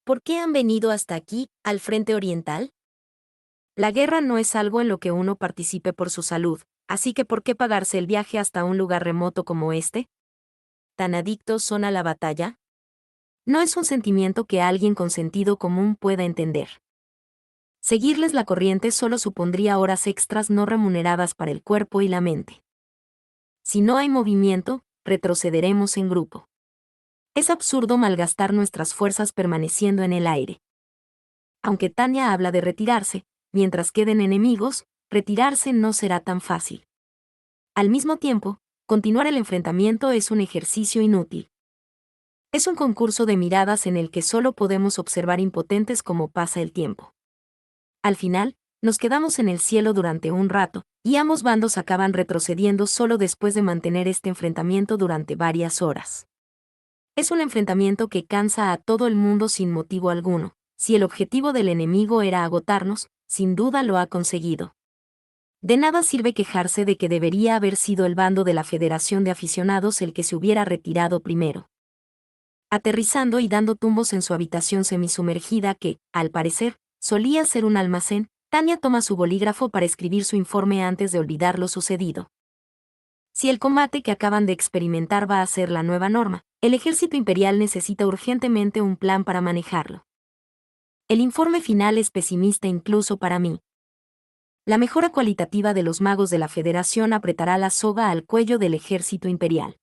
¿Por qué han venido hasta aquí, al frente oriental? La guerra no es algo en lo que uno participe por su salud, así que ¿por qué pagarse el viaje hasta un lugar remoto como este? ¿Tan adictos son a la batalla? No es un sentimiento que alguien con sentido común pueda entender. Seguirles la corriente solo supondría horas extras no remuneradas para el cuerpo y la mente. Si no hay movimiento, retrocederemos en grupo. Es absurdo malgastar nuestras fuerzas permaneciendo en el aire. Aunque Tania habla de retirarse, mientras queden enemigos, retirarse no será tan fácil. Al mismo tiempo, continuar el enfrentamiento es un ejercicio inútil. Es un concurso de miradas en el que solo podemos observar impotentes cómo pasa el tiempo. Al final, nos quedamos en el cielo durante un rato, y ambos bandos acaban retrocediendo solo después de mantener este enfrentamiento durante varias horas. Es un enfrentamiento que cansa a todo el mundo sin motivo alguno. Si el objetivo del enemigo era agotarnos, sin duda lo ha conseguido. De nada sirve quejarse de que debería haber sido el bando de la Federación de Aficionados el que se hubiera retirado primero. Aterrizando y dando tumbos en su habitación semisumergida que, al parecer, solía ser un almacén, Tania toma su bolígrafo para escribir su informe antes de olvidar lo sucedido. Si el combate que acaban de experimentar va a ser la nueva norma, el ejército imperial necesita urgentemente un plan para manejarlo. El informe final es pesimista incluso para mí. La mejora cualitativa de los magos de la Federación apretará la soga al cuello del ejército imperial.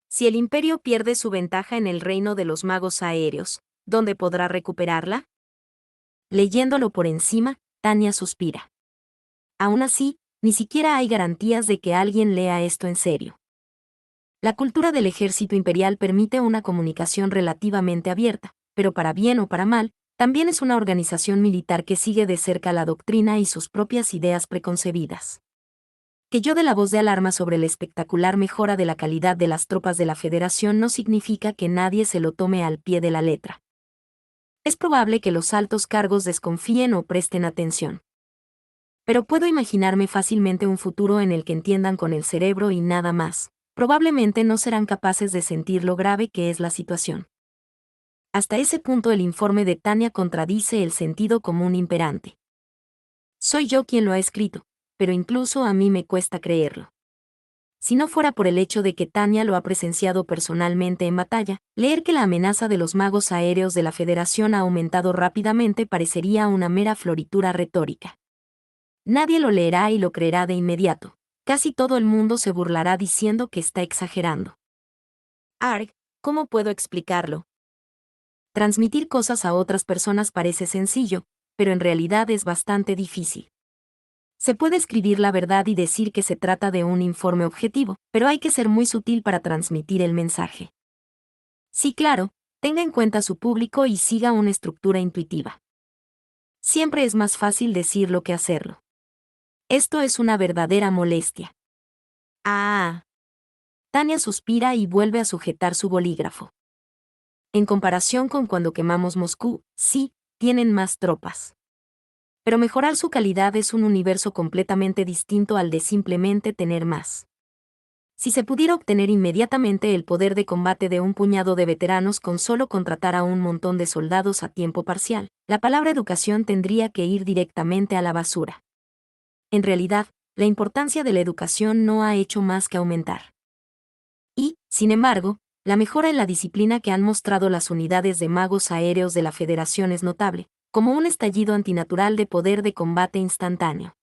Si el imperio pierde su ventaja en el reino de los magos aéreos, ¿dónde podrá recuperarla? Leyéndolo por encima, Tania suspira. Aún así, ni siquiera hay garantías de que alguien lea esto en serio. La cultura del ejército imperial permite una comunicación relativamente abierta, pero para bien o para mal, también es una organización militar que sigue de cerca la doctrina y sus propias ideas preconcebidas. Que yo dé la voz de alarma sobre la espectacular mejora de la calidad de las tropas de la Federación no significa que nadie se lo tome al pie de la letra. Es probable que los altos cargos desconfíen o presten atención. Pero puedo imaginarme fácilmente un futuro en el que entiendan con el cerebro y nada más. Probablemente no serán capaces de sentir lo grave que es la situación. Hasta ese punto el informe de Tania contradice el sentido común imperante. Soy yo quien lo ha escrito, pero incluso a mí me cuesta creerlo. Si no fuera por el hecho de que Tania lo ha presenciado personalmente en batalla, leer que la amenaza de los magos aéreos de la Federación ha aumentado rápidamente parecería una mera floritura retórica. Nadie lo leerá y lo creerá de inmediato. Casi todo el mundo se burlará diciendo que está exagerando. Arg, ¿cómo puedo explicarlo? Transmitir cosas a otras personas parece sencillo, pero en realidad es bastante difícil. Se puede escribir la verdad y decir que se trata de un informe objetivo, pero hay que ser muy sutil para transmitir el mensaje. Sí, claro, tenga en cuenta su público y siga una estructura intuitiva. Siempre es más fácil decirlo que hacerlo. Esto es una verdadera molestia. Ah. Tania suspira y vuelve a sujetar su bolígrafo. En comparación con cuando quemamos Moscú, sí, tienen más tropas. Pero mejorar su calidad es un universo completamente distinto al de simplemente tener más. Si se pudiera obtener inmediatamente el poder de combate de un puñado de veteranos con solo contratar a un montón de soldados a tiempo parcial, la palabra educación tendría que ir directamente a la basura. En realidad, la importancia de la educación no ha hecho más que aumentar. Y, sin embargo, la mejora en la disciplina que han mostrado las unidades de magos aéreos de la Federación es notable, como un estallido antinatural de poder de combate instantáneo.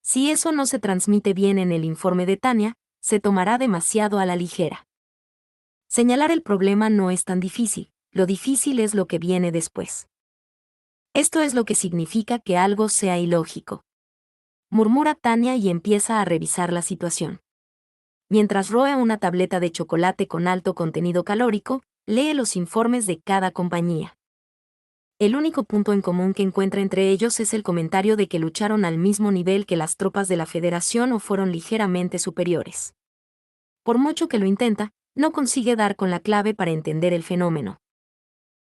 Si eso no se transmite bien en el informe de Tania, se tomará demasiado a la ligera. Señalar el problema no es tan difícil, lo difícil es lo que viene después. Esto es lo que significa que algo sea ilógico. Murmura Tania y empieza a revisar la situación. Mientras roe una tableta de chocolate con alto contenido calórico, lee los informes de cada compañía. El único punto en común que encuentra entre ellos es el comentario de que lucharon al mismo nivel que las tropas de la Federación o fueron ligeramente superiores. Por mucho que lo intenta, no consigue dar con la clave para entender el fenómeno.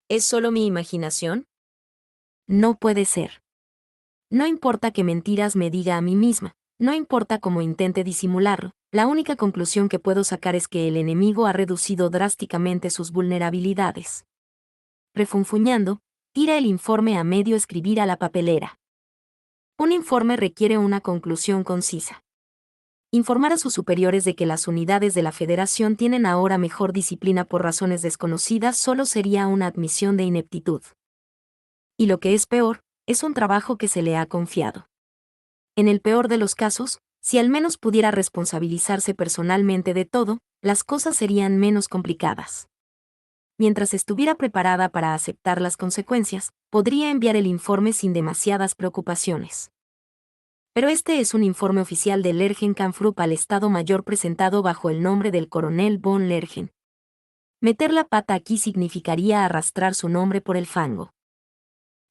¿Es solo mi imaginación? No puede ser. No importa qué mentiras me diga a mí misma, no importa cómo intente disimularlo, la única conclusión que puedo sacar es que el enemigo ha reducido drásticamente sus vulnerabilidades. Refunfuñando, tira el informe a medio escribir a la papelera. Un informe requiere una conclusión concisa. Informar a sus superiores de que las unidades de la Federación tienen ahora mejor disciplina por razones desconocidas solo sería una admisión de ineptitud. Y lo que es peor, es un trabajo que se le ha confiado. En el peor de los casos, si al menos pudiera responsabilizarse personalmente de todo, las cosas serían menos complicadas. Mientras estuviera preparada para aceptar las consecuencias, podría enviar el informe sin demasiadas preocupaciones. Pero este es un informe oficial de Lergen-Kampfgruppe al Estado Mayor presentado bajo el nombre del coronel von Lergen. Meter la pata aquí significaría arrastrar su nombre por el fango.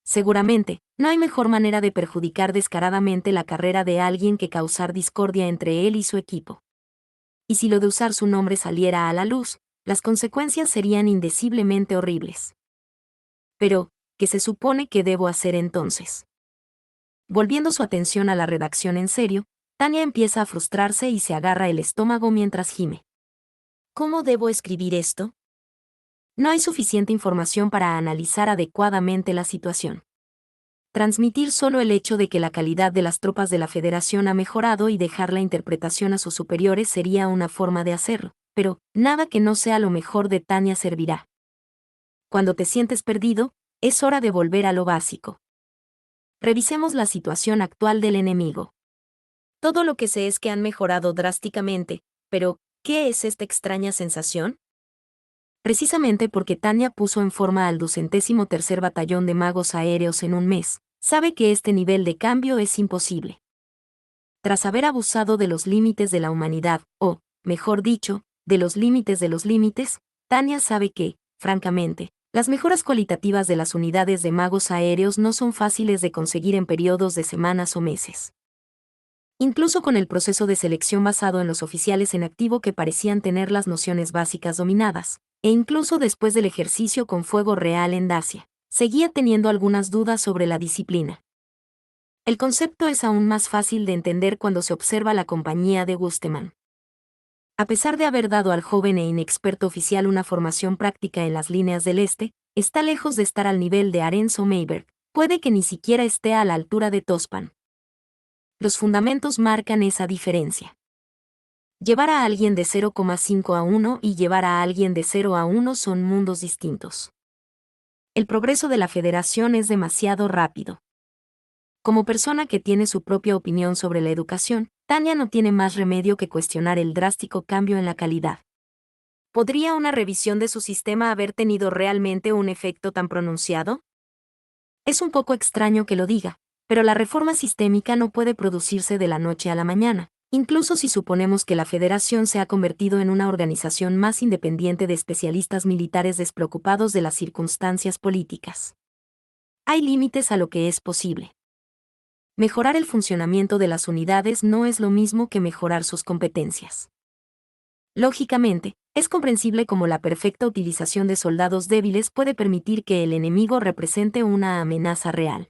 Seguramente, no hay mejor manera de perjudicar descaradamente la carrera de alguien que causar discordia entre él y su equipo. Y si lo de usar su nombre saliera a la luz, las consecuencias serían indeciblemente horribles. Pero, ¿qué se supone que debo hacer entonces? Volviendo su atención a la redacción en serio, Tania empieza a frustrarse y se agarra el estómago mientras gime. ¿Cómo debo escribir esto? No hay suficiente información para analizar adecuadamente la situación. Transmitir solo el hecho de que la calidad de las tropas de la Federación ha mejorado y dejar la interpretación a sus superiores sería una forma de hacerlo, pero nada que no sea lo mejor de Tania servirá. Cuando te sientes perdido, es hora de volver a lo básico. Revisemos la situación actual del enemigo. Todo lo que sé es que han mejorado drásticamente, pero ¿qué es esta extraña sensación? Precisamente porque Tania puso en forma al 203º Batallón de Magos Aéreos en un mes, sabe que este nivel de cambio es imposible. Tras haber abusado de los límites de la humanidad, o, mejor dicho, de los límites, Tania sabe que, francamente, las mejoras cualitativas de las unidades de magos aéreos no son fáciles de conseguir en periodos de semanas o meses. Incluso con el proceso de selección basado en los oficiales en activo que parecían tener las nociones básicas dominadas, e incluso después del ejercicio con fuego real en Dacia, seguía teniendo algunas dudas sobre la disciplina. El concepto es aún más fácil de entender cuando se observa la compañía de Gustemann. A pesar de haber dado al joven e inexperto oficial una formación práctica en las líneas del este, está lejos de estar al nivel de Arens o Mayberg, puede que ni siquiera esté a la altura de Tospan. Los fundamentos marcan esa diferencia. Llevar a alguien de 0,5 a 1 y llevar a alguien de 0 a 1 son mundos distintos. El progreso de la Federación es demasiado rápido. Como persona que tiene su propia opinión sobre la educación, Tania no tiene más remedio que cuestionar el drástico cambio en la calidad. ¿Podría una revisión de su sistema haber tenido realmente un efecto tan pronunciado? Es un poco extraño que lo diga, Pero la reforma sistémica no puede producirse de la noche a la mañana, incluso si suponemos que la Federación se ha convertido en una organización más independiente de especialistas militares despreocupados de las circunstancias políticas. Hay límites a lo que es posible. Mejorar el funcionamiento de las unidades no es lo mismo que mejorar sus competencias. Lógicamente, es comprensible cómo la perfecta utilización de soldados débiles puede permitir que el enemigo represente una amenaza real.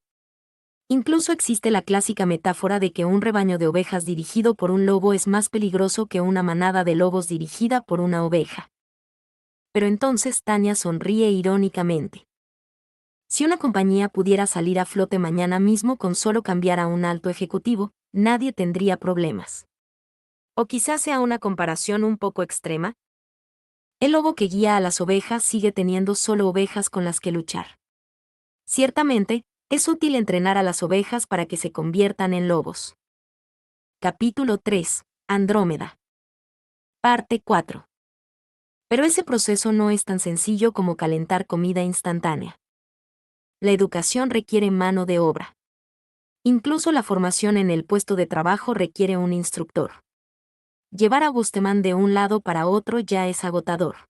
Incluso existe la clásica metáfora de que un rebaño de ovejas dirigido por un lobo es más peligroso que una manada de lobos dirigida por una oveja. Pero entonces Tanya sonríe irónicamente. Si una compañía pudiera salir a flote mañana mismo con solo cambiar a un alto ejecutivo, nadie tendría problemas. O quizás sea una comparación un poco extrema. El lobo que guía a las ovejas sigue teniendo solo ovejas con las que luchar. Ciertamente, es útil entrenar a las ovejas para que se conviertan en lobos. Capítulo 3. Andrómeda. Parte 4. Pero ese proceso no es tan sencillo como calentar comida instantánea. La educación requiere mano de obra. Incluso la formación en el puesto de trabajo requiere un instructor. Llevar a Busteman de un lado para otro ya es agotador.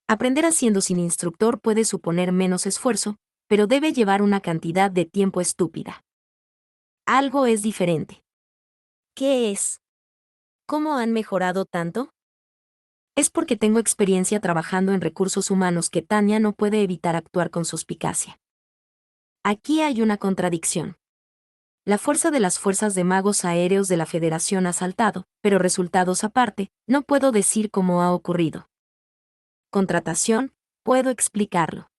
Aprender haciendo sin instructor puede suponer menos esfuerzo, pero debe llevar una cantidad de tiempo estúpida. Algo es diferente. ¿Qué es? ¿Cómo han mejorado tanto? Es porque tengo experiencia trabajando en recursos humanos que Tanya no puede evitar actuar con suspicacia. Aquí hay una contradicción. La fuerza de las fuerzas de magos aéreos de la Federación ha saltado, pero resultados aparte, no puedo decir cómo ha ocurrido. Contratación, puedo explicarlo.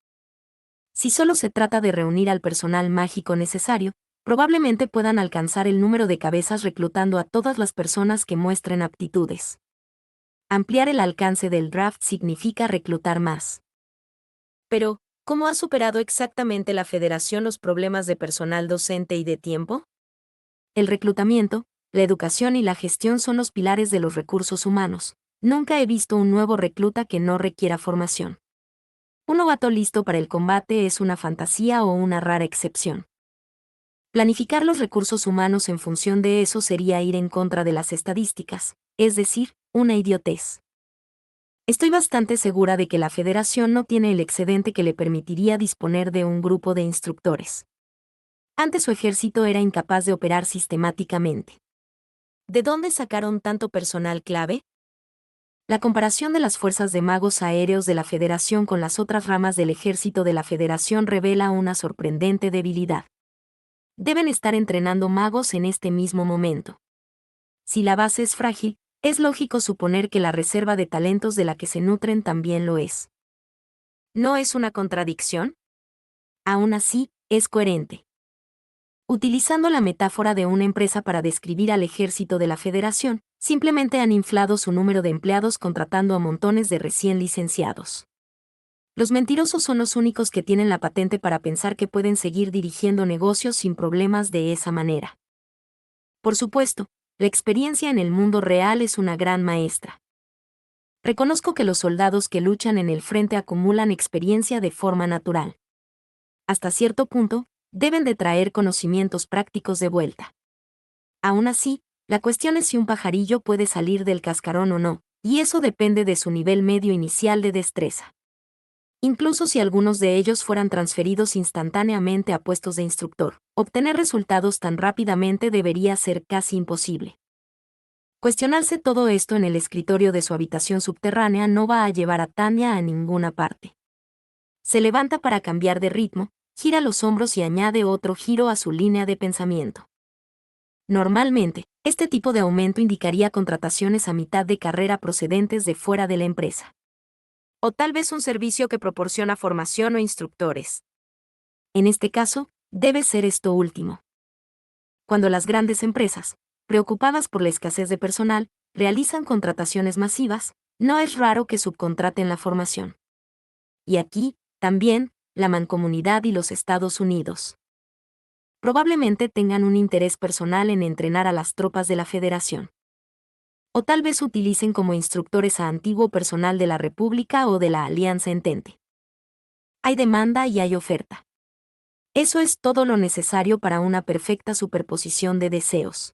Si solo se trata de reunir al personal mágico necesario, probablemente puedan alcanzar el número de cabezas reclutando a todas las personas que muestren aptitudes. Ampliar el alcance del draft significa reclutar más. Pero, ¿cómo ha superado exactamente la Federación los problemas de personal docente y de tiempo? El reclutamiento, la educación y la gestión son los pilares de los recursos humanos. Nunca he visto un nuevo recluta que no requiera formación. Un novato listo para el combate es una fantasía o una rara excepción. Planificar los recursos humanos en función de eso sería ir en contra de las estadísticas, es decir, una idiotez. Estoy bastante segura de que la Federación no tiene el excedente que le permitiría disponer de un grupo de instructores. Antes su ejército era incapaz de operar sistemáticamente. ¿De dónde sacaron tanto personal clave? La comparación de las fuerzas de magos aéreos de la Federación con las otras ramas del ejército de la Federación revela una sorprendente debilidad. Deben estar entrenando magos en este mismo momento. Si la base es frágil, es lógico suponer que la reserva de talentos de la que se nutren también lo es. ¿No es una contradicción? Aún así, es coherente. Utilizando la metáfora de una empresa para describir al ejército de la Federación, simplemente han inflado su número de empleados contratando a montones de recién licenciados. Los mentirosos son los únicos que tienen la patente para pensar que pueden seguir dirigiendo negocios sin problemas de esa manera. Por supuesto, la experiencia en el mundo real es una gran maestra. Reconozco que los soldados que luchan en el frente acumulan experiencia de forma natural. Hasta cierto punto, deben de traer conocimientos prácticos de vuelta. Aún así, la cuestión es si un pajarillo puede salir del cascarón o no, y eso depende de su nivel medio inicial de destreza. Incluso si algunos de ellos fueran transferidos instantáneamente a puestos de instructor, obtener resultados tan rápidamente debería ser casi imposible. Cuestionarse todo esto en el escritorio de su habitación subterránea no va a llevar a Tanya a ninguna parte. Se levanta para cambiar de ritmo, gira los hombros y añade otro giro a su línea de pensamiento. Normalmente, este tipo de aumento indicaría contrataciones a mitad de carrera procedentes de fuera de la empresa. O tal vez un servicio que proporciona formación o instructores. En este caso, debe ser esto último. Cuando las grandes empresas, preocupadas por la escasez de personal, realizan contrataciones masivas, no es raro que subcontraten la formación. Y aquí, también, la Mancomunidad y los Estados Unidos. Probablemente tengan un interés personal en entrenar a las tropas de la Federación. O tal vez utilicen como instructores a antiguo personal de la República o de la Alianza Entente. Hay demanda y hay oferta. Eso es todo lo necesario para una perfecta superposición de deseos.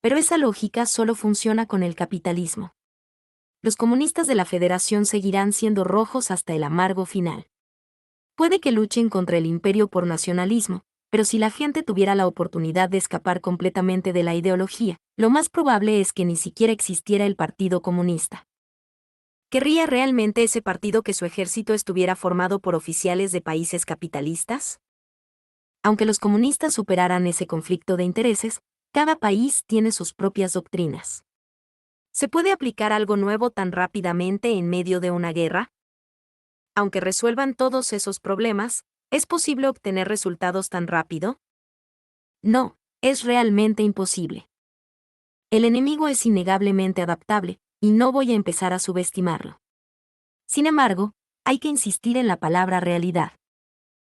Pero esa lógica solo funciona con el capitalismo. Los comunistas de la Federación seguirán siendo rojos hasta el amargo final. Puede que luchen contra el imperio por nacionalismo, pero si la gente tuviera la oportunidad de escapar completamente de la ideología, lo más probable es que ni siquiera existiera el Partido Comunista. ¿Querría realmente ese partido que su ejército estuviera formado por oficiales de países capitalistas? Aunque los comunistas superaran ese conflicto de intereses, cada país tiene sus propias doctrinas. ¿Se puede aplicar algo nuevo tan rápidamente en medio de una guerra? Aunque resuelvan todos esos problemas, ¿es posible obtener resultados tan rápido? No, es realmente imposible. El enemigo es innegablemente adaptable, y no voy a empezar a subestimarlo. Sin embargo, hay que insistir en la palabra realidad.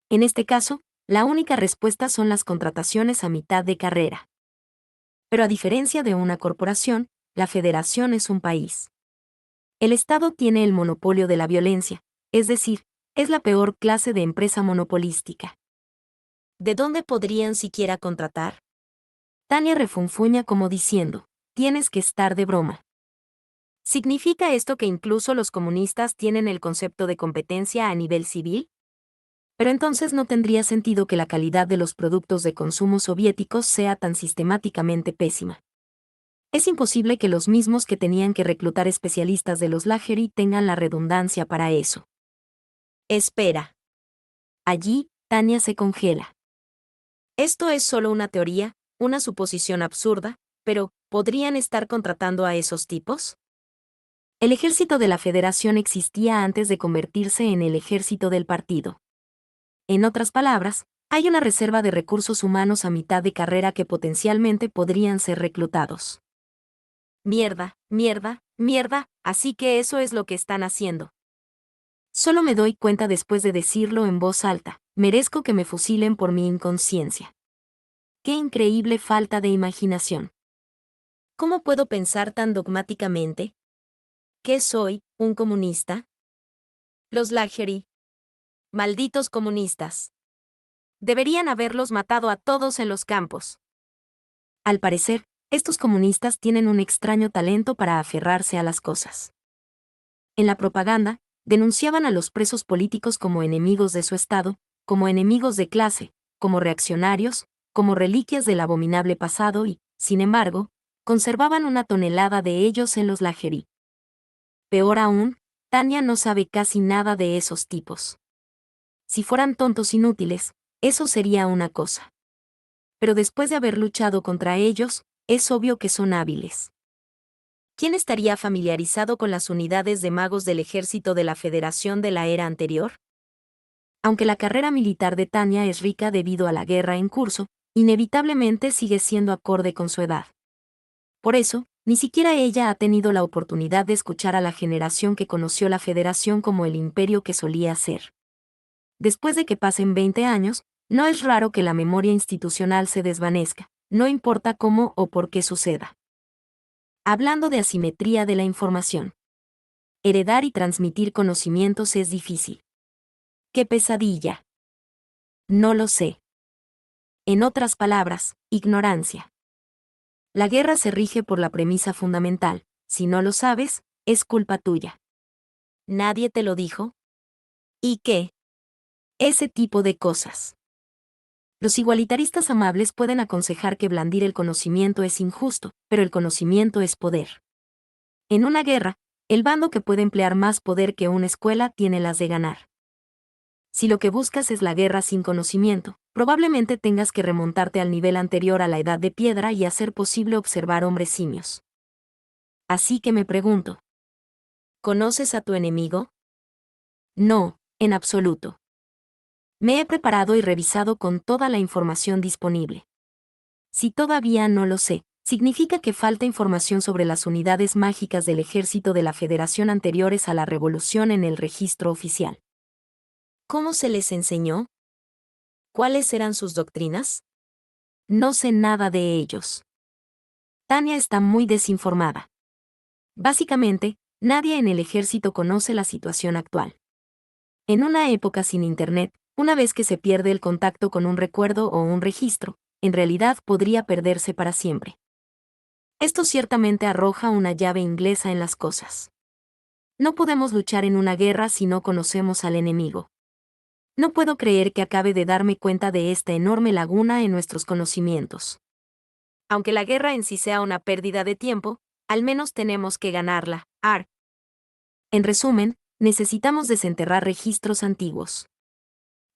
En este caso, la única respuesta son las contrataciones a mitad de carrera. Pero a diferencia de una corporación, la federación es un país. El Estado tiene el monopolio de la violencia, es decir, es la peor clase de empresa monopolística. ¿De dónde podrían siquiera contratar? Tania refunfuña como diciendo, tienes que estar de broma. ¿Significa esto que incluso los comunistas tienen el concepto de competencia a nivel civil? Pero entonces no tendría sentido que la calidad de los productos de consumo soviéticos sea tan sistemáticamente pésima. Es imposible que los mismos que tenían que reclutar especialistas de los Lájeri tengan la redundancia para eso. Espera. Allí, Tania se congela. Esto es solo una teoría, una suposición absurda, pero ¿podrían estar contratando a esos tipos? El ejército de la Federación existía antes de convertirse en el ejército del partido. En otras palabras, hay una reserva de recursos humanos a mitad de carrera que potencialmente podrían ser reclutados. Mierda, mierda, mierda, así que eso es lo que están haciendo. Solo me doy cuenta después de decirlo en voz alta, merezco que me fusilen por mi inconsciencia. ¡Qué increíble falta de imaginación! ¿Cómo puedo pensar tan dogmáticamente? ¿Qué soy, un comunista? Los Lájeri. Malditos comunistas. Deberían haberlos matado a todos en los campos. Al parecer, estos comunistas tienen un extraño talento para aferrarse a las cosas. En la propaganda, denunciaban a los presos políticos como enemigos de su Estado, como enemigos de clase, como reaccionarios, como reliquias del abominable pasado y, sin embargo, conservaban una tonelada de ellos en los Lájeri. Peor aún, Tania no sabe casi nada de esos tipos. Si fueran tontos inútiles, eso sería una cosa. Pero después de haber luchado contra ellos, es obvio que son hábiles. ¿Quién estaría familiarizado con las unidades de magos del ejército de la Federación de la era anterior? Aunque la carrera militar de Tania es rica debido a la guerra en curso, inevitablemente sigue siendo acorde con su edad. Por eso, ni siquiera ella ha tenido la oportunidad de escuchar a la generación que conoció la Federación como el imperio que solía ser. Después de que pasen 20 años, no es raro que la memoria institucional se desvanezca, no importa cómo o por qué suceda. Hablando de asimetría de la información. Heredar y transmitir conocimientos es difícil. ¡Qué pesadilla! No lo sé. En otras palabras, ignorancia. La guerra se rige por la premisa fundamental, si no lo sabes, es culpa tuya. ¿Nadie te lo dijo? ¿Y qué? Ese tipo de cosas. Los igualitaristas amables pueden aconsejar que blandir el conocimiento es injusto, pero el conocimiento es poder. En una guerra, el bando que puede emplear más poder que una escuela tiene las de ganar. Si lo que buscas es la guerra sin conocimiento, probablemente tengas que remontarte al nivel anterior a la edad de piedra y hacer posible observar hombres simios. Así que me pregunto, ¿conoces a tu enemigo? No, en absoluto. Me he preparado y revisado con toda la información disponible. Si todavía no lo sé, significa que falta información sobre las unidades mágicas del ejército de la Federación anteriores a la Revolución en el registro oficial. ¿Cómo se les enseñó? ¿Cuáles eran sus doctrinas? No sé nada de ellos. Tania está muy desinformada. Básicamente, nadie en el ejército conoce la situación actual. En una época sin Internet, Una vez que se pierde el contacto con un recuerdo o un registro, en realidad podría perderse para siempre. Esto ciertamente arroja una llave inglesa en las cosas. No podemos luchar en una guerra si no conocemos al enemigo. No puedo creer que acabe de darme cuenta de esta enorme laguna en nuestros conocimientos. Aunque la guerra en sí sea una pérdida de tiempo, al menos tenemos que ganarla. En resumen, necesitamos desenterrar registros antiguos.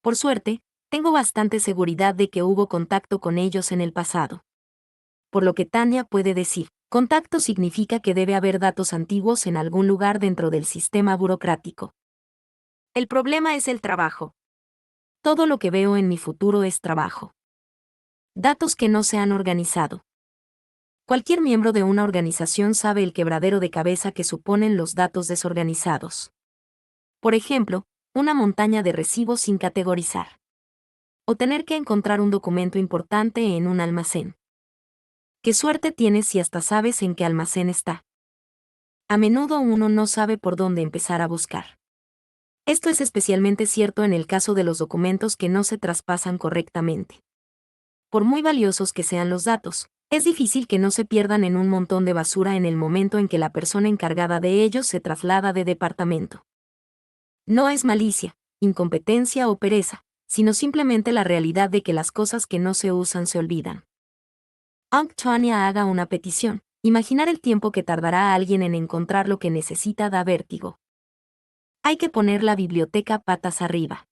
Por suerte, tengo bastante seguridad de que hubo contacto con ellos en el pasado. Por lo que Tania puede decir, contacto significa que debe haber datos antiguos en algún lugar dentro del sistema burocrático. El problema es el trabajo. Todo lo que veo en mi futuro es trabajo. Datos que no se han organizado. Cualquier miembro de una organización sabe el quebradero de cabeza que suponen los datos desorganizados. Por ejemplo, una montaña de recibos sin categorizar. O tener que encontrar un documento importante en un almacén. ¿Qué suerte tienes si hasta sabes en qué almacén está? A menudo uno no sabe por dónde empezar a buscar. Esto es especialmente cierto en el caso de los documentos que no se traspasan correctamente. Por muy valiosos que sean los datos, es difícil que no se pierdan en un montón de basura en el momento en que la persona encargada de ellos se traslada de departamento. No es malicia, incompetencia o pereza, sino simplemente la realidad de que las cosas que no se usan se olvidan. Aunque Tania haga una petición, imaginar el tiempo que tardará a alguien en encontrar lo que necesita da vértigo. Hay que poner la biblioteca patas arriba.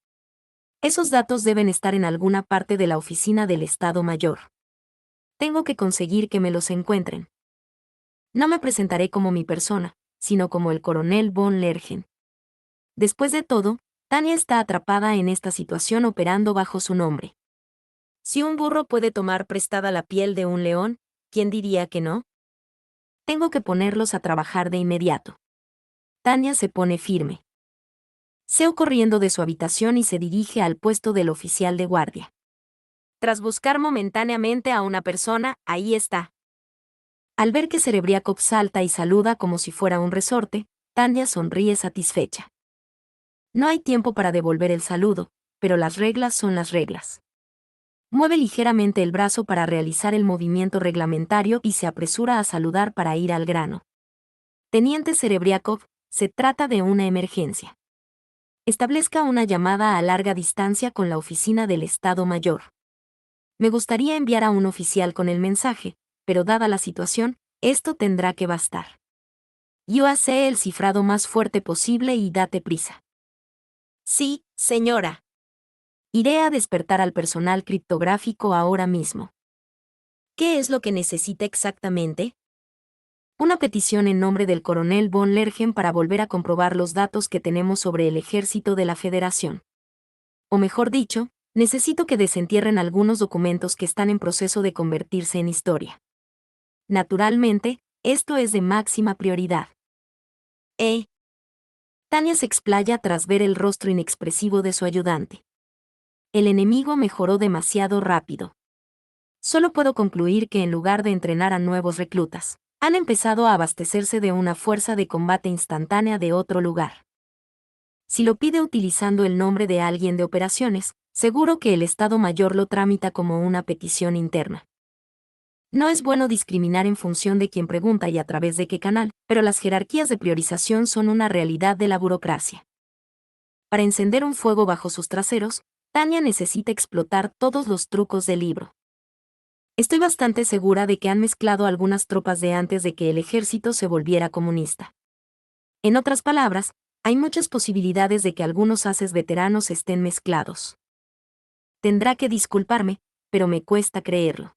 Esos datos deben estar en alguna parte de la oficina del Estado Mayor. Tengo que conseguir que me los encuentren. No me presentaré como mi persona, sino como el coronel von Lergen. Después de todo, Tania está atrapada en esta situación operando bajo su nombre. Si un burro puede tomar prestada la piel de un león, ¿quién diría que no? Tengo que ponerlos a trabajar de inmediato. Tania se pone firme. Seo corriendo de su habitación y se dirige al puesto del oficial de guardia. Tras buscar momentáneamente a una persona, ahí está. Al ver que Serebriakov salta y saluda como si fuera un resorte, Tania sonríe satisfecha. No hay tiempo para devolver el saludo, pero las reglas son las reglas. Mueve ligeramente el brazo para realizar el movimiento reglamentario y se apresura a saludar para ir al grano. Teniente Serebriakov, se trata de una emergencia. Establezca una llamada a larga distancia con la oficina del Estado Mayor. Me gustaría enviar a un oficial con el mensaje, pero dada la situación, esto tendrá que bastar. Yo haré el cifrado más fuerte posible y date prisa. Sí, señora. Iré a despertar al personal criptográfico ahora mismo. ¿Qué es lo que necesita exactamente? Una petición en nombre del coronel von Lergen para volver a comprobar los datos que tenemos sobre el ejército de la Federación. O mejor dicho, necesito que desentierren algunos documentos que están en proceso de convertirse en historia. Naturalmente, esto es de máxima prioridad. Tania se explaya tras ver el rostro inexpresivo de su ayudante. El enemigo mejoró demasiado rápido. Solo puedo concluir que en lugar de entrenar a nuevos reclutas, han empezado a abastecerse de una fuerza de combate instantánea de otro lugar. Si lo pide utilizando el nombre de alguien de operaciones, seguro que el Estado Mayor lo tramita como una petición interna. No es bueno discriminar en función de quién pregunta y a través de qué canal, pero las jerarquías de priorización son una realidad de la burocracia. Para encender un fuego bajo sus traseros, Tania necesita explotar todos los trucos del libro. Estoy bastante segura de que han mezclado algunas tropas de antes de que el ejército se volviera comunista. En otras palabras, hay muchas posibilidades de que algunos haces veteranos estén mezclados. Tendrá que disculparme, pero me cuesta creerlo.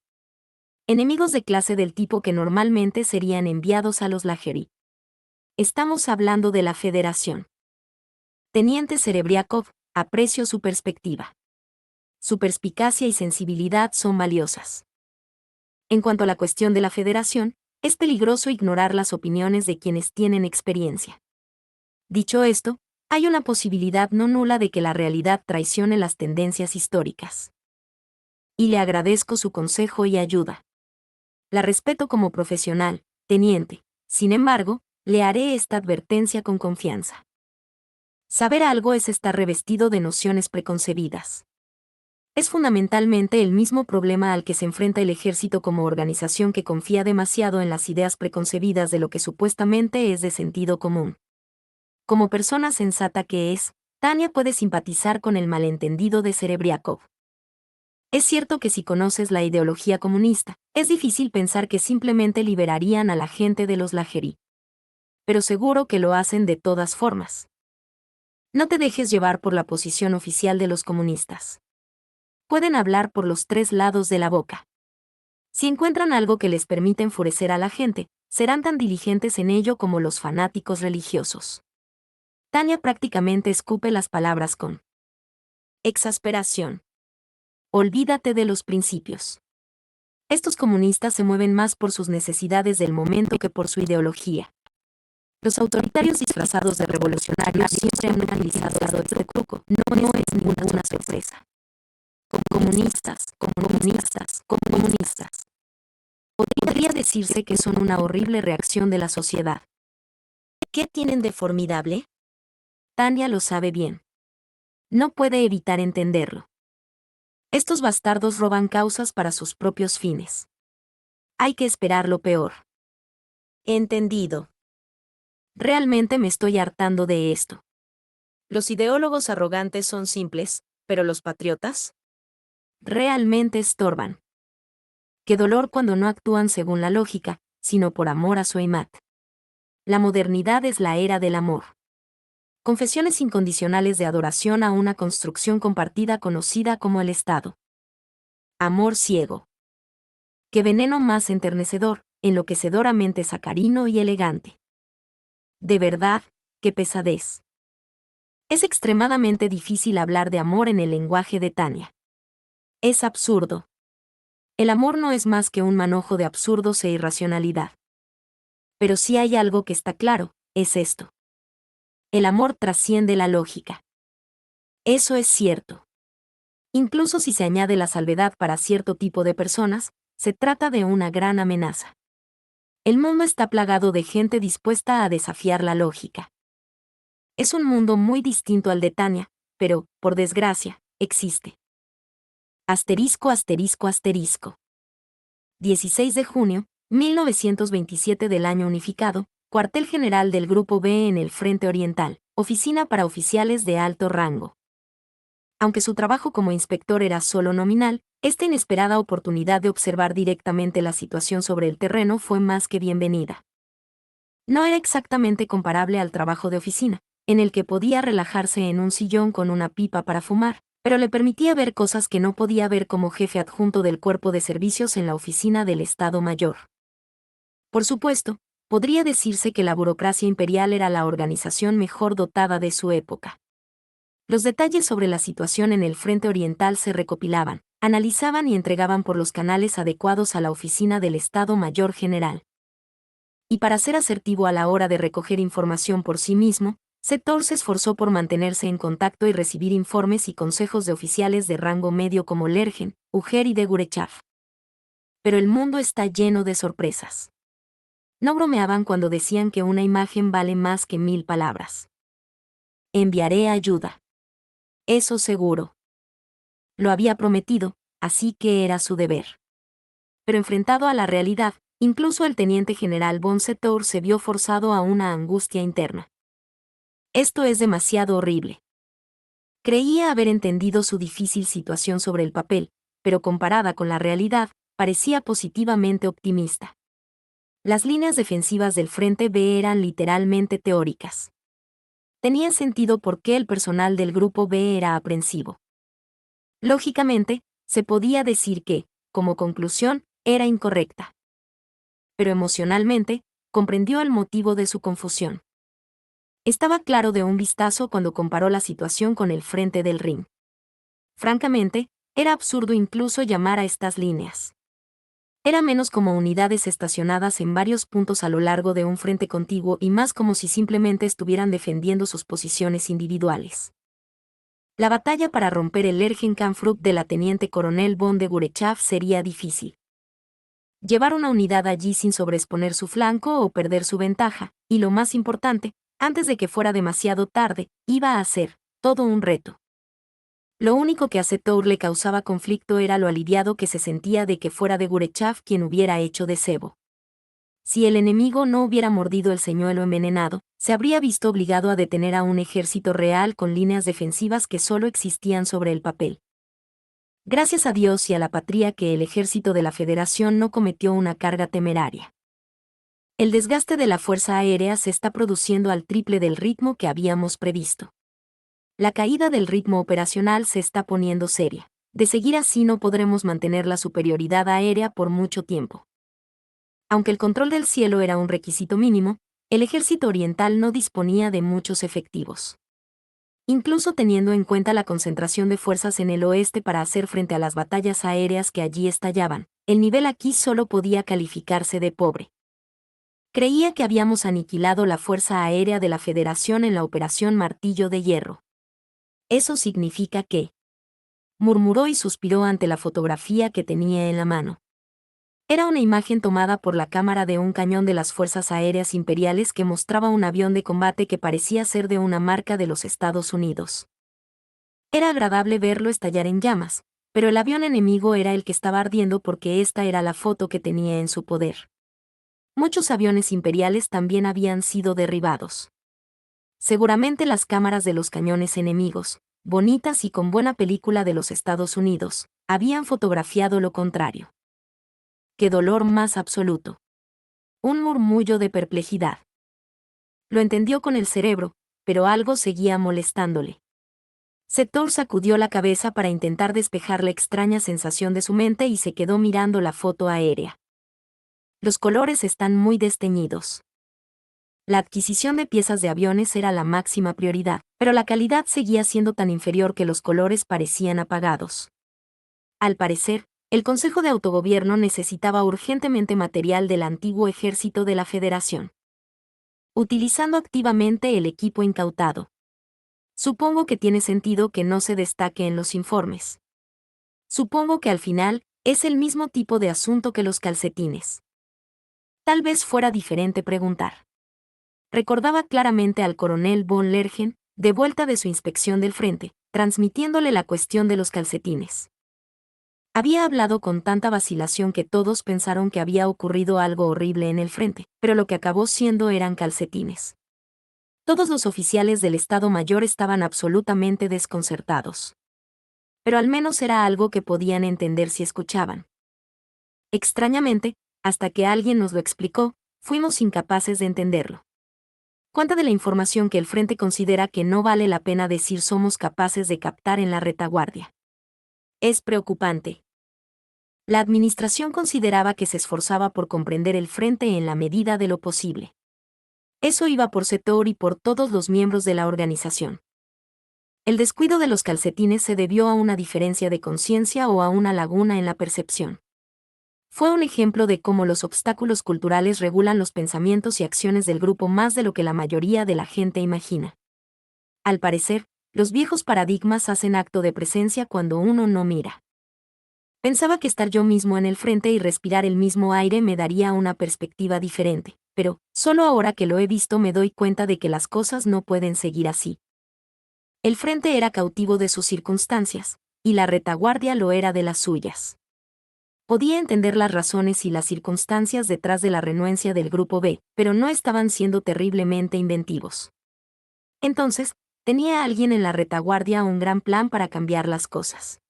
Enemigos de clase del tipo que normalmente serían enviados a los Lajeri. Estamos hablando de la Federación. Teniente Serebriakov, aprecio su perspectiva. Su perspicacia y sensibilidad son valiosas. En cuanto a la cuestión de la Federación, es peligroso ignorar las opiniones de quienes tienen experiencia. Dicho esto, hay una posibilidad no nula de que la realidad traicione las tendencias históricas. Y le agradezco su consejo y ayuda. La respeto como profesional, teniente. Sin embargo, le haré esta advertencia con confianza. Saber algo es estar revestido de nociones preconcebidas. Es fundamentalmente el mismo problema al que se enfrenta el ejército como organización que confía demasiado en las ideas preconcebidas de lo que supuestamente es de sentido común. Como persona sensata que es, Tania puede simpatizar con el malentendido de Serebriakov. Es cierto que si conoces la ideología comunista, es difícil pensar que simplemente liberarían a la gente de los Lagerí. Pero seguro que lo hacen de todas formas. No te dejes llevar por la posición oficial de los comunistas. Pueden hablar por los tres lados de la boca. Si encuentran algo que les permita enfurecer a la gente, serán tan diligentes en ello como los fanáticos religiosos. Tania prácticamente escupe las palabras con exasperación. Olvídate de los principios. Estos comunistas se mueven más por sus necesidades del momento que por su ideología. Los autoritarios disfrazados de revolucionarios siempre han utilizado este truco. No es ninguna sorpresa. Comunistas. Podría decirse que son una horrible reacción de la sociedad. ¿Qué tienen de formidable? Tania lo sabe bien. No puede evitar entenderlo. Estos bastardos roban causas para sus propios fines. Hay que esperar lo peor. Entendido. Realmente me estoy hartando de esto. Los ideólogos arrogantes son simples, pero los patriotas realmente estorban. Qué dolor cuando no actúan según la lógica, sino por amor a su imat. La modernidad es la era del amor. Confesiones incondicionales de adoración a una construcción compartida conocida como el Estado. Amor ciego. Qué veneno más enternecedor, enloquecedoramente sacarino y elegante. De verdad, qué pesadez. Es extremadamente difícil hablar de amor en el lenguaje de Tania. Es absurdo. El amor no es más que un manojo de absurdos e irracionalidad. Pero si hay algo que está claro, es esto. El amor trasciende la lógica. Eso es cierto. Incluso si se añade la salvedad para cierto tipo de personas, se trata de una gran amenaza. El mundo está plagado de gente dispuesta a desafiar la lógica. Es un mundo muy distinto al de Tania, pero, por desgracia, existe. Asterisco. 16 de junio, 1927 del año unificado, cuartel general del Grupo B en el Frente Oriental, oficina para oficiales de alto rango. Aunque su trabajo como inspector era solo nominal, esta inesperada oportunidad de observar directamente la situación sobre el terreno fue más que bienvenida. No era exactamente comparable al trabajo de oficina, en el que podía relajarse en un sillón con una pipa para fumar, pero le permitía ver cosas que no podía ver como jefe adjunto del cuerpo de servicios en la oficina del Estado Mayor. Por supuesto, podría decirse que la burocracia imperial era la organización mejor dotada de su época. Los detalles sobre la situación en el Frente Oriental se recopilaban, analizaban y entregaban por los canales adecuados a la oficina del Estado Mayor General. Y para ser asertivo a la hora de recoger información por sí mismo, Setor se esforzó por mantenerse en contacto y recibir informes y consejos de oficiales de rango medio como Lergen, Ujer y de Gurechav. Pero el mundo está lleno de sorpresas. No bromeaban cuando decían que una imagen vale más que 1000 palabras. Enviaré ayuda. Eso seguro. Lo había prometido, así que era su deber. Pero enfrentado a la realidad, incluso el teniente general von Setor se vio forzado a una angustia interna. Esto es demasiado horrible. Creía haber entendido su difícil situación sobre el papel, pero comparada con la realidad, parecía positivamente optimista. Las líneas defensivas del Frente B eran literalmente teóricas. Tenía sentido por qué el personal del Grupo B era aprensivo. Lógicamente, se podía decir que, como conclusión, era incorrecta. Pero emocionalmente, comprendió el motivo de su confusión. Estaba claro de un vistazo cuando comparó la situación con el frente del Rin. Francamente, era absurdo incluso llamar a estas líneas. Era menos como unidades estacionadas en varios puntos a lo largo de un frente contiguo y más como si simplemente estuvieran defendiendo sus posiciones individuales. La batalla para romper el Lergenkampfrupp de la teniente coronel von de Gurechav sería difícil. Llevar una unidad allí sin sobreexponer su flanco o perder su ventaja, y lo más importante, Antes de que fuera demasiado tarde, iba a ser todo un reto. Lo único que a Sethor le causaba conflicto era lo aliviado que se sentía de que fuera de Gurechaf quien hubiera hecho de cebo. Si el enemigo no hubiera mordido el señuelo envenenado, se habría visto obligado a detener a un ejército real con líneas defensivas que solo existían sobre el papel. Gracias a Dios y a la patria que el ejército de la Federación no cometió una carga temeraria. El desgaste de la Fuerza Aérea se está produciendo al triple del ritmo que habíamos previsto. La caída del ritmo operacional se está poniendo seria. De seguir así no podremos mantener la superioridad aérea por mucho tiempo. Aunque el control del cielo era un requisito mínimo, el ejército oriental no disponía de muchos efectivos. Incluso teniendo en cuenta la concentración de fuerzas en el oeste para hacer frente a las batallas aéreas que allí estallaban, el nivel aquí solo podía calificarse de pobre. Creía que habíamos aniquilado la Fuerza Aérea de la Federación en la Operación Martillo de Hierro. ¿Eso significa qué? Murmuró y suspiró ante la fotografía que tenía en la mano. Era una imagen tomada por la cámara de un cañón de las Fuerzas Aéreas Imperiales que mostraba un avión de combate que parecía ser de una marca de los Estados Unidos. Era agradable verlo estallar en llamas, pero el avión enemigo era el que estaba ardiendo porque esta era la foto que tenía en su poder. Muchos aviones imperiales también habían sido derribados. Seguramente las cámaras de los cañones enemigos, bonitas y con buena película de los Estados Unidos, habían fotografiado lo contrario. ¡Qué dolor más absoluto! Un murmullo de perplejidad. Lo entendió con el cerebro, pero algo seguía molestándole. Sethor sacudió la cabeza para intentar despejar la extraña sensación de su mente y se quedó mirando la foto aérea. Los colores están muy desteñidos. La adquisición de piezas de aviones era la máxima prioridad, pero la calidad seguía siendo tan inferior que los colores parecían apagados. Al parecer, el Consejo de Autogobierno necesitaba urgentemente material del antiguo ejército de la Federación. Utilizando activamente el equipo incautado. Supongo que tiene sentido que no se destaque en los informes. Supongo que al final, es el mismo tipo de asunto que los calcetines. Tal vez fuera diferente preguntar. Recordaba claramente al coronel von Lergen, de vuelta de su inspección del frente, transmitiéndole la cuestión de los calcetines. Había hablado con tanta vacilación que todos pensaron que había ocurrido algo horrible en el frente, pero lo que acabó siendo eran calcetines. Todos los oficiales del Estado Mayor estaban absolutamente desconcertados. Pero al menos era algo que podían entender si escuchaban. Extrañamente, hasta que alguien nos lo explicó, fuimos incapaces de entenderlo. ¿Cuánta de la información que el frente considera que no vale la pena decir somos capaces de captar en la retaguardia? Es preocupante. La administración consideraba que se esforzaba por comprender el frente en la medida de lo posible. Eso iba por Sethor y por todos los miembros de la organización. El descuido de los calcetines se debió a una diferencia de conciencia o a una laguna en la percepción. Fue un ejemplo de cómo los obstáculos culturales regulan los pensamientos y acciones del grupo más de lo que la mayoría de la gente imagina. Al parecer, los viejos paradigmas hacen acto de presencia cuando uno no mira. Pensaba que estar yo mismo en el frente y respirar el mismo aire me daría una perspectiva diferente, pero, solo ahora que lo he visto me doy cuenta de que las cosas no pueden seguir así. El frente era cautivo de sus circunstancias, y la retaguardia lo era de las suyas. Podía entender las razones y las circunstancias detrás de la renuencia del Grupo B, pero no estaban siendo terriblemente inventivos. Entonces, tenía alguien en la retaguardia un gran plan para cambiar las cosas.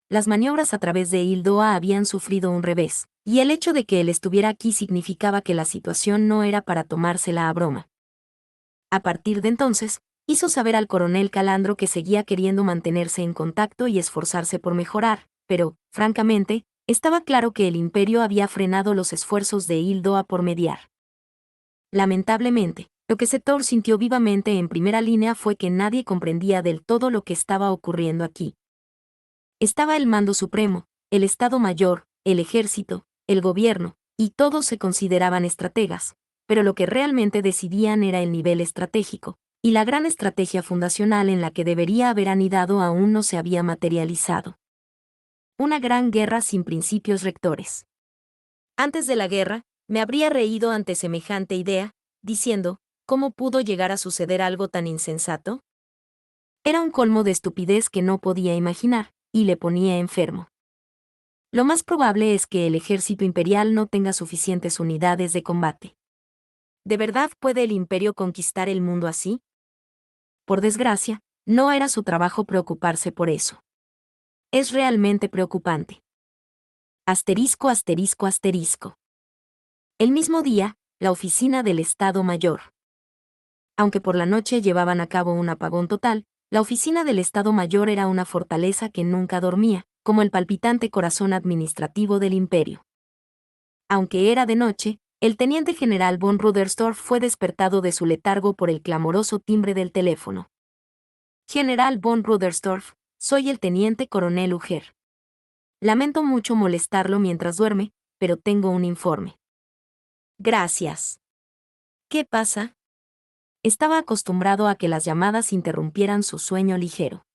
Las maniobras a través de Hildoa habían sufrido un revés, y el hecho de que él estuviera aquí significaba que la situación no era para tomársela a broma. A partir de entonces, hizo saber al coronel Calandro que seguía queriendo mantenerse en contacto y esforzarse por mejorar, pero, francamente, estaba claro que el imperio había frenado los esfuerzos de Hildoa por mediar. Lamentablemente, lo que Sethor sintió vivamente en primera línea fue que nadie comprendía del todo lo que estaba ocurriendo aquí. Estaba el mando supremo, el Estado Mayor, el ejército, el gobierno, y todos se consideraban estrategas, pero lo que realmente decidían era el nivel estratégico, y la gran estrategia fundacional en la que debería haber anidado aún no se había materializado. Una gran guerra sin principios rectores. Antes de la guerra, me habría reído ante semejante idea, diciendo, ¿Cómo pudo llegar a suceder algo tan insensato? Era un colmo de estupidez que no podía imaginar, y le ponía enfermo. Lo más probable es que el ejército imperial no tenga suficientes unidades de combate. ¿De verdad puede el imperio conquistar el mundo así? Por desgracia, no era su trabajo preocuparse por eso. Es realmente preocupante. Asterisco, asterisco, asterisco. El mismo día, la oficina del Estado Mayor. Aunque por la noche llevaban a cabo un apagón total, la oficina del Estado Mayor era una fortaleza que nunca dormía, como el palpitante corazón administrativo del imperio. Aunque era de noche, el teniente general von Rudelstorff fue despertado de su letargo por el clamoroso timbre del teléfono. General von Rudelstorff, soy el teniente coronel Uger. Lamento mucho molestarlo mientras duerme, pero tengo un informe. Gracias. ¿Qué pasa? Estaba acostumbrado a que las llamadas interrumpieran su sueño ligero.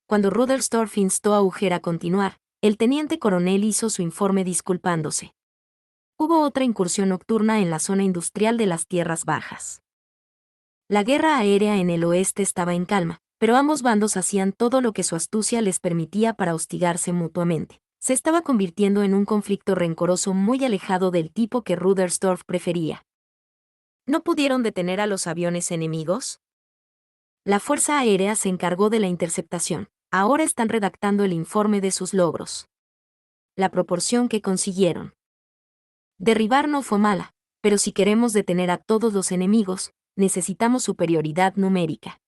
Cuando Rudelstorff instó a Uger a continuar, el teniente coronel hizo su informe disculpándose. Hubo otra incursión nocturna en la zona industrial de las tierras bajas. La guerra aérea en el oeste estaba en calma, pero ambos bandos hacían todo lo que su astucia les permitía para hostigarse mutuamente. Se estaba convirtiendo en un conflicto rencoroso muy alejado del tipo que Rudelstorff prefería. ¿No pudieron detener a los aviones enemigos? La Fuerza Aérea se encargó de la interceptación. Ahora están redactando el informe de sus logros. La proporción que consiguieron. Derribar no fue mala, pero si queremos detener a todos los enemigos, necesitamos superioridad numérica.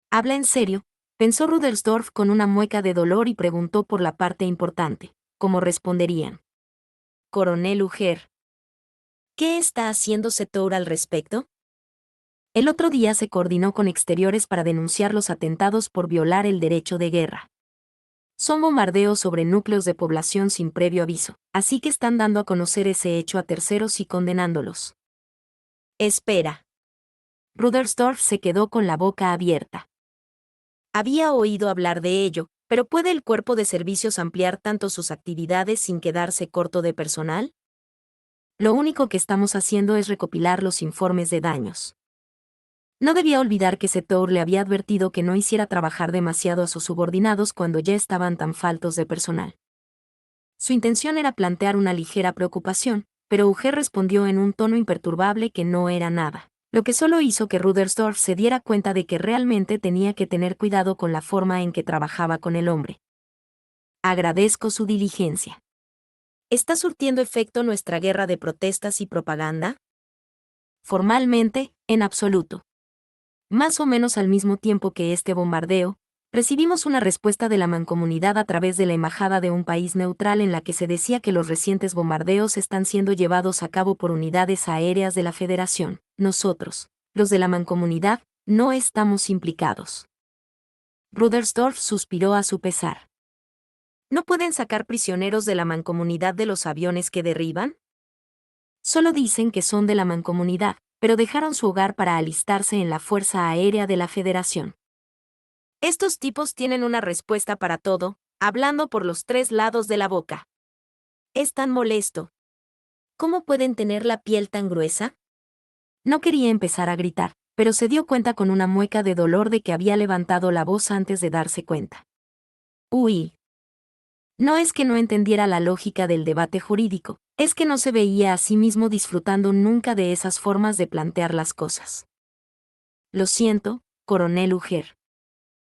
¿Habla en serio?, pensó Rudelstorff con una mueca de dolor y preguntó por la parte importante. ¿Cómo responderían? Coronel Uger. ¿Qué está haciendo Setour al respecto? El otro día se coordinó con exteriores para denunciar los atentados por violar el derecho de guerra. Son bombardeos sobre núcleos de población sin previo aviso, así que están dando a conocer ese hecho a terceros y condenándolos. Espera. Rudelstorff se quedó con la boca abierta. Había oído hablar de ello, pero ¿puede el cuerpo de servicios ampliar tanto sus actividades sin quedarse corto de personal? Lo único que estamos haciendo es recopilar los informes de daños. No debía olvidar que Setour le había advertido que no hiciera trabajar demasiado a sus subordinados cuando ya estaban tan faltos de personal. Su intención era plantear una ligera preocupación, pero Uger respondió en un tono imperturbable que no era nada, lo que solo hizo que Rudelstorff se diera cuenta de que realmente tenía que tener cuidado con la forma en que trabajaba con el hombre. Agradezco su diligencia. ¿Está surtiendo efecto nuestra guerra de protestas y propaganda? Formalmente, en absoluto. Más o menos al mismo tiempo que este bombardeo, recibimos una respuesta de la mancomunidad a través de la embajada de un país neutral en la que se decía que los recientes bombardeos están siendo llevados a cabo por unidades aéreas de la Federación. Nosotros, los de la mancomunidad, no estamos implicados. Rudelstorff suspiró a su pesar. ¿No pueden sacar prisioneros de la mancomunidad de los aviones que derriban? Solo dicen que son de la mancomunidad, pero dejaron su hogar para alistarse en la Fuerza Aérea de la Federación. Estos tipos tienen una respuesta para todo, hablando por los tres lados de la boca. Es tan molesto. ¿Cómo pueden tener la piel tan gruesa? No quería empezar a gritar, pero se dio cuenta con una mueca de dolor de que había levantado la voz antes de darse cuenta. Uy. No es que no entendiera la lógica del debate jurídico, es que no se veía a sí mismo disfrutando nunca de esas formas de plantear las cosas. Lo siento, coronel Uger.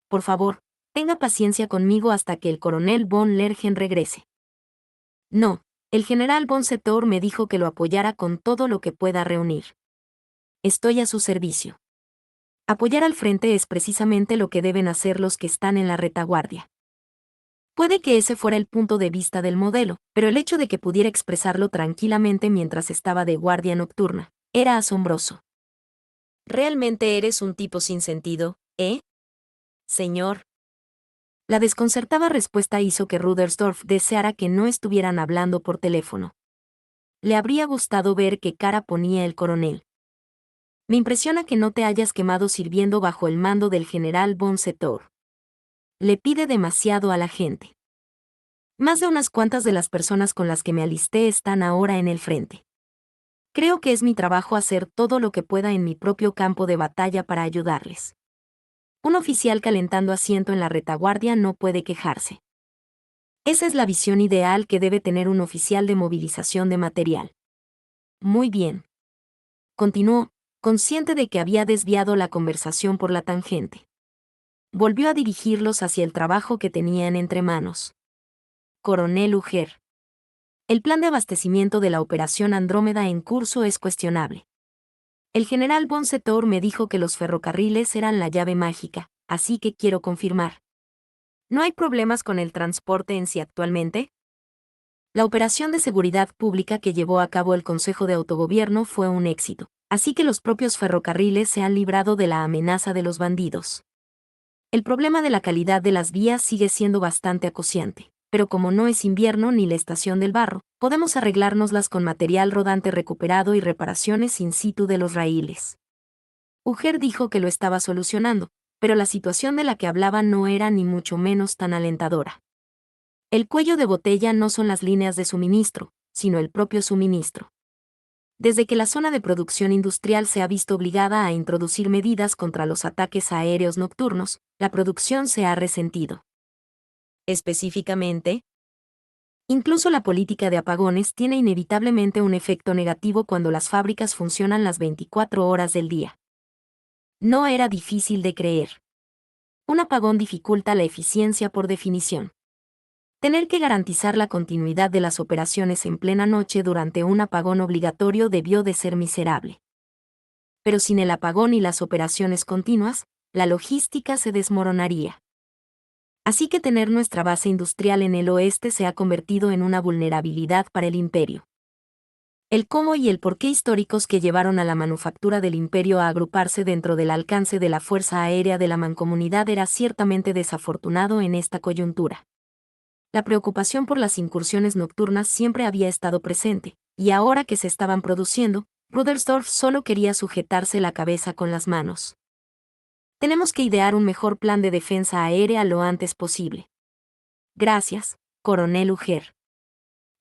Por favor, tenga paciencia conmigo hasta que el coronel von Lergen regrese. No, el general von Setour me dijo que lo apoyara con todo lo que pueda reunir. Estoy a su servicio. Apoyar al frente es precisamente lo que deben hacer los que están en la retaguardia. Puede que ese fuera el punto de vista del modelo, pero el hecho de que pudiera expresarlo tranquilamente mientras estaba de guardia nocturna, era asombroso. Realmente eres un tipo sin sentido, ¿eh? Señor. La desconcertada respuesta hizo que Rudelstorff deseara que no estuvieran hablando por teléfono. Le habría gustado ver qué cara ponía el coronel. Me impresiona que no te hayas quemado sirviendo bajo el mando del general von Setour. Le pide demasiado a la gente. Más de unas cuantas de las personas con las que me alisté están ahora en el frente. Creo que es mi trabajo hacer todo lo que pueda en mi propio campo de batalla para ayudarles. Un oficial calentando asiento en la retaguardia no puede quejarse. Esa es la visión ideal que debe tener un oficial de movilización de material. Muy bien. Continuó, consciente de que había desviado la conversación por la tangente. Volvió a dirigirlos hacia el trabajo que tenían entre manos. Coronel Uger. El plan de abastecimiento de la Operación Andrómeda en curso es cuestionable. El general von Setor me dijo que los ferrocarriles eran la llave mágica, así que quiero confirmar. ¿No hay problemas con el transporte en sí actualmente? La operación de seguridad pública que llevó a cabo el Consejo de Autogobierno fue un éxito, así que los propios ferrocarriles se han librado de la amenaza de los bandidos. El problema de la calidad de las vías sigue siendo bastante acuciante, pero como no es invierno ni la estación del barro, podemos arreglárnoslas con material rodante recuperado y reparaciones in situ de los raíles. Uger dijo que lo estaba solucionando, pero la situación de la que hablaba no era ni mucho menos tan alentadora. El cuello de botella no son las líneas de suministro, sino el propio suministro. Desde que la zona de producción industrial se ha visto obligada a introducir medidas contra los ataques aéreos nocturnos, la producción se ha resentido. Específicamente, incluso la política de apagones tiene inevitablemente un efecto negativo cuando las fábricas funcionan las 24 horas del día. No era difícil de creer. Un apagón dificulta la eficiencia por definición. Tener que garantizar la continuidad de las operaciones en plena noche durante un apagón obligatorio debió de ser miserable. Pero sin el apagón y las operaciones continuas, la logística se desmoronaría. Así que tener nuestra base industrial en el oeste se ha convertido en una vulnerabilidad para el imperio. El cómo y el porqué históricos que llevaron a la manufactura del imperio a agruparse dentro del alcance de la Fuerza Aérea de la Mancomunidad era ciertamente desafortunado en esta coyuntura. La preocupación por las incursiones nocturnas siempre había estado presente, y ahora que se estaban produciendo, Rudersdorf solo quería sujetarse la cabeza con las manos. Tenemos que idear un mejor plan de defensa aérea lo antes posible. Gracias, Coronel Uger.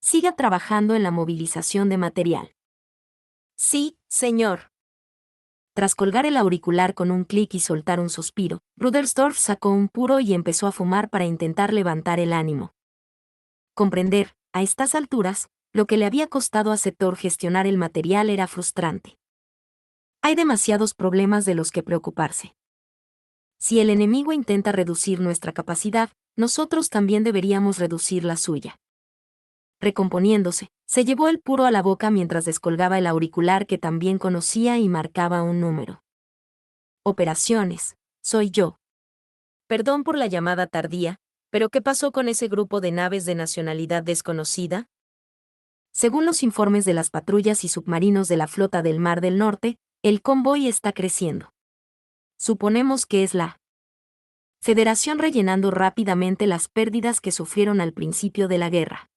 Siga trabajando en la movilización de material. Sí, señor. Tras colgar el auricular con un clic y soltar un suspiro, Rudersdorf sacó un puro y empezó a fumar para intentar levantar el ánimo. Comprender, a estas alturas, lo que le había costado a Setor gestionar el material era frustrante. Hay demasiados problemas de los que preocuparse. Si el enemigo intenta reducir nuestra capacidad, nosotros también deberíamos reducir la suya. Recomponiéndose, se llevó el puro a la boca mientras descolgaba el auricular que también conocía y marcaba un número. Operaciones, soy yo. Perdón por la llamada tardía, pero ¿qué pasó con ese grupo de naves de nacionalidad desconocida? Según los informes de las patrullas y submarinos de la flota del Mar del Norte, el convoy está creciendo. Suponemos que es la Federación rellenando rápidamente las pérdidas que sufrieron al principio de la guerra.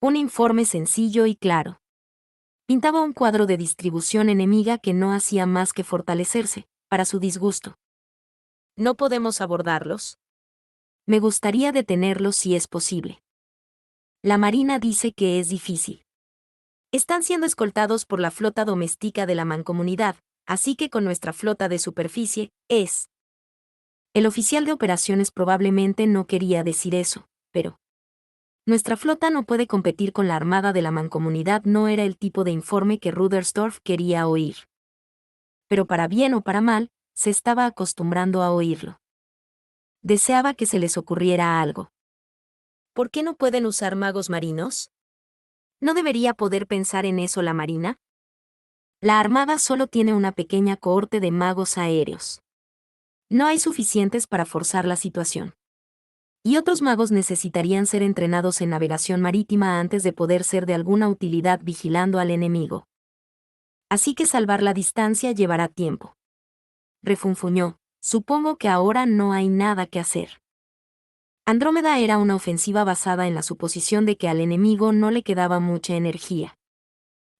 Un informe sencillo y claro. Pintaba un cuadro de distribución enemiga que no hacía más que fortalecerse, para su disgusto. ¿No podemos abordarlos? Me gustaría detenerlos si es posible. La Marina dice que es difícil. Están siendo escoltados por la flota doméstica de la Mancomunidad, así que con nuestra flota de superficie, es. El oficial de operaciones probablemente no quería decir eso, pero nuestra flota no puede competir con la armada de la Mancomunidad no era el tipo de informe que Rudersdorf quería oír. Pero para bien o para mal, se estaba acostumbrando a oírlo. Deseaba que se les ocurriera algo. ¿Por qué no pueden usar magos marinos? ¿No debería poder pensar en eso la Marina? La Armada solo tiene una pequeña cohorte de magos aéreos. No hay suficientes para forzar la situación. Y otros magos necesitarían ser entrenados en navegación marítima antes de poder ser de alguna utilidad vigilando al enemigo. Así que salvar la distancia llevará tiempo. Refunfuñó, supongo que ahora no hay nada que hacer. Andrómeda era una ofensiva basada en la suposición de que al enemigo no le quedaba mucha energía.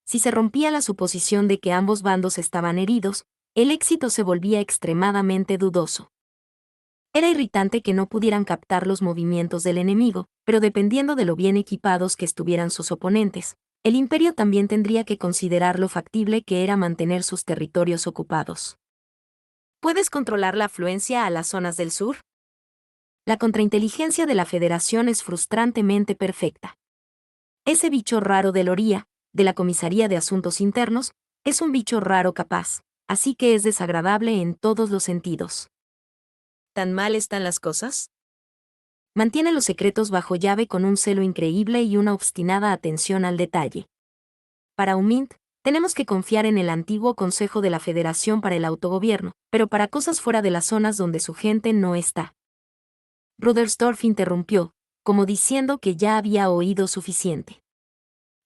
Si se rompía la suposición de que ambos bandos estaban heridos, el éxito se volvía extremadamente dudoso. Era irritante que no pudieran captar los movimientos del enemigo, pero dependiendo de lo bien equipados que estuvieran sus oponentes, El imperio también tendría que considerar lo factible que era mantener sus territorios ocupados. ¿Puedes controlar la afluencia a las zonas del sur? La contrainteligencia de la Federación es frustrantemente perfecta. Ese bicho raro del ORIA, de la Comisaría de Asuntos Internos, es un bicho raro capaz, así que es desagradable en todos los sentidos. ¿Tan mal están las cosas? Mantiene los secretos bajo llave con un celo increíble y una obstinada atención al detalle. Para Umint, tenemos que confiar en el antiguo Consejo de la Federación para el Autogobierno, pero para cosas fuera de las zonas donde su gente no está. Rudersdorf interrumpió, como diciendo que ya había oído suficiente.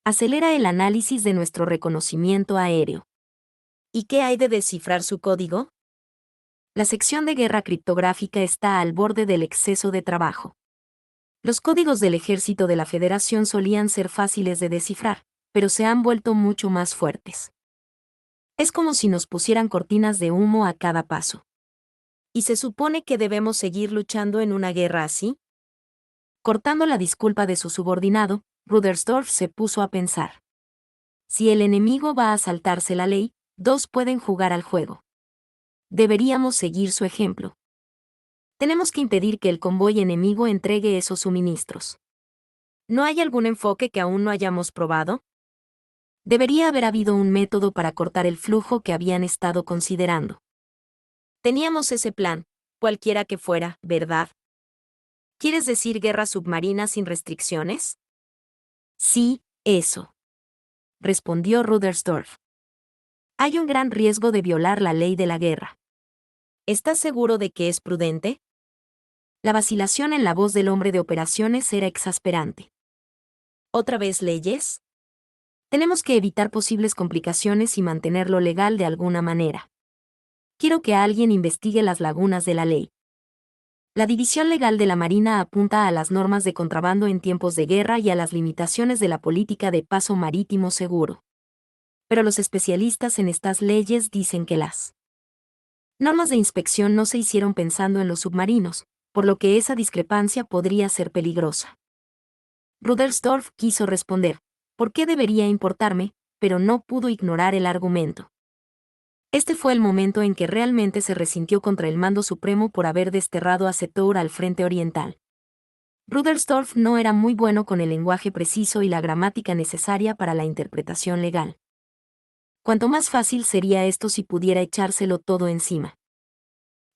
Acelera el análisis de nuestro reconocimiento aéreo. ¿Y qué hay de descifrar su código? La sección de guerra criptográfica está al borde del exceso de trabajo. Los códigos del ejército de la Federación solían ser fáciles de descifrar, pero se han vuelto mucho más fuertes. Es como si nos pusieran cortinas de humo a cada paso. ¿Y se supone que debemos seguir luchando en una guerra así? Cortando la disculpa de su subordinado, Rudersdorf se puso a pensar. Si el enemigo va a saltarse la ley, dos pueden jugar al juego. Deberíamos seguir su ejemplo. Tenemos que impedir que el convoy enemigo entregue esos suministros. ¿No hay algún enfoque que aún no hayamos probado? Debería haber habido un método para cortar el flujo que habían estado considerando. Teníamos ese plan, cualquiera que fuera, ¿verdad? ¿Quieres decir guerra submarina sin restricciones? Sí, eso, respondió Rudersdorf. Hay un gran riesgo de violar la ley de la guerra. ¿Estás seguro de que es prudente? La vacilación en la voz del hombre de operaciones era exasperante. ¿Otra vez leyes? Tenemos que evitar posibles complicaciones y mantenerlo legal de alguna manera. Quiero que alguien investigue las lagunas de la ley. La División Legal de la Marina apunta a las normas de contrabando en tiempos de guerra y a las limitaciones de la política de paso marítimo seguro. Pero los especialistas en estas leyes dicen que las normas de inspección no se hicieron pensando en los submarinos, por lo que esa discrepancia podría ser peligrosa. Rudersdorf quiso responder, ¿por qué debería importarme?, pero no pudo ignorar el argumento. Este fue el momento en que realmente se resintió contra el mando supremo por haber desterrado a Setour al frente oriental. Rudersdorf no era muy bueno con el lenguaje preciso y la gramática necesaria para la interpretación legal. Cuanto más fácil sería esto si pudiera echárselo todo encima.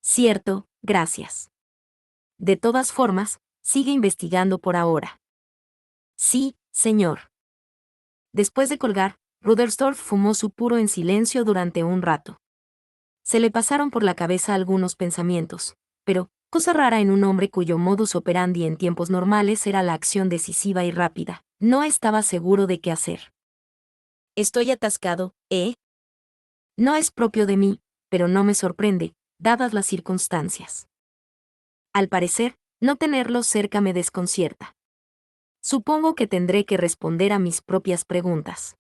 Cierto, gracias. De todas formas, sigue investigando por ahora. Sí, señor. Después de colgar, Rudersdorf fumó su puro en silencio durante un rato. Se le pasaron por la cabeza algunos pensamientos, pero, cosa rara en un hombre cuyo modus operandi en tiempos normales era la acción decisiva y rápida, no estaba seguro de qué hacer. Estoy atascado, ¿eh? No es propio de mí, pero no me sorprende, dadas las circunstancias. Al parecer, no tenerlo cerca me desconcierta. Supongo que tendré que responder a mis propias preguntas.